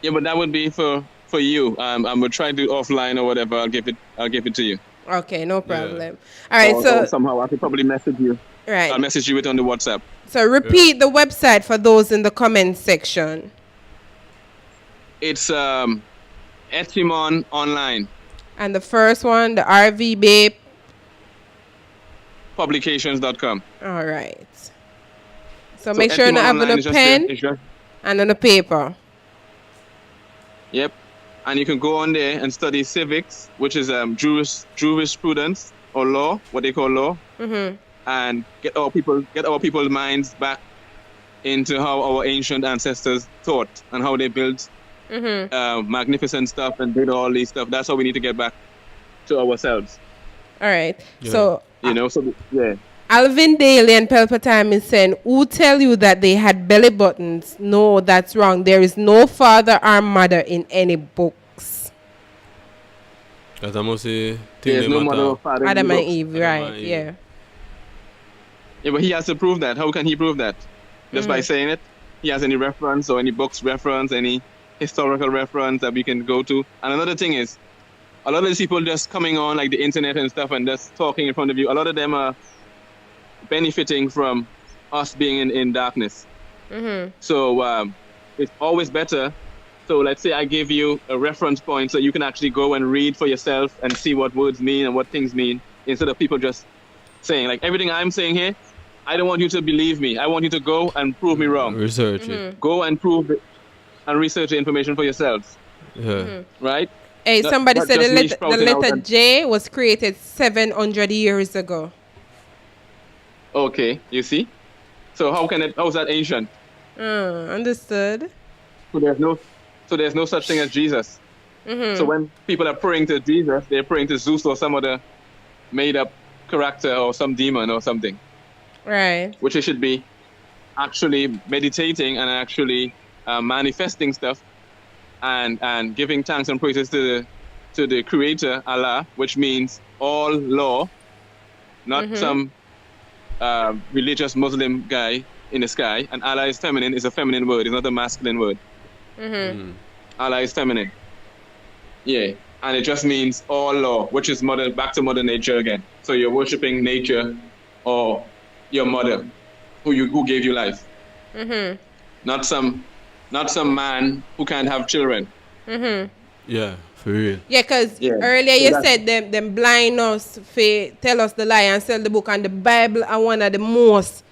Yeah, but that would be for you. I'm gonna try to do offline or whatever. I'll give it to you. Okay, no problem. All right, so somehow I could probably message you. Right. I'll message you it on the WhatsApp. So repeat the website for those in the comment section. It's Etymon Online. And the first one, the RV Babe. Publications.com. All right. So make sure you have a pen and on a paper. Yep. And you can go on there and study civics, which is jurisprudence or law, what they call law, and get our people's minds back into how our ancient ancestors thought and how they built magnificent stuff and did all these stuff. That's how we need to get back to ourselves. All right. Yeah. So yeah. Alvin Daly and Pelpa Time is saying, who tell you that they had belly buttons? No, that's wrong. There is no father or mother in any books. Because I must say, there's no mother or father. Adam and Eve, right? Yeah. Yeah, but he has to prove that. How can he prove that? Just by saying it? He has any reference or any books reference, any historical reference that we can go to? And another thing is, a lot of these people just coming on like the internet and stuff and just talking in front of you, a lot of them are benefiting from us being in darkness. So it's always better. So let's say I give you a reference point so you can actually go and read for yourself and see what words mean and what things mean, instead of people just saying. Like everything I'm saying here, I don't want you to believe me. I want you to go and prove me wrong. Research it. Go and prove it and research the information for yourselves. Yeah. Right? Hey, somebody not said just me the sprouting out letter and- J was created 700 years ago. Okay, you see? So how's that ancient? Understood. So there's no such thing as Jesus. So when people are praying to Jesus, they're praying to Zeus or some other made up character or some demon or something. Right. Which they should be actually meditating and actually manifesting stuff and giving thanks and praises to the creator, Allah, which means all law, not some religious Muslim guy in the sky. And Allah is feminine, is a feminine word, it's not a masculine word. Allah is feminine. Yeah. And it just means all law, which is back to mother nature again. So you're worshiping nature or your mother, who gave you life. Not some man who can't have children. Yeah, for real. Yeah, because earlier you said them blind us, tell us the lie and sell the book, and the Bible are one of the most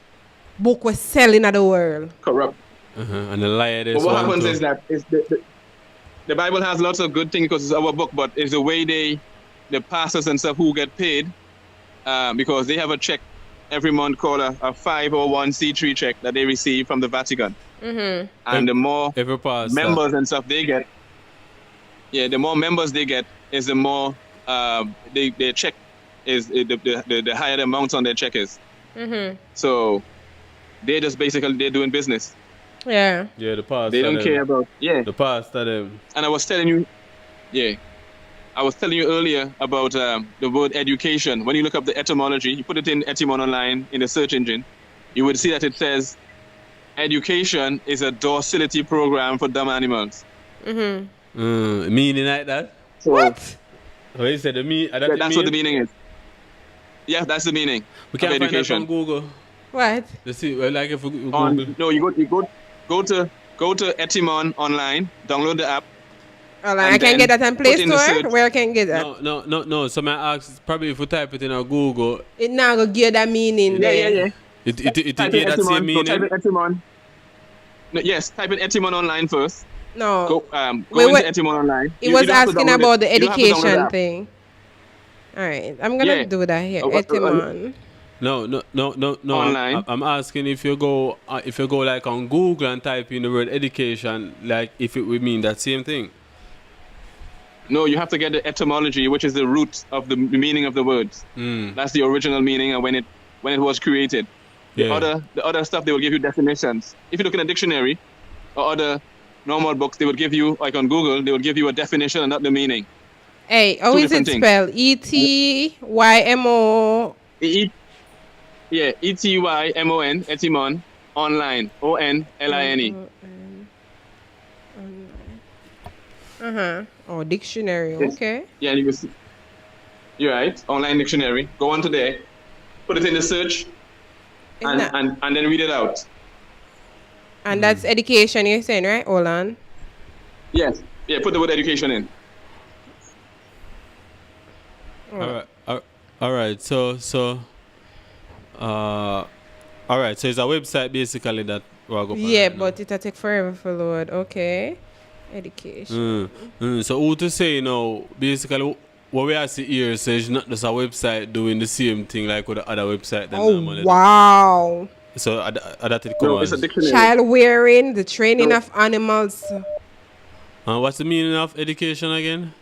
book was selling in the world. Corrupt. And the liar But what happens is that the Bible has lots of good things because it's our book, but it's the way the pastors and stuff who get paid because they have a check every month called a 501c3 check that they receive from the Vatican. And the more members and stuff they get, the more members they get is the more their check is the higher the amount on their check is. So they're just basically they're doing business. Yeah. Yeah, the pastor. They don't care about the pastor them. And I was telling you, earlier about the word education. When you look up the etymology, you put it in Etymon online in the search engine, you would see that it says education is a docility program for dumb animals. Meaning like that? So, what? Oh, you said that's what the meaning is. Yeah, that's the meaning. We can't of education. find that on Google. What? Let's see. Well, like if we Google. No, you go to Etymon online, download the app. I can get that on Play Store? Where I can get that? No. So my ask probably if we type it in our Google. It now go give that meaning there. Yeah. It give that same meaning? Type in Etymon. No, yes, type in Etymon online first. No. Go into Etymon online. It was asking about the education thing. All right. I'm going to do that here. Etymon. No. Online. I'm asking if you go like on Google and type in the word education, like if it would mean that same thing. No, you have to get the etymology, which is the root of the meaning of the words. That's the original meaning and when it was created. The other stuff they will give you definitions. If you look in a dictionary or other normal books, they would give you, like on Google, they would give you a definition and not the meaning. Hey, how is it spelled? E-T-Y-M-O... E-T-Y-M-O-N, Etymon, online, O-N-L-I-N-E. Oh, dictionary, okay. Yeah, you can see. You're right, online dictionary. Go on today, put it in the search, and then read it out. And that's education you're saying, right? Hold on. Yes. Yeah, put the word education in. All right. So it's a website basically that we'll go. Yeah, but it'll take forever for load. Okay. Education. So who to say basically what we are seeing here says not just a website doing the same thing like with the other website. Wow. So that it No, it's a dictionary. Child wearing, the training of animals. What's the meaning of education again?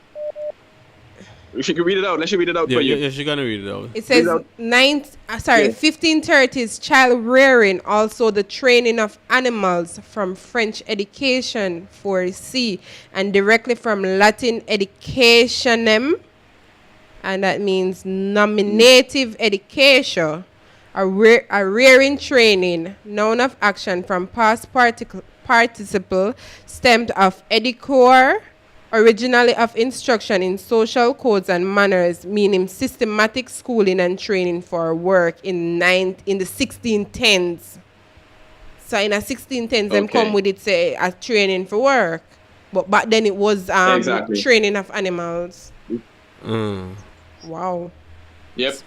She can read it out. Let you read it out for you. Yeah, she's gonna read it out. It says 1530s child rearing, also the training of animals from French education for C and directly from Latin educationem, and that means nominative education, a rearing training, noun of action from past participle stemmed of educor, originally of instruction in social codes and manners, meaning systematic schooling and training for work in the 1610s. So in the 1610s, them come with it say as training for work, but back then it was training of animals. Wow. Yep.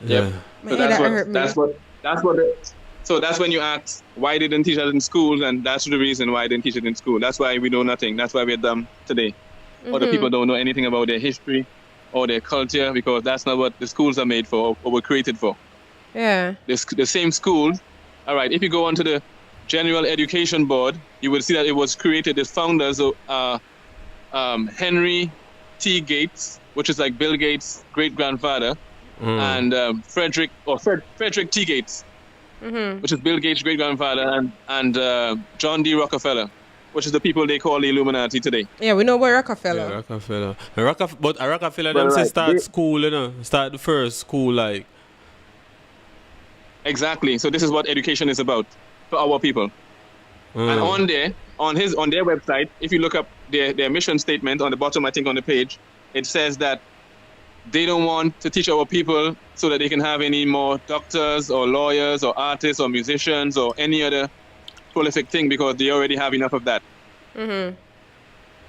Yep. My So head hurt me. So that's when you ask, why didn't teach that in school? And that's the reason why I didn't teach it in school. That's why we know nothing. That's why we're dumb today. Or the people don't know anything about their history or their culture, because that's not what the schools are made for or were created for. Yeah. The same school, all right, if you go onto the General Education Board, you will see that it was created, the founders of Henry T. Gates, which is like Bill Gates' great-grandfather, and Frederick T. Gates, which is Bill Gates' great-grandfather, and John D. Rockefeller, which is the people they call the Illuminati today. Yeah, we know about Rockefeller. Yeah, Rockefeller. But Rockefeller them say start school, you know, start the first school like. Exactly. So this is what education is about for our people. And on their website, if you look up their mission statement on the bottom, I think on the page, it says that they don't want to teach our people so that they can have any more doctors or lawyers or artists or musicians or any other prolific thing, because they already have enough of that.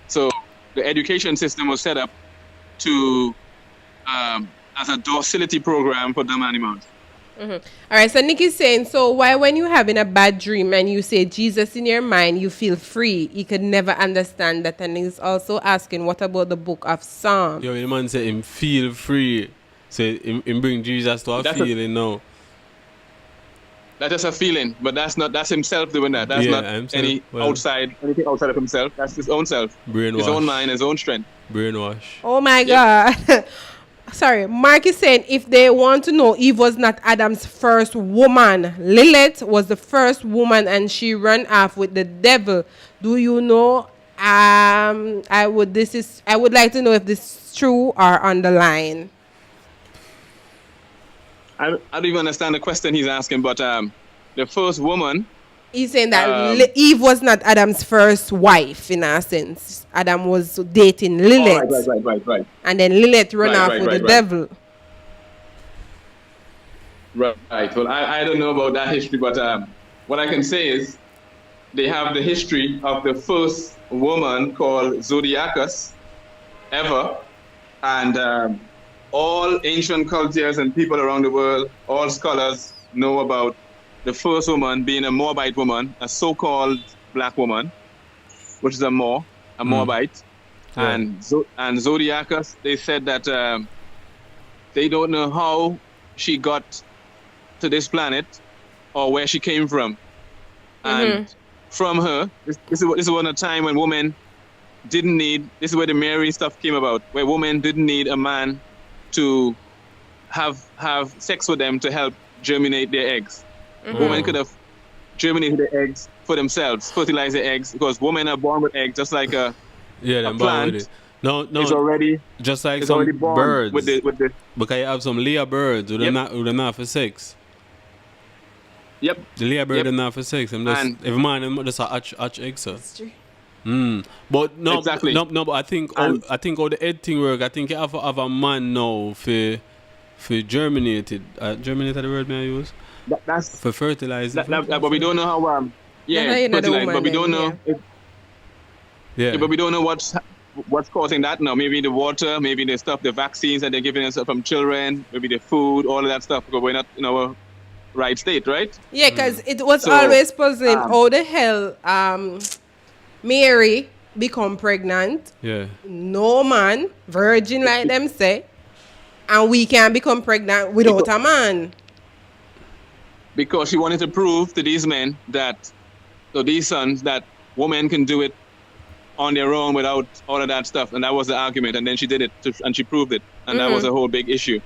So the education system was set up to as a docility program for dumb animals. All right, so Nikki's saying, so why when you having a bad dream and you say Jesus in your mind, you feel free? He could never understand that. And he's also asking, what about the book of Psalms? Yo, the man say him feel free. Say him bring Jesus to a feeling now. That's just a feeling, but that's himself doing that. That's not anything outside of himself. That's his own self. Brainwash. His own mind, his own strength. Brainwash. Oh my God. Sorry, Mark is saying if they want to know, Eve was not Adam's first woman. Lilith was the first woman and she ran off with the devil. Do you know? I would like to know if this is true or on the line. I don't even understand the question he's asking, but the first woman. He's saying that Eve was not Adam's first wife, in a sense. Adam was dating Lilith. Right. And then Lilith ran off with the devil. Right. Well, I don't know about that history, but what I can say is they have the history of the first woman called Zodiacus ever. And all ancient cultures and people around the world, all scholars know about the first woman being a Moabite woman, a so-called black woman, which is a Moabite. Yeah. And Zodiacus, they said that they don't know how she got to this planet or where she came from. And from her, this is one of the time when women didn't need, this is where the Mary stuff came about, where women didn't need a man to have sex with them to help germinate their eggs. Women could have germinated the eggs for themselves, fertilize the eggs, because women are born with eggs, just like a plant. With it. No, it's already just like it's some already born birds. With the because you have some Leah birds who are not for sex. Yep. The Leah bird are not for sex. Every man just a hatch eggs. But no, exactly. no, but I think all the egg thing work. I think you have a man now for germinated. Germinated the word may I use? That's for fertilizer. But we don't know how fertilize. But we don't know. But we don't know what's causing that now. Maybe the water, maybe the stuff, the vaccines that they're giving us from children, maybe the food, all of that stuff. Because we're not in our right state, right? Yeah, because it was always puzzling. How the hell Mary become pregnant? Yeah. No man, virgin like them say, and we can become pregnant without a man. Because she wanted to prove to these men these sons, that women can do it on their own without all of that stuff. And that was the argument. And then she did it, and she proved it. And that was a whole big issue.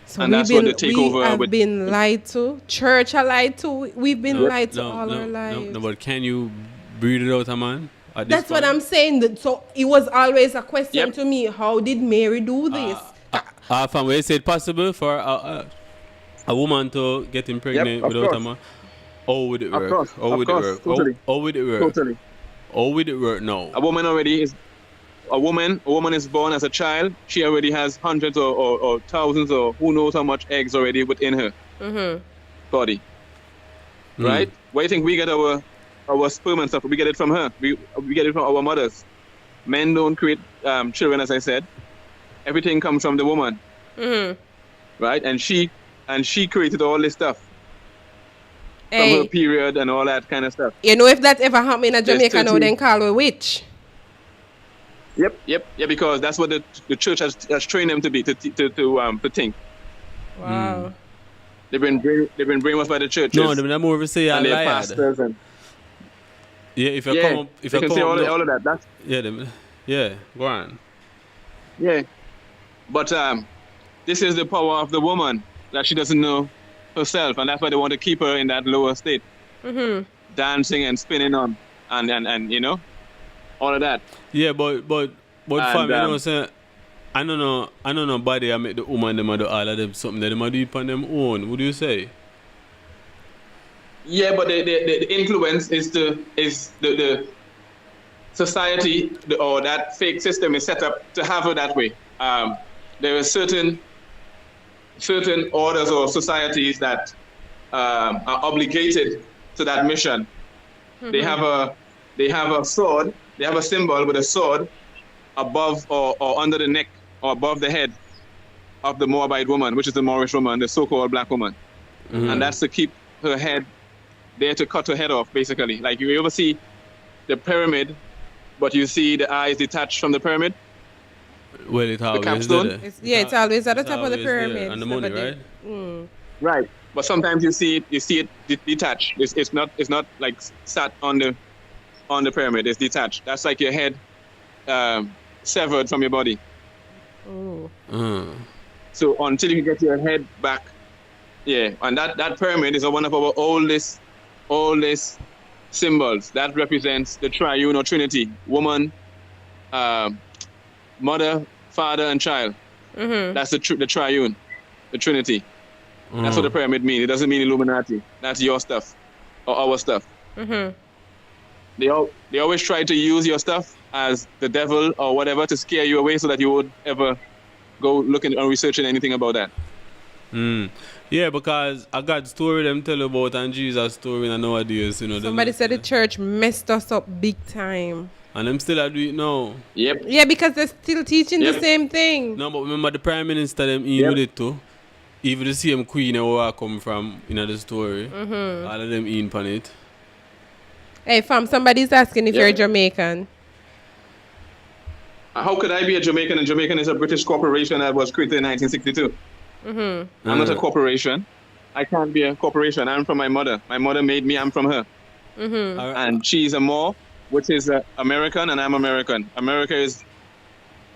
So and that's what the takeover. We have been lied to. Church are lied to. We've been lied to all our lives. No, but can you breed it out, a man? That's what I'm saying. So it was always a question to me. How did Mary do this? From where is it possible for a woman to get pregnant without a man? How would it work? How would it work? Totally. How would it work now? A woman is born as a child. She already has hundreds or thousands or who knows how much eggs already within her body. Right? Where do you think we get our sperm and stuff? We get it from her. We get it from our mothers. Men don't create children, as I said. Everything comes from the woman. right? And she created all this stuff from her Hey, period and all that kind of stuff. you know if that ever happened in a There's Jamaica now, 13 then call her witch. Yep, because that's what the church has trained them to be, to think. Wow. They've been brainwashed by the churches. No, them more of say a and their liar. pastors and Yeah, if you come up, if they you can come say up, all of that. That's go on. yeah. But this is the power of the woman that she doesn't know herself, and that's why they want to keep her in that lower state, dancing and spinning on, and you know, all of that. Yeah, but fam, you know what I'm saying? I don't know body I make the woman them do all of them something that them do it on them own. What do you say? Yeah, but the influence is the society or that fake system is set up to have her that way. There are certain orders or societies that are obligated to that mission. They have a sword. They have a symbol with a sword above or under the neck or above the head of the Moabite woman, which is the Moorish woman, the so-called black woman, and that's to keep her head there, to cut her head off, basically. Like you ever see the pyramid, but you see the eyes detached from the pyramid. Well, it always capstone? It's always at the top of the pyramid. And the money, right? Right. But sometimes you see it detached. It's not like sat on the pyramid. It's detached. That's like your head severed from your body. So until you get your head back, and that pyramid is one of our oldest symbols. That represents the triune or Trinity: woman, mother, father, and child. That's the triune, the Trinity. That's what the pyramid means. It doesn't mean Illuminati. That's your stuff or our stuff. They always try to use your stuff as the devil or whatever to scare you away so that you would ever go looking or researching anything about that. Yeah, because I got story them tell about and Jesus story and nowadays, you know. Somebody said the church messed us up big time. And them still do it now. Yep. Yeah, because they're still teaching the same thing. No, but remember the Prime Minister them in with it too. Even the same queen where I come from in the story. All of them in on it. Hey fam, somebody's asking if you're Jamaican. How could I be a Jamaican? And Jamaican is a British corporation that was created in 1962. I'm not a corporation. I can't be a corporation. I'm from my mother. My mother made me. I'm from her. And she's a Moor, which is American, and I'm American. America is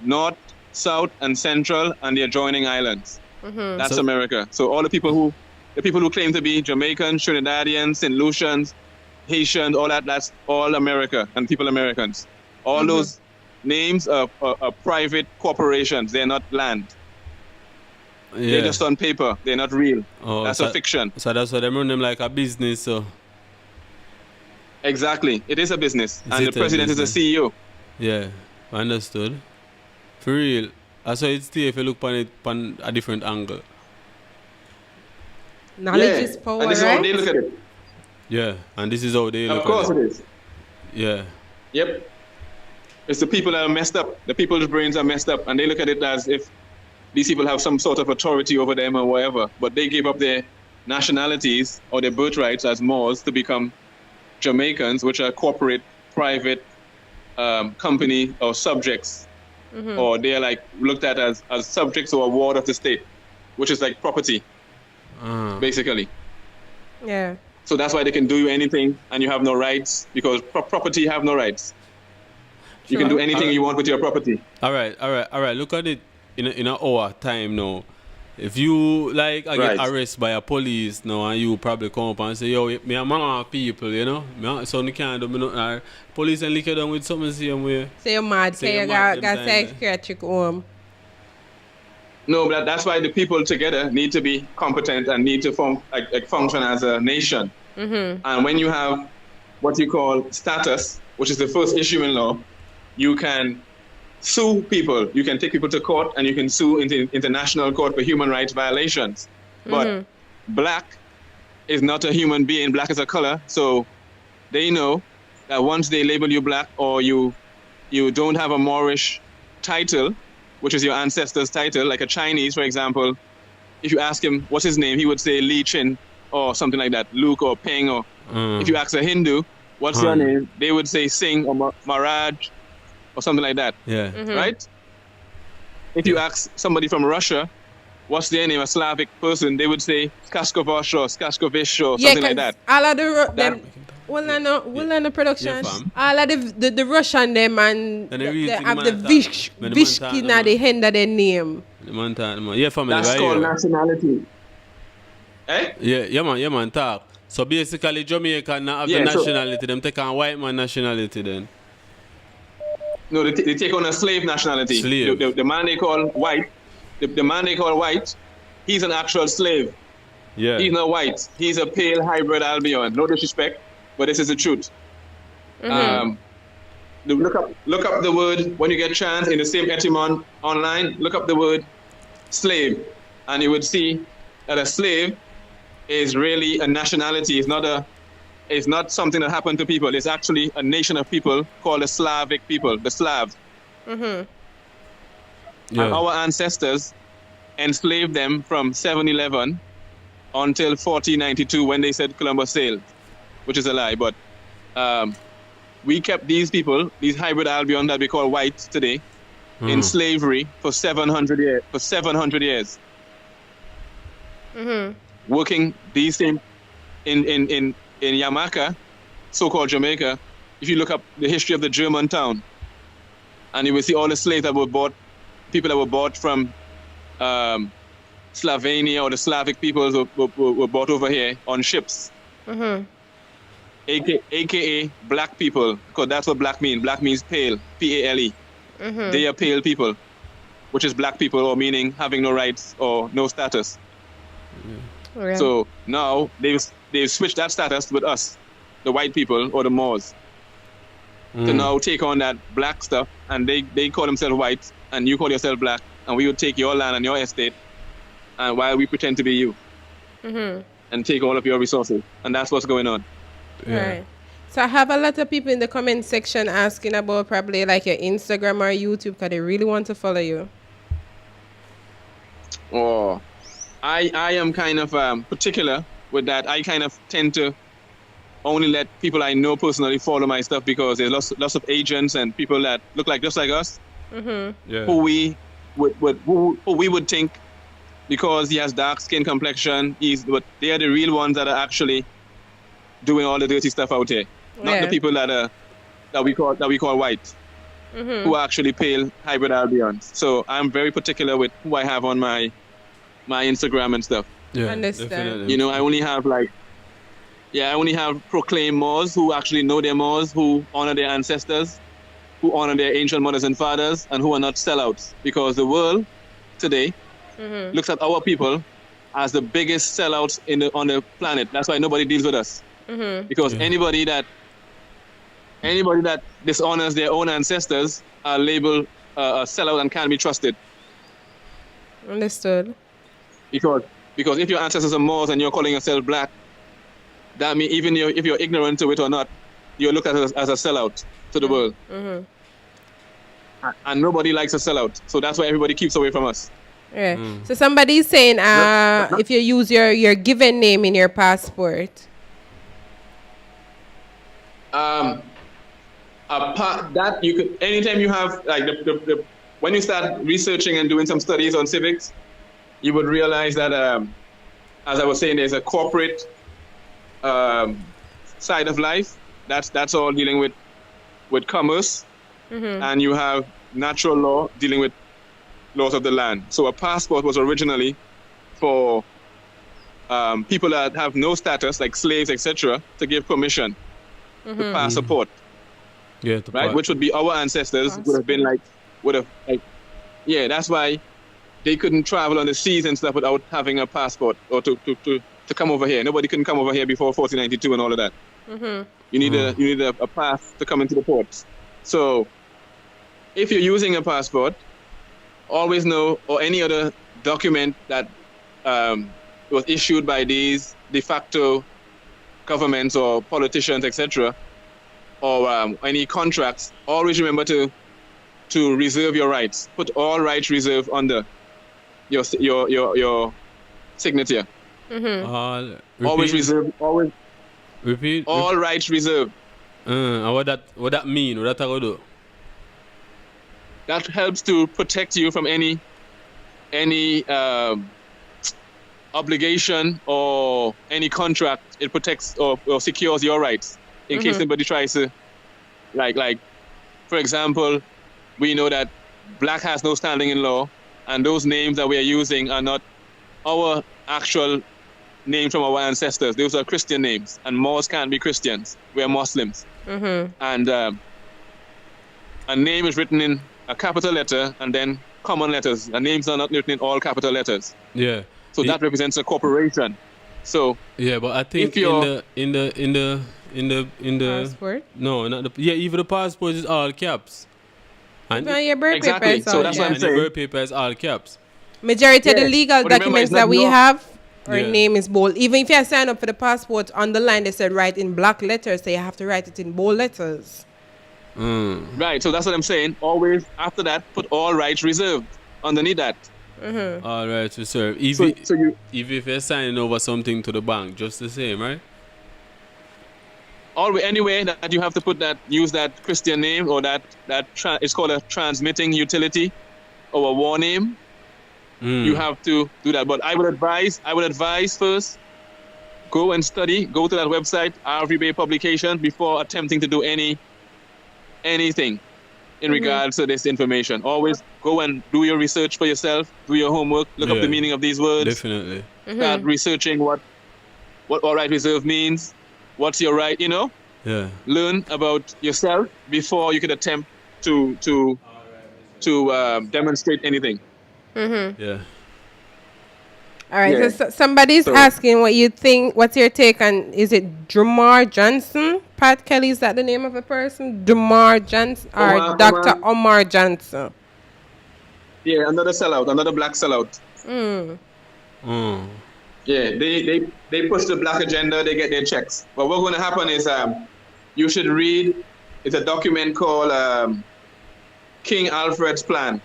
North, South, and Central, and the adjoining islands. That's America. So all the people who claim to be Jamaican, Trinidadians, St. Lucians, Haitians, all that's all America and people Americans. All those names are private corporations. They're not land. They're just on paper. They're not real. That's a fiction. So that's why they run them like a business. So exactly, it is a business, and the president is a CEO. Yeah, understood. For real. That's why it's still if you look on it from a different angle. Knowledge is power, and this is how they look at it. Yeah, and this is how they look at it. Of course it is. Yeah. Yep. It's the people that are messed up. The people's brains are messed up, and they look at it as if these people have some sort of authority over them or whatever. But they gave up their nationalities or their birthrights as Moors to become Jamaicans, which are corporate, private company or subjects. Or they're like looked at as subjects or a ward of the state, which is like property, basically. Yeah. So that's why they can do you anything and you have no rights, because property have no rights. You can do anything you want with your property. All right. Look at it in an hour time now. If you like get arrested by a police now and you probably come up and say, yo, me a man of people, you know? So you can't do me nothing. Police and lick you down with something same way. Say you're mad, say you got psychiatric home. No, but that's why the people together need to be competent and need to function as a nation. And when you have what you call status, which is the first issue in law, you can sue people. You can take people to court and you can sue into international court for human rights violations. But black is not a human being. Black is a color. So they know that once they label you black or you don't have a Moorish title, which is your ancestors' title, like a Chinese, for example, if you ask him what's his name, he would say Lee Chin or something like that, Luke or Peng. Or if you ask a Hindu, what's your name, they would say Singh or Maharaj or something like that. Yeah. Right? If you ask somebody from Russia, what's their name, a Slavic person, they would say Skaskovosh or Skaskovish or something like that. All of them, the production, all of the Russian them and they have the Vishkin at the end of their name. Yeah, family. That's called nationality. Eh? Yeah, man, talk. So basically, Jamaica now have the nationality. Them take on white man nationality then. No, they take on a slave nationality. Slave. The man they call white, the man they call white, he's an actual slave. Yeah. He's not white. He's a pale hybrid Albion. No disrespect, but this is the truth. Look up the word when you get chance in the same etymon online. Look up the word slave, and you would see that a slave is really a nationality. It's not something that happened to people. It's actually a nation of people called the Slavic people, the Slavs. Yeah. And our ancestors enslaved them from 711 until 1492 when they said Columbus sailed, which is a lie. But we kept these people, these hybrid Albion that we call white today, in slavery for 700 years. For 700 years, working these same in Yamaka, so-called Jamaica. If you look up the history of the German town, and you will see all the slaves that were bought, people that were bought from Slovenia or the Slavic peoples were bought over here on ships. AKA black people, because that's what black means. Black means pale, P-A-L-E. They are pale people, which is black people, or meaning having no rights or no status. Okay. So now they've switched that status with us, the white people or the Moors, to now take on that black stuff, and they call themselves white, and you call yourself black, and we would take your land and your estate, and while we pretend to be you, and take all of your resources, and that's what's going on. Right. So I have a lot of people in the comment section asking about probably like your Instagram or YouTube because they really want to follow you. Oh, I am kind of particular with that. I kind of tend to only let people I know personally follow my stuff because there's lots of agents and people that look like just like us, who we would think because he has dark skin complexion, but they are the real ones that are actually doing all the dirty stuff out here. Not the people that we call white, who are actually pale hybrid Albions. So I'm very particular with who I have on my Instagram and stuff. Yeah, understand. You know, I only have proclaimed Moors who actually know their Moors, who honor their ancestors, who honor their ancient mothers and fathers, and who are not sellouts. Because the world today looks at our people as the biggest sellouts on the planet. That's why nobody deals with us. Because anybody that dishonors their own ancestors are labeled a sellout and can't be trusted. Understood. Because if your ancestors are Moors and you're calling yourself black, that means even if you're ignorant to it or not, you're looked at as a sellout to the world. And nobody likes a sellout. So that's why everybody keeps away from us. Yeah. So somebody's saying if you use your given name in your passport. That you could, anytime you have like when you start researching and doing some studies on civics, you would realize that as I was saying, there's a corporate side of life. That's all dealing with commerce, and you have natural law dealing with laws of the land. So a passport was originally for people that have no status, like slaves, etc., to give permission to pass a port. Yeah, right, which would be our ancestors would have been that's why they couldn't travel on the seas and stuff without having a passport or to come over here. Nobody couldn't come over here before 1492 and all of that. You need a pass to come into the ports. So if you're using a passport, always know, or any other document that was issued by these de facto governments or politicians, etc., or any contracts, always remember to reserve your rights. Put all rights reserved under your signature. Repeat. Always reserved. Always. Repeat. All rights reserved. And what that mean? What that I do? That helps to protect you from any obligation or any contract. It protects or secures your rights in case anybody tries to, like, for example, we know that black has no standing in law, and those names that we are using are not our actual names from our ancestors. Those are Christian names, and Moors can't be Christians. We are Muslims. And a name is written in a capital letter and then common letters. The names are not written in all capital letters. Yeah. So that represents a corporation. So yeah, but I think in the passport. No, not the even the passport is all caps. And your birth paper is all so that's what I'm saying. The birth paper is all caps. Majority of the legal But remember, documents it's not that we your- have, our name is bold. Even if you sign up for the passport, on the line they said write in black letters, so you have to write it in bold letters. Right, so that's what I'm saying. Always after that, put all rights reserved underneath that. All rights reserved. Even if you're signing over something to the bank, just the same, right? Anyway that you have to put that, use that Christian name or it's called a transmitting utility or a war name. You have to do that. But I would advise first, go and study, go to that website, RVB publication, before attempting to do anything in regards to this information. Always go and do your research for yourself, do your homework, look up the meaning of these words. Definitely. Start researching what all right reserve means, what's your right, Yeah. Learn about yourself before you can attempt to demonstrate anything. Yeah. All right. Yeah. So somebody's asking what you think. What's your take on? Is it Drumar Johnson? Pat Kelly, is that the name of a person? Drumar Johnson or Dr. Omar Johnson? Yeah, another sellout, another black sellout. Yeah, they push the black agenda. They get their checks. But what's going to happen is you should read. It's a document called King Alfred's Plan.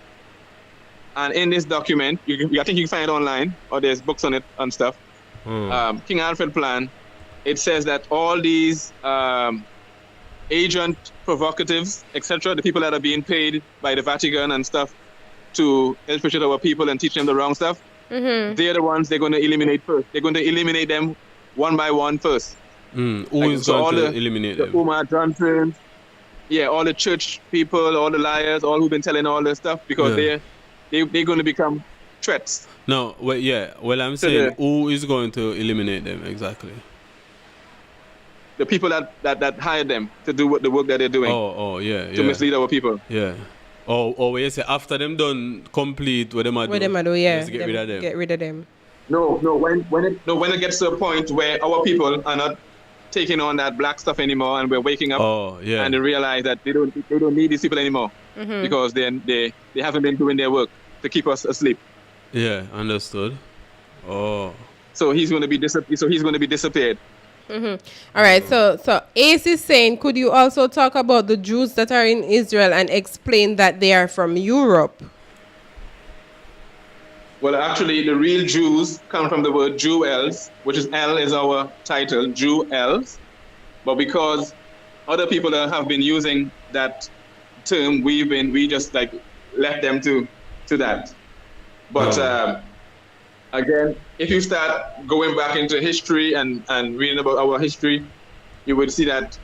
And in this document, I think you can find it online, or there's books on it and stuff. King Alfred Plan, it says that all these agent provocatives, etc., the people that are being paid by the Vatican and stuff to infiltrate our people and teach them the wrong stuff, they're the ones they're going to eliminate first. They're going to eliminate them one by one first. Who is going to eliminate them? Umar Johnson, all the church people, all the liars, all who've been telling all this stuff, because they're going to become threats. No, well, I'm saying who is going to eliminate them exactly? The people that hired them to do the work that they're doing. To mislead our people. Yeah. Where you say after them done complete what them do. Just get rid of them. Get rid of them. No. When it gets to a point where our people are not taking on that black stuff anymore, and we're waking up and they realize that they don't need these people anymore because they haven't been doing their work to keep us asleep. Yeah, understood. So he's going to be disappeared. All right. So Ace is saying, could you also talk about the Jews that are in Israel and explain that they are from Europe? Well, actually, the real Jews come from the word Jew-els, which is L is our title, Jew-els. But because other people that have been using that term, we just like left them to that. But again, if you start going back into history and reading about our history, you would see that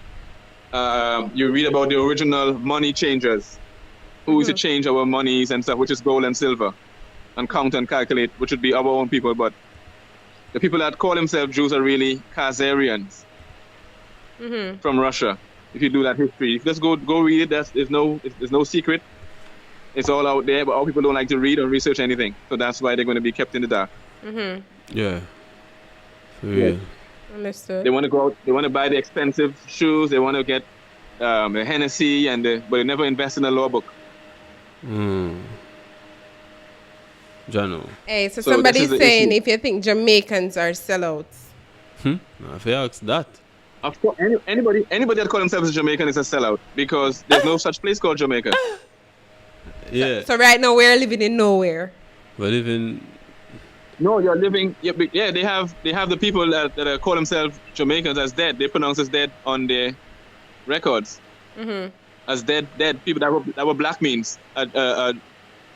you read about the original money changers who used to change our monies and stuff, which is gold and silver, and count and calculate, which would be our own people. But the people that call themselves Jews are really Khazarians from Russia. If you do that history, just go read it. There's no secret. It's all out there, but our people don't like to read or research anything. So that's why they're going to be kept in the dark. Yeah. Yeah. Understood. They want to go out, they want to buy the expensive shoes, they want to get a Hennessy, but they never invest in a law book. Jano. Hey, so somebody's saying if you think Jamaicans are sellouts. If you ask that. Of course, anybody that calls themselves a Jamaican is a sellout, because there's no such place called Jamaica. Yeah. So right now we're living in nowhere. We're living No, you're living. Yeah, they have the people that call themselves Jamaicans as dead. They pronounce as dead on their records as dead people that were black means.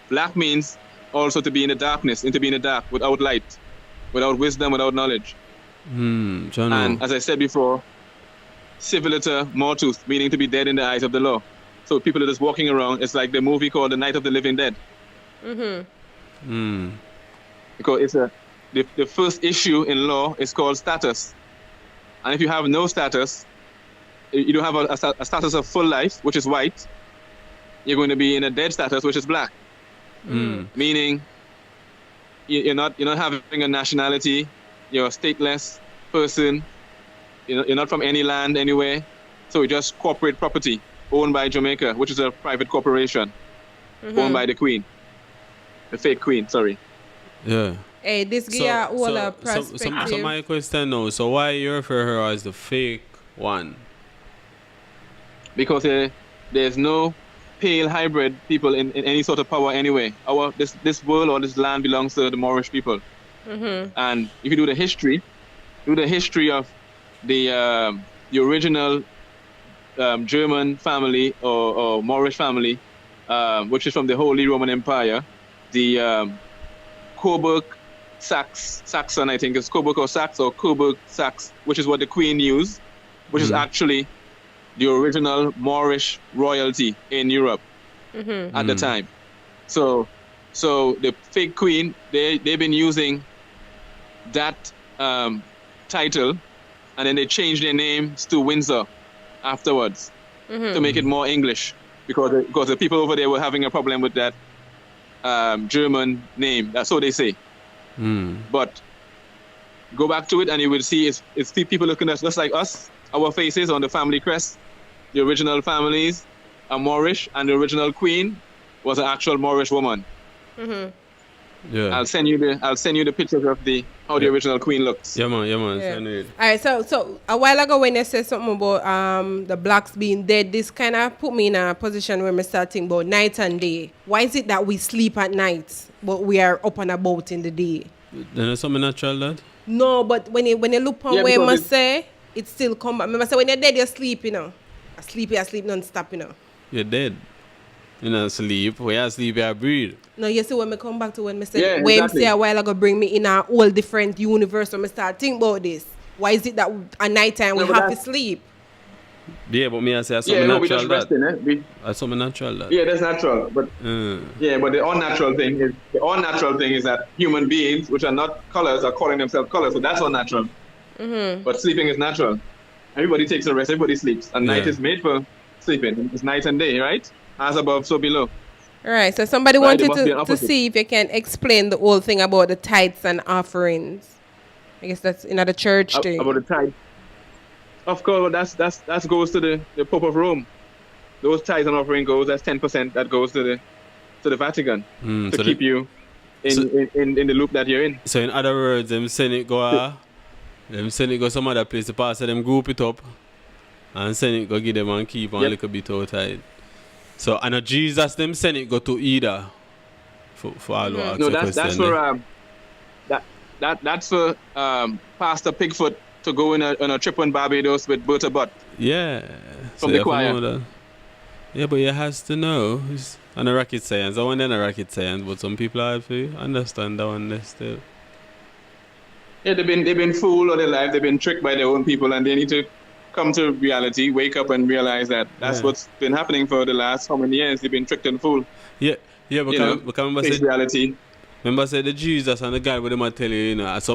Black means also to be in the darkness, and to be in the dark, without light, without wisdom, without knowledge. And as I said before, civiliter mortus, meaning to be dead in the eyes of the law. So people are just walking around. It's like the movie called The Night of the Living Dead. Because it's the first issue in law is called status. And if you have no status, you don't have a status of full life, which is white, you're going to be in a dead status, which is black. Meaning you're not having a nationality, you're a stateless person, you're not from any land anywhere, so you're just corporate property owned by Jamaica, which is a private corporation owned by the queen, the fake queen, sorry. Yeah. Hey, this guy all a perspective. So my question now, so why you refer her as the fake one? Because there's no pale hybrid people in any sort of power anyway. This world or this land belongs to the Moorish people. And if you do the history of the original German family or Moorish family, which is from the Holy Roman Empire, the Coburg Saxon, I think it's Coburg or Sax or Coburg Sax, which is what the Queen used, which is actually the original Moorish royalty in Europe at the time. So the fake Queen, they've been using that title, and then they changed their names to Windsor afterwards to make it more English, because the people over there were having a problem with that German name. That's what they say. But go back to it and you will see it's people looking at us just like us. Our faces on the family crest. The original families are Moorish, and the original queen was an actual Moorish woman. Yeah. I'll send you the pictures of how the original queen looks. Yeah man. Send it. All right, so a while ago when you said something about the blacks being dead, this kind of put me in a position where I'm starting about night and day. Why is it that we sleep at night but we are up and about in the day? Then it's something natural, that? No, but when you look on where I say it still come back. Remember, say when you're dead, you sleep, I sleep non-stop, You're dead. You don't sleep. When you sleep, you breathe. No, you see when I come back to when I said, when exactly. Say a while ago, bring me in a whole different universe when I start thinking about this. Why is it that at night time we have to sleep? Yeah, but me I say that's something natural. We just resting, That's something natural. That. Yeah, that's natural. But but the unnatural thing is that human beings, which are not colors, are calling themselves colors. So that's unnatural. But sleeping is natural. Everybody takes a rest. Everybody sleeps. And night is made for sleeping. It's night and day, right? As above, so below. All right. So somebody wanted to see if you can explain the whole thing about the tithes and offerings. I guess that's another church thing. About the tithes. Of course, that goes to the Pope of Rome. Those tithes and offering goes. That's 10% that goes to the Vatican to keep you in the loop that you're in. So in other words, them send it go some other place. The pastor them group it up and send it go give them and keep on a little bit outside. So and Jesus them send it go to either for all who no, that's for Pastor Pigfoot to go on a trip on Barbados with Berta Butt. Yeah. From the choir. Yeah, but you has to know. It's on a rocket science. I want a rocket science, but some people have to understand that one still. Yeah, they've been fooled all their life. They've been tricked by their own people, and they need to come to reality, wake up and realize that that's what's been happening for the last how many years. They've been tricked and fooled. Yeah, but remember face reality. Remember say the Jesus and the God what they might tell you, as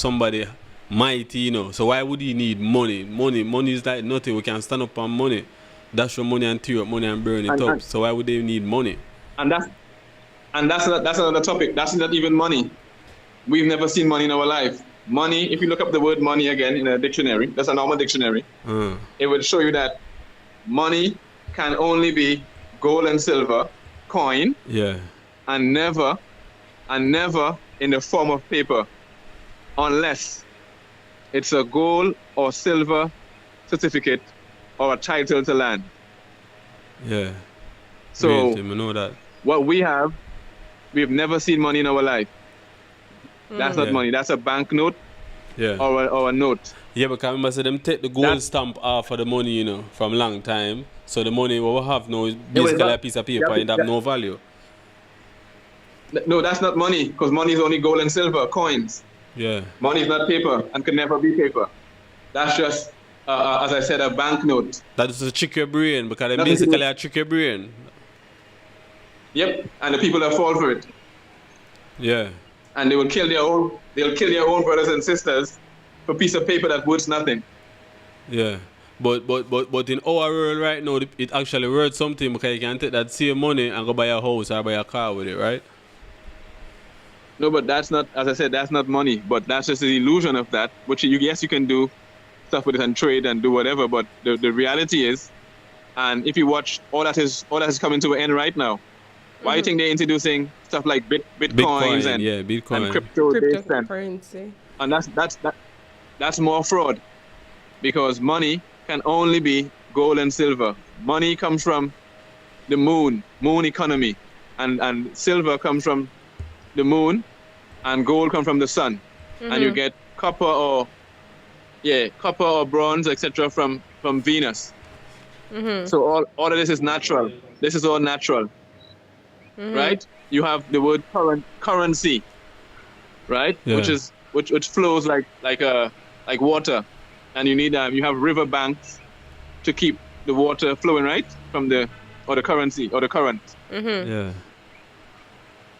somebody mighty, So why would he need money? Money is like nothing. We can stand up on money. Dash your money and tear up money and burn it up. So why would they need money? And that's another topic. That's not even money. We've never seen money in our life. Money, if you look up the word money again in a dictionary, that's a normal dictionary, it will show you that money can only be gold and silver, coin, and never in the form of paper, unless it's a gold or silver certificate or a title to land. Yeah. So know that. What we've never seen money in our life. That's not money. That's a banknote or a note. Yeah, because I remember say them take the gold stamp off of the money, you know, from long time. So the money what we have now is basically a piece of paper and have no value. No, that's not money, because money is only gold and silver, coins. Yeah. Money is not paper and can never be paper. That's just, as I said, a banknote. That is to trick your brain, because they basically a trick your brain. Yep, and the people that fall for it. Yeah. And they'll kill their own brothers and sisters for a piece of paper that worth nothing. Yeah. But in our world right now, it actually worth something, because you can take that same money and go buy a house or buy a car with it, right? No, but that's not, as I said, that's not money. But that's just the illusion of that. Which yes, you can do stuff with it and trade and do whatever. But the reality is, and if you watch, all that is coming to an end right now. Why do you think they're introducing stuff like Bitcoins and Bitcoin. and crypto-based Cryptocurrency? And that's more fraud, because money can only be gold and silver. Money comes from the moon economy, and silver comes from the moon, and gold comes from the sun, and you get copper or bronze, etc. from Venus. So all of this is natural. This is all natural, right? You have the word currency, right? Yeah. Which flows like water, and you have river banks to keep the water flowing, right? From the currency or the current. Yeah.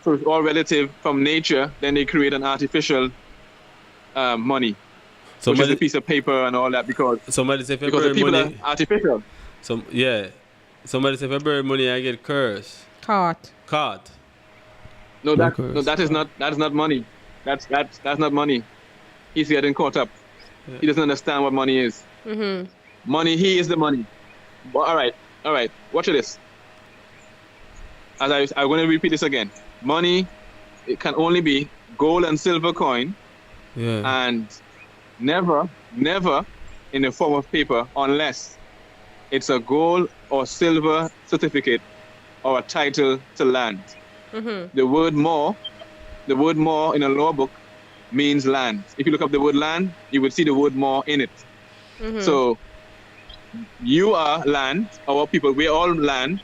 So it's all relative from nature. Then they create an artificial money, which is a piece of paper and all that, because the people money are artificial. Somebody say if I bury money I get cursed. Caught. No, that is not money. That's not money. He's getting caught up. Yeah. He doesn't understand what money is. Money, he is the money. But, all right. Watch this. I'm going to repeat this again. Money, it can only be gold and silver coin, and never in the form of paper, unless it's a gold or silver certificate or a title to land. The word more in a law book means land. If you look up the word land, you would see the word more in it. So you are land, our people, we're all land,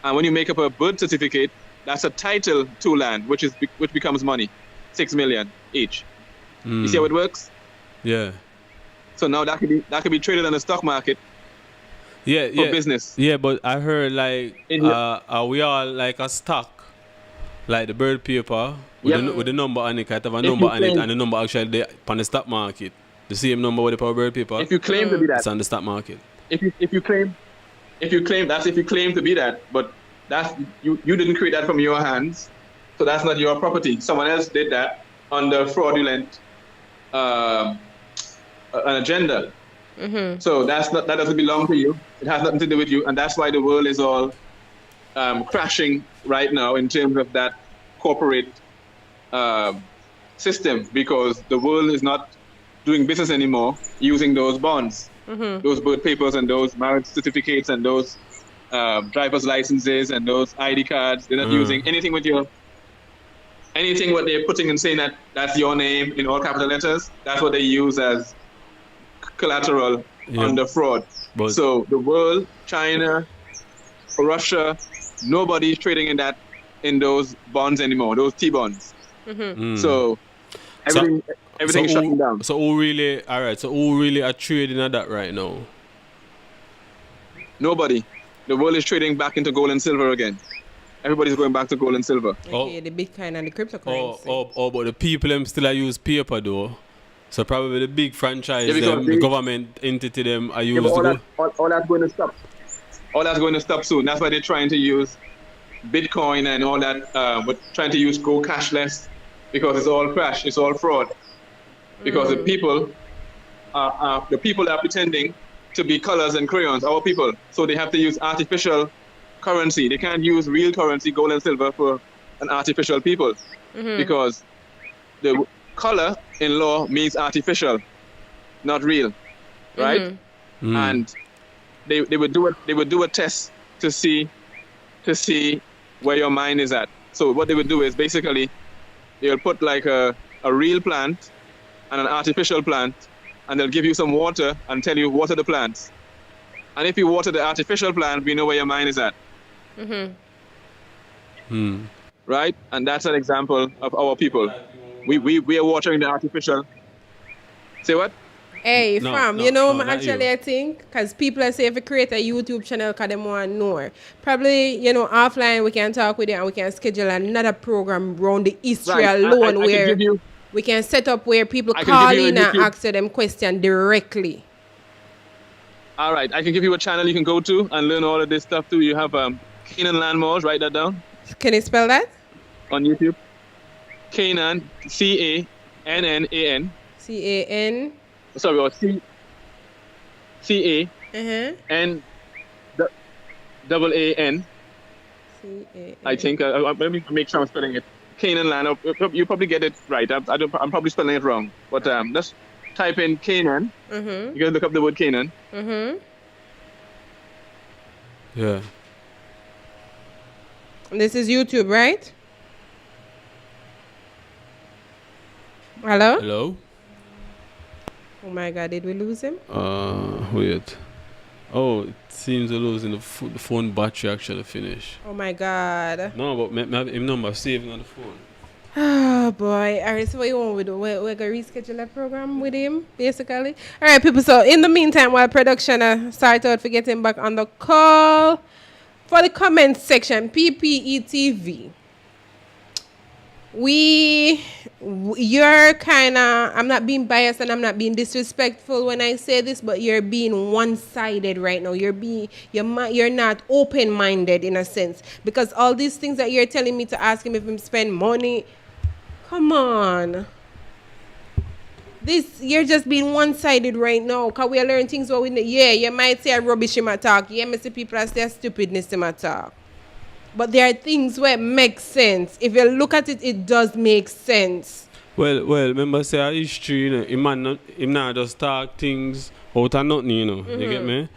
and when you make up a birth certificate, that's a title to land, which becomes money, 6 million each. You see how it works? Yeah. So now that could be traded on the stock market. For business. Yeah, but I heard we all like a stock, like the bird paper with the number on it. It have a number on it, and the number actually there on the stock market. The same number with the power bird paper. If you claim to be that, it's on the stock market. If you claim to be that, but that's you didn't create that from your hands, so that's not your property. Someone else did that under fraudulent an agenda. So that doesn't belong to you. It has nothing to do with you, and that's why the world is all crashing right now in terms of that corporate system, because the world is not doing business anymore using those bonds, those birth papers and those marriage certificates and those driver's licenses and those ID cards. They're not using anything what they're putting and saying that's your name in all capital letters. That's what they use as collateral under fraud. So the world, China, Russia, nobody's trading in those bonds anymore, those T-bonds. So everything is shutting down. So who really are trading at that right now? Nobody. The world is trading back into gold and silver again. Everybody's going back to gold and silver. Okay, the Bitcoin and the cryptocurrency. But the people them still use paper though. So probably the big franchise, the government entity them are used all that's going to stop. All that's going to stop soon. That's why they're trying to use Bitcoin and all that, but trying to go cashless, because it's all crash, it's all fraud. Because the people are pretending to be colors and crayons, our people. So they have to use artificial currency. They can't use real currency, gold and silver, for an artificial people, because the color in law means artificial, not real, right? And they would do a test to see where your mind is at. So what they would do is basically they'll put like a a real plant and an artificial plant, and they'll give you some water and tell you water the plants. And if you water the artificial plant, we know where your mind is at. Right? And that's an example of our people. We are watering the artificial. Say what? Hey, No, fam, no, you know, no, not actually, you. I think, because people are saying if you create a YouTube channel, because they want to know. Probably, you know, offline, we can talk with you and we can schedule another program around the history Right. alone I can where give you, we can set up where people I can call give you a in and YouTube- ask them questions directly. all right, I can give you a channel you can go to and learn all of this stuff too. You have Canaan Landmalls, write that down, Can you spell that? on YouTube. Canaan, C-A-N-N-A-N. C-A-N. Sorry, or C-A-N double A-N. C-A-N. I think. Let me make sure I'm spelling it. Canaan Land. You probably get it right. I'm probably spelling it wrong. But just type in Canaan. You can look up the word Canaan. Yeah. And this is YouTube, right? Hello? Hello? Oh my God, did we lose him? Wait. Oh, it seems we're losing the phone battery actually finished. Oh my God. No, but me have him number saved on the phone. Oh boy. Alright, so what you want to do? We're gonna reschedule that program with him, basically. Alright, people, so in the meantime, while production start out for getting back on the call, for the comment section, PPE TV. You're kind of, I'm not being biased and I'm not being disrespectful when I say this, but you're being one-sided right now. You're not open-minded in a sense, because all these things that you're telling me to ask him if him spend money, come on. You're just being one-sided right now, because we learn things what we know. Yeah, you might say a rubbish in my talk. Yeah, me see people that say a stupidness in my talk. But there are things where it makes sense. If you look at it, it does make sense. Well, remember say our history, you know, him not just talk things out of nothing, you know. You get me?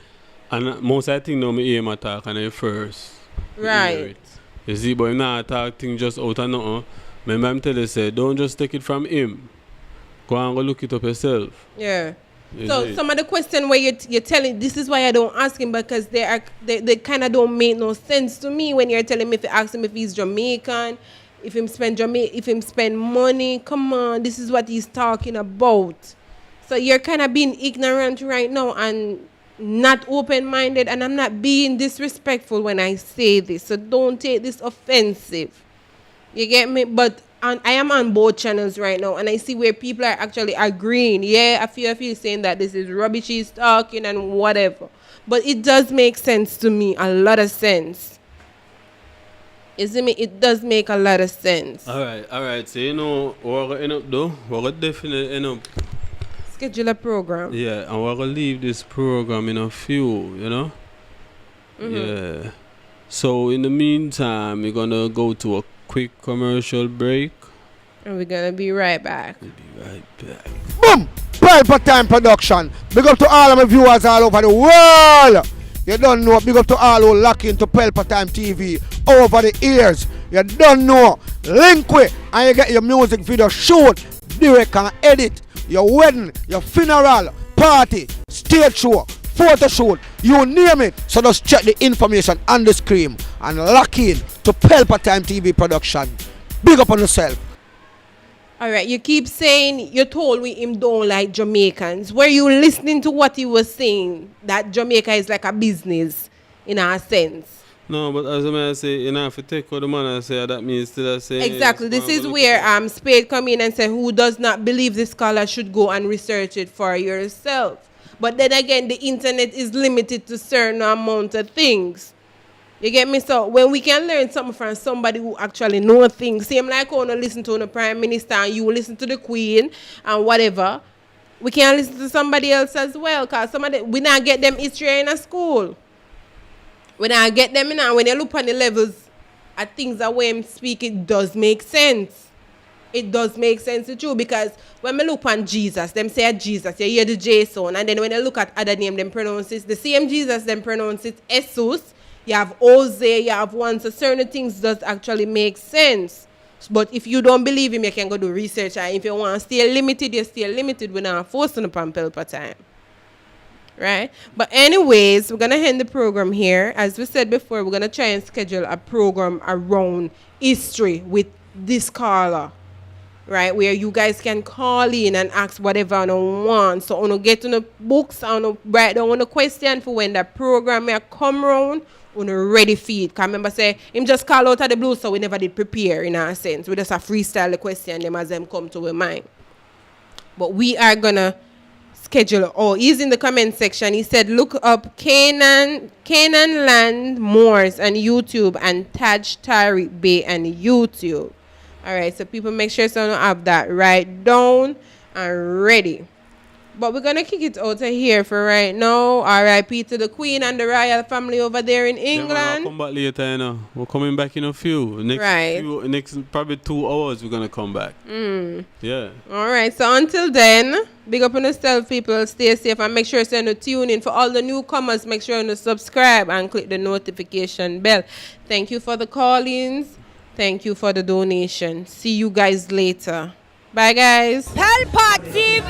And most I think now me hear him talk and I first. Right. You see, but him not talk things just out of nothing. Remember I'm telling you, say, don't just take it from him. Go and go look it up yourself. Yeah. You So see? some of the question where you're telling, this is why I don't ask him, because they kind of don't make no sense to me when you're telling me if you ask him if he's Jamaican, if him spend money. Come on, this is what he's talking about. So you're kind of being ignorant right now and not open-minded, and I'm not being disrespectful when I say this. So don't take this offensive. You get me? But I am on both channels right now, and I see where people are actually agreeing. Yeah, I feel saying that this is rubbish, he's talking and whatever. But it does make sense to me, a lot of sense. You see me? It does make a lot of sense. All right. So, you know, what we're going to end up, though? We're going to definitely end up. Schedule a program. Yeah, and we're going to leave this program in a few, you know? Yeah. So, in the meantime, we're going to go to a quick commercial break. And we're going to be right back. We'll be right back. Boom! Pelpa Time Production. Big up to all of my viewers all over the world. You don't know. Big up to all who lock into Pelpa Time TV over the years. You don't know. Link with and you get your music video shoot, direct and edit. Your wedding, your funeral, party, stage show, photo shoot, you name it. So just check the information on the screen and lock in to Pelpa Time TV Production. Big up on yourself. All right, you keep saying you told me him don't like Jamaicans. Were you listening to what he was saying? That Jamaica is like a business in a sense. No, but as I say, you know, if you take what the man I say, that means still say. Exactly. This is where Spade come in and say who does not believe the scholar should go and research it for yourself. But then again, the internet is limited to certain amount of things. You get me? So when we can learn something from somebody who actually knows things, same like when you listen to the Prime Minister and you listen to the Queen and whatever, we can listen to somebody else as well, because we not get them history in a school. We not get them in, and when you look on the levels at things that way I'm speak, it does make sense. It does make sense to you, because when we look on Jesus, them say Jesus, you hear the J sound, and then when you look at other name, them pronounce it, the same Jesus, them pronounce it Jesus. You have Jose, you have one, so certain things does actually make sense. But if you don't believe him, you can go do research. And if you want to stay limited, you stay limited. We're not forcing upon Pelpa time. Right? But anyways, we're going to end the program here. As we said before, we're going to try and schedule a program around history with this caller. Right? Where you guys can call in and ask whatever you want. So you get to the books and write down the question for when the program may come around. We're ready for it. Because remember, say, him just call out of the blue, so we never did prepare in a sense. We just a freestyle the question them as them come to our mind. But we are going to schedule. Oh, he's in the comment section. He said, look up Canaan Land Moors on YouTube and Taj Tariq Bay on YouTube. All right, so people make sure so you have that right down and ready. But we're going to kick it out of here for right now. R.I.P. to the Queen and the royal family over there in England. Yeah, we'll come back later, you know. We're coming back in a few. Next probably 2 hours we're going to come back. Yeah. All right, so until then, big up on yourself, people. Stay safe and make sure you tune in. For all the newcomers, make sure you subscribe and click the notification bell. Thank you for the call-ins. Thank you for the donation. See you guys later. Bye, guys. Pelpa TV.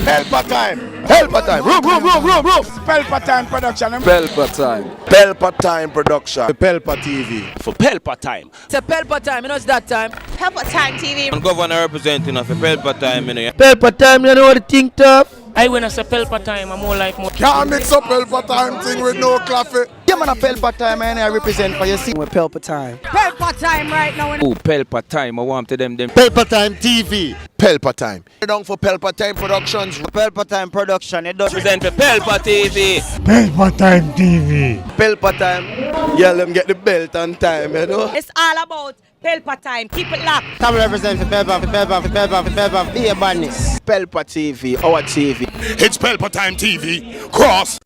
Pelpa time. Pelpa time. Room. Pelpa time production. Pelpa time. Pelpa time production. Pelpa TV. For Pelpa time. It's a Pelpa time, you know it's that time. Pelpa time TV. And governor representing of Pelpa time, you know. Pelpa time, you know what I think tough? I when I say Pelpa time, I'm more like more. Can't mix up Pelpa time thing with no coffee. Yeah, man, a Pelpa time, man. I represent for you. See, with Pelpa time. Pelpa time right now. Oh, Pelpa time. I want to them. Pelpa time TV. Pelpa time. Down for Pelpa time productions. Pelpa time production. It does represent for Pelpa TV. Pelpa time TV. Pelpa time. Yeah, let me get the belt on time, you know. It's all about Pelpa time. Keep it locked. Come represent for Pelpa, the badness. Pelpa TV, our TV. It's Pelpa time TV. Cross.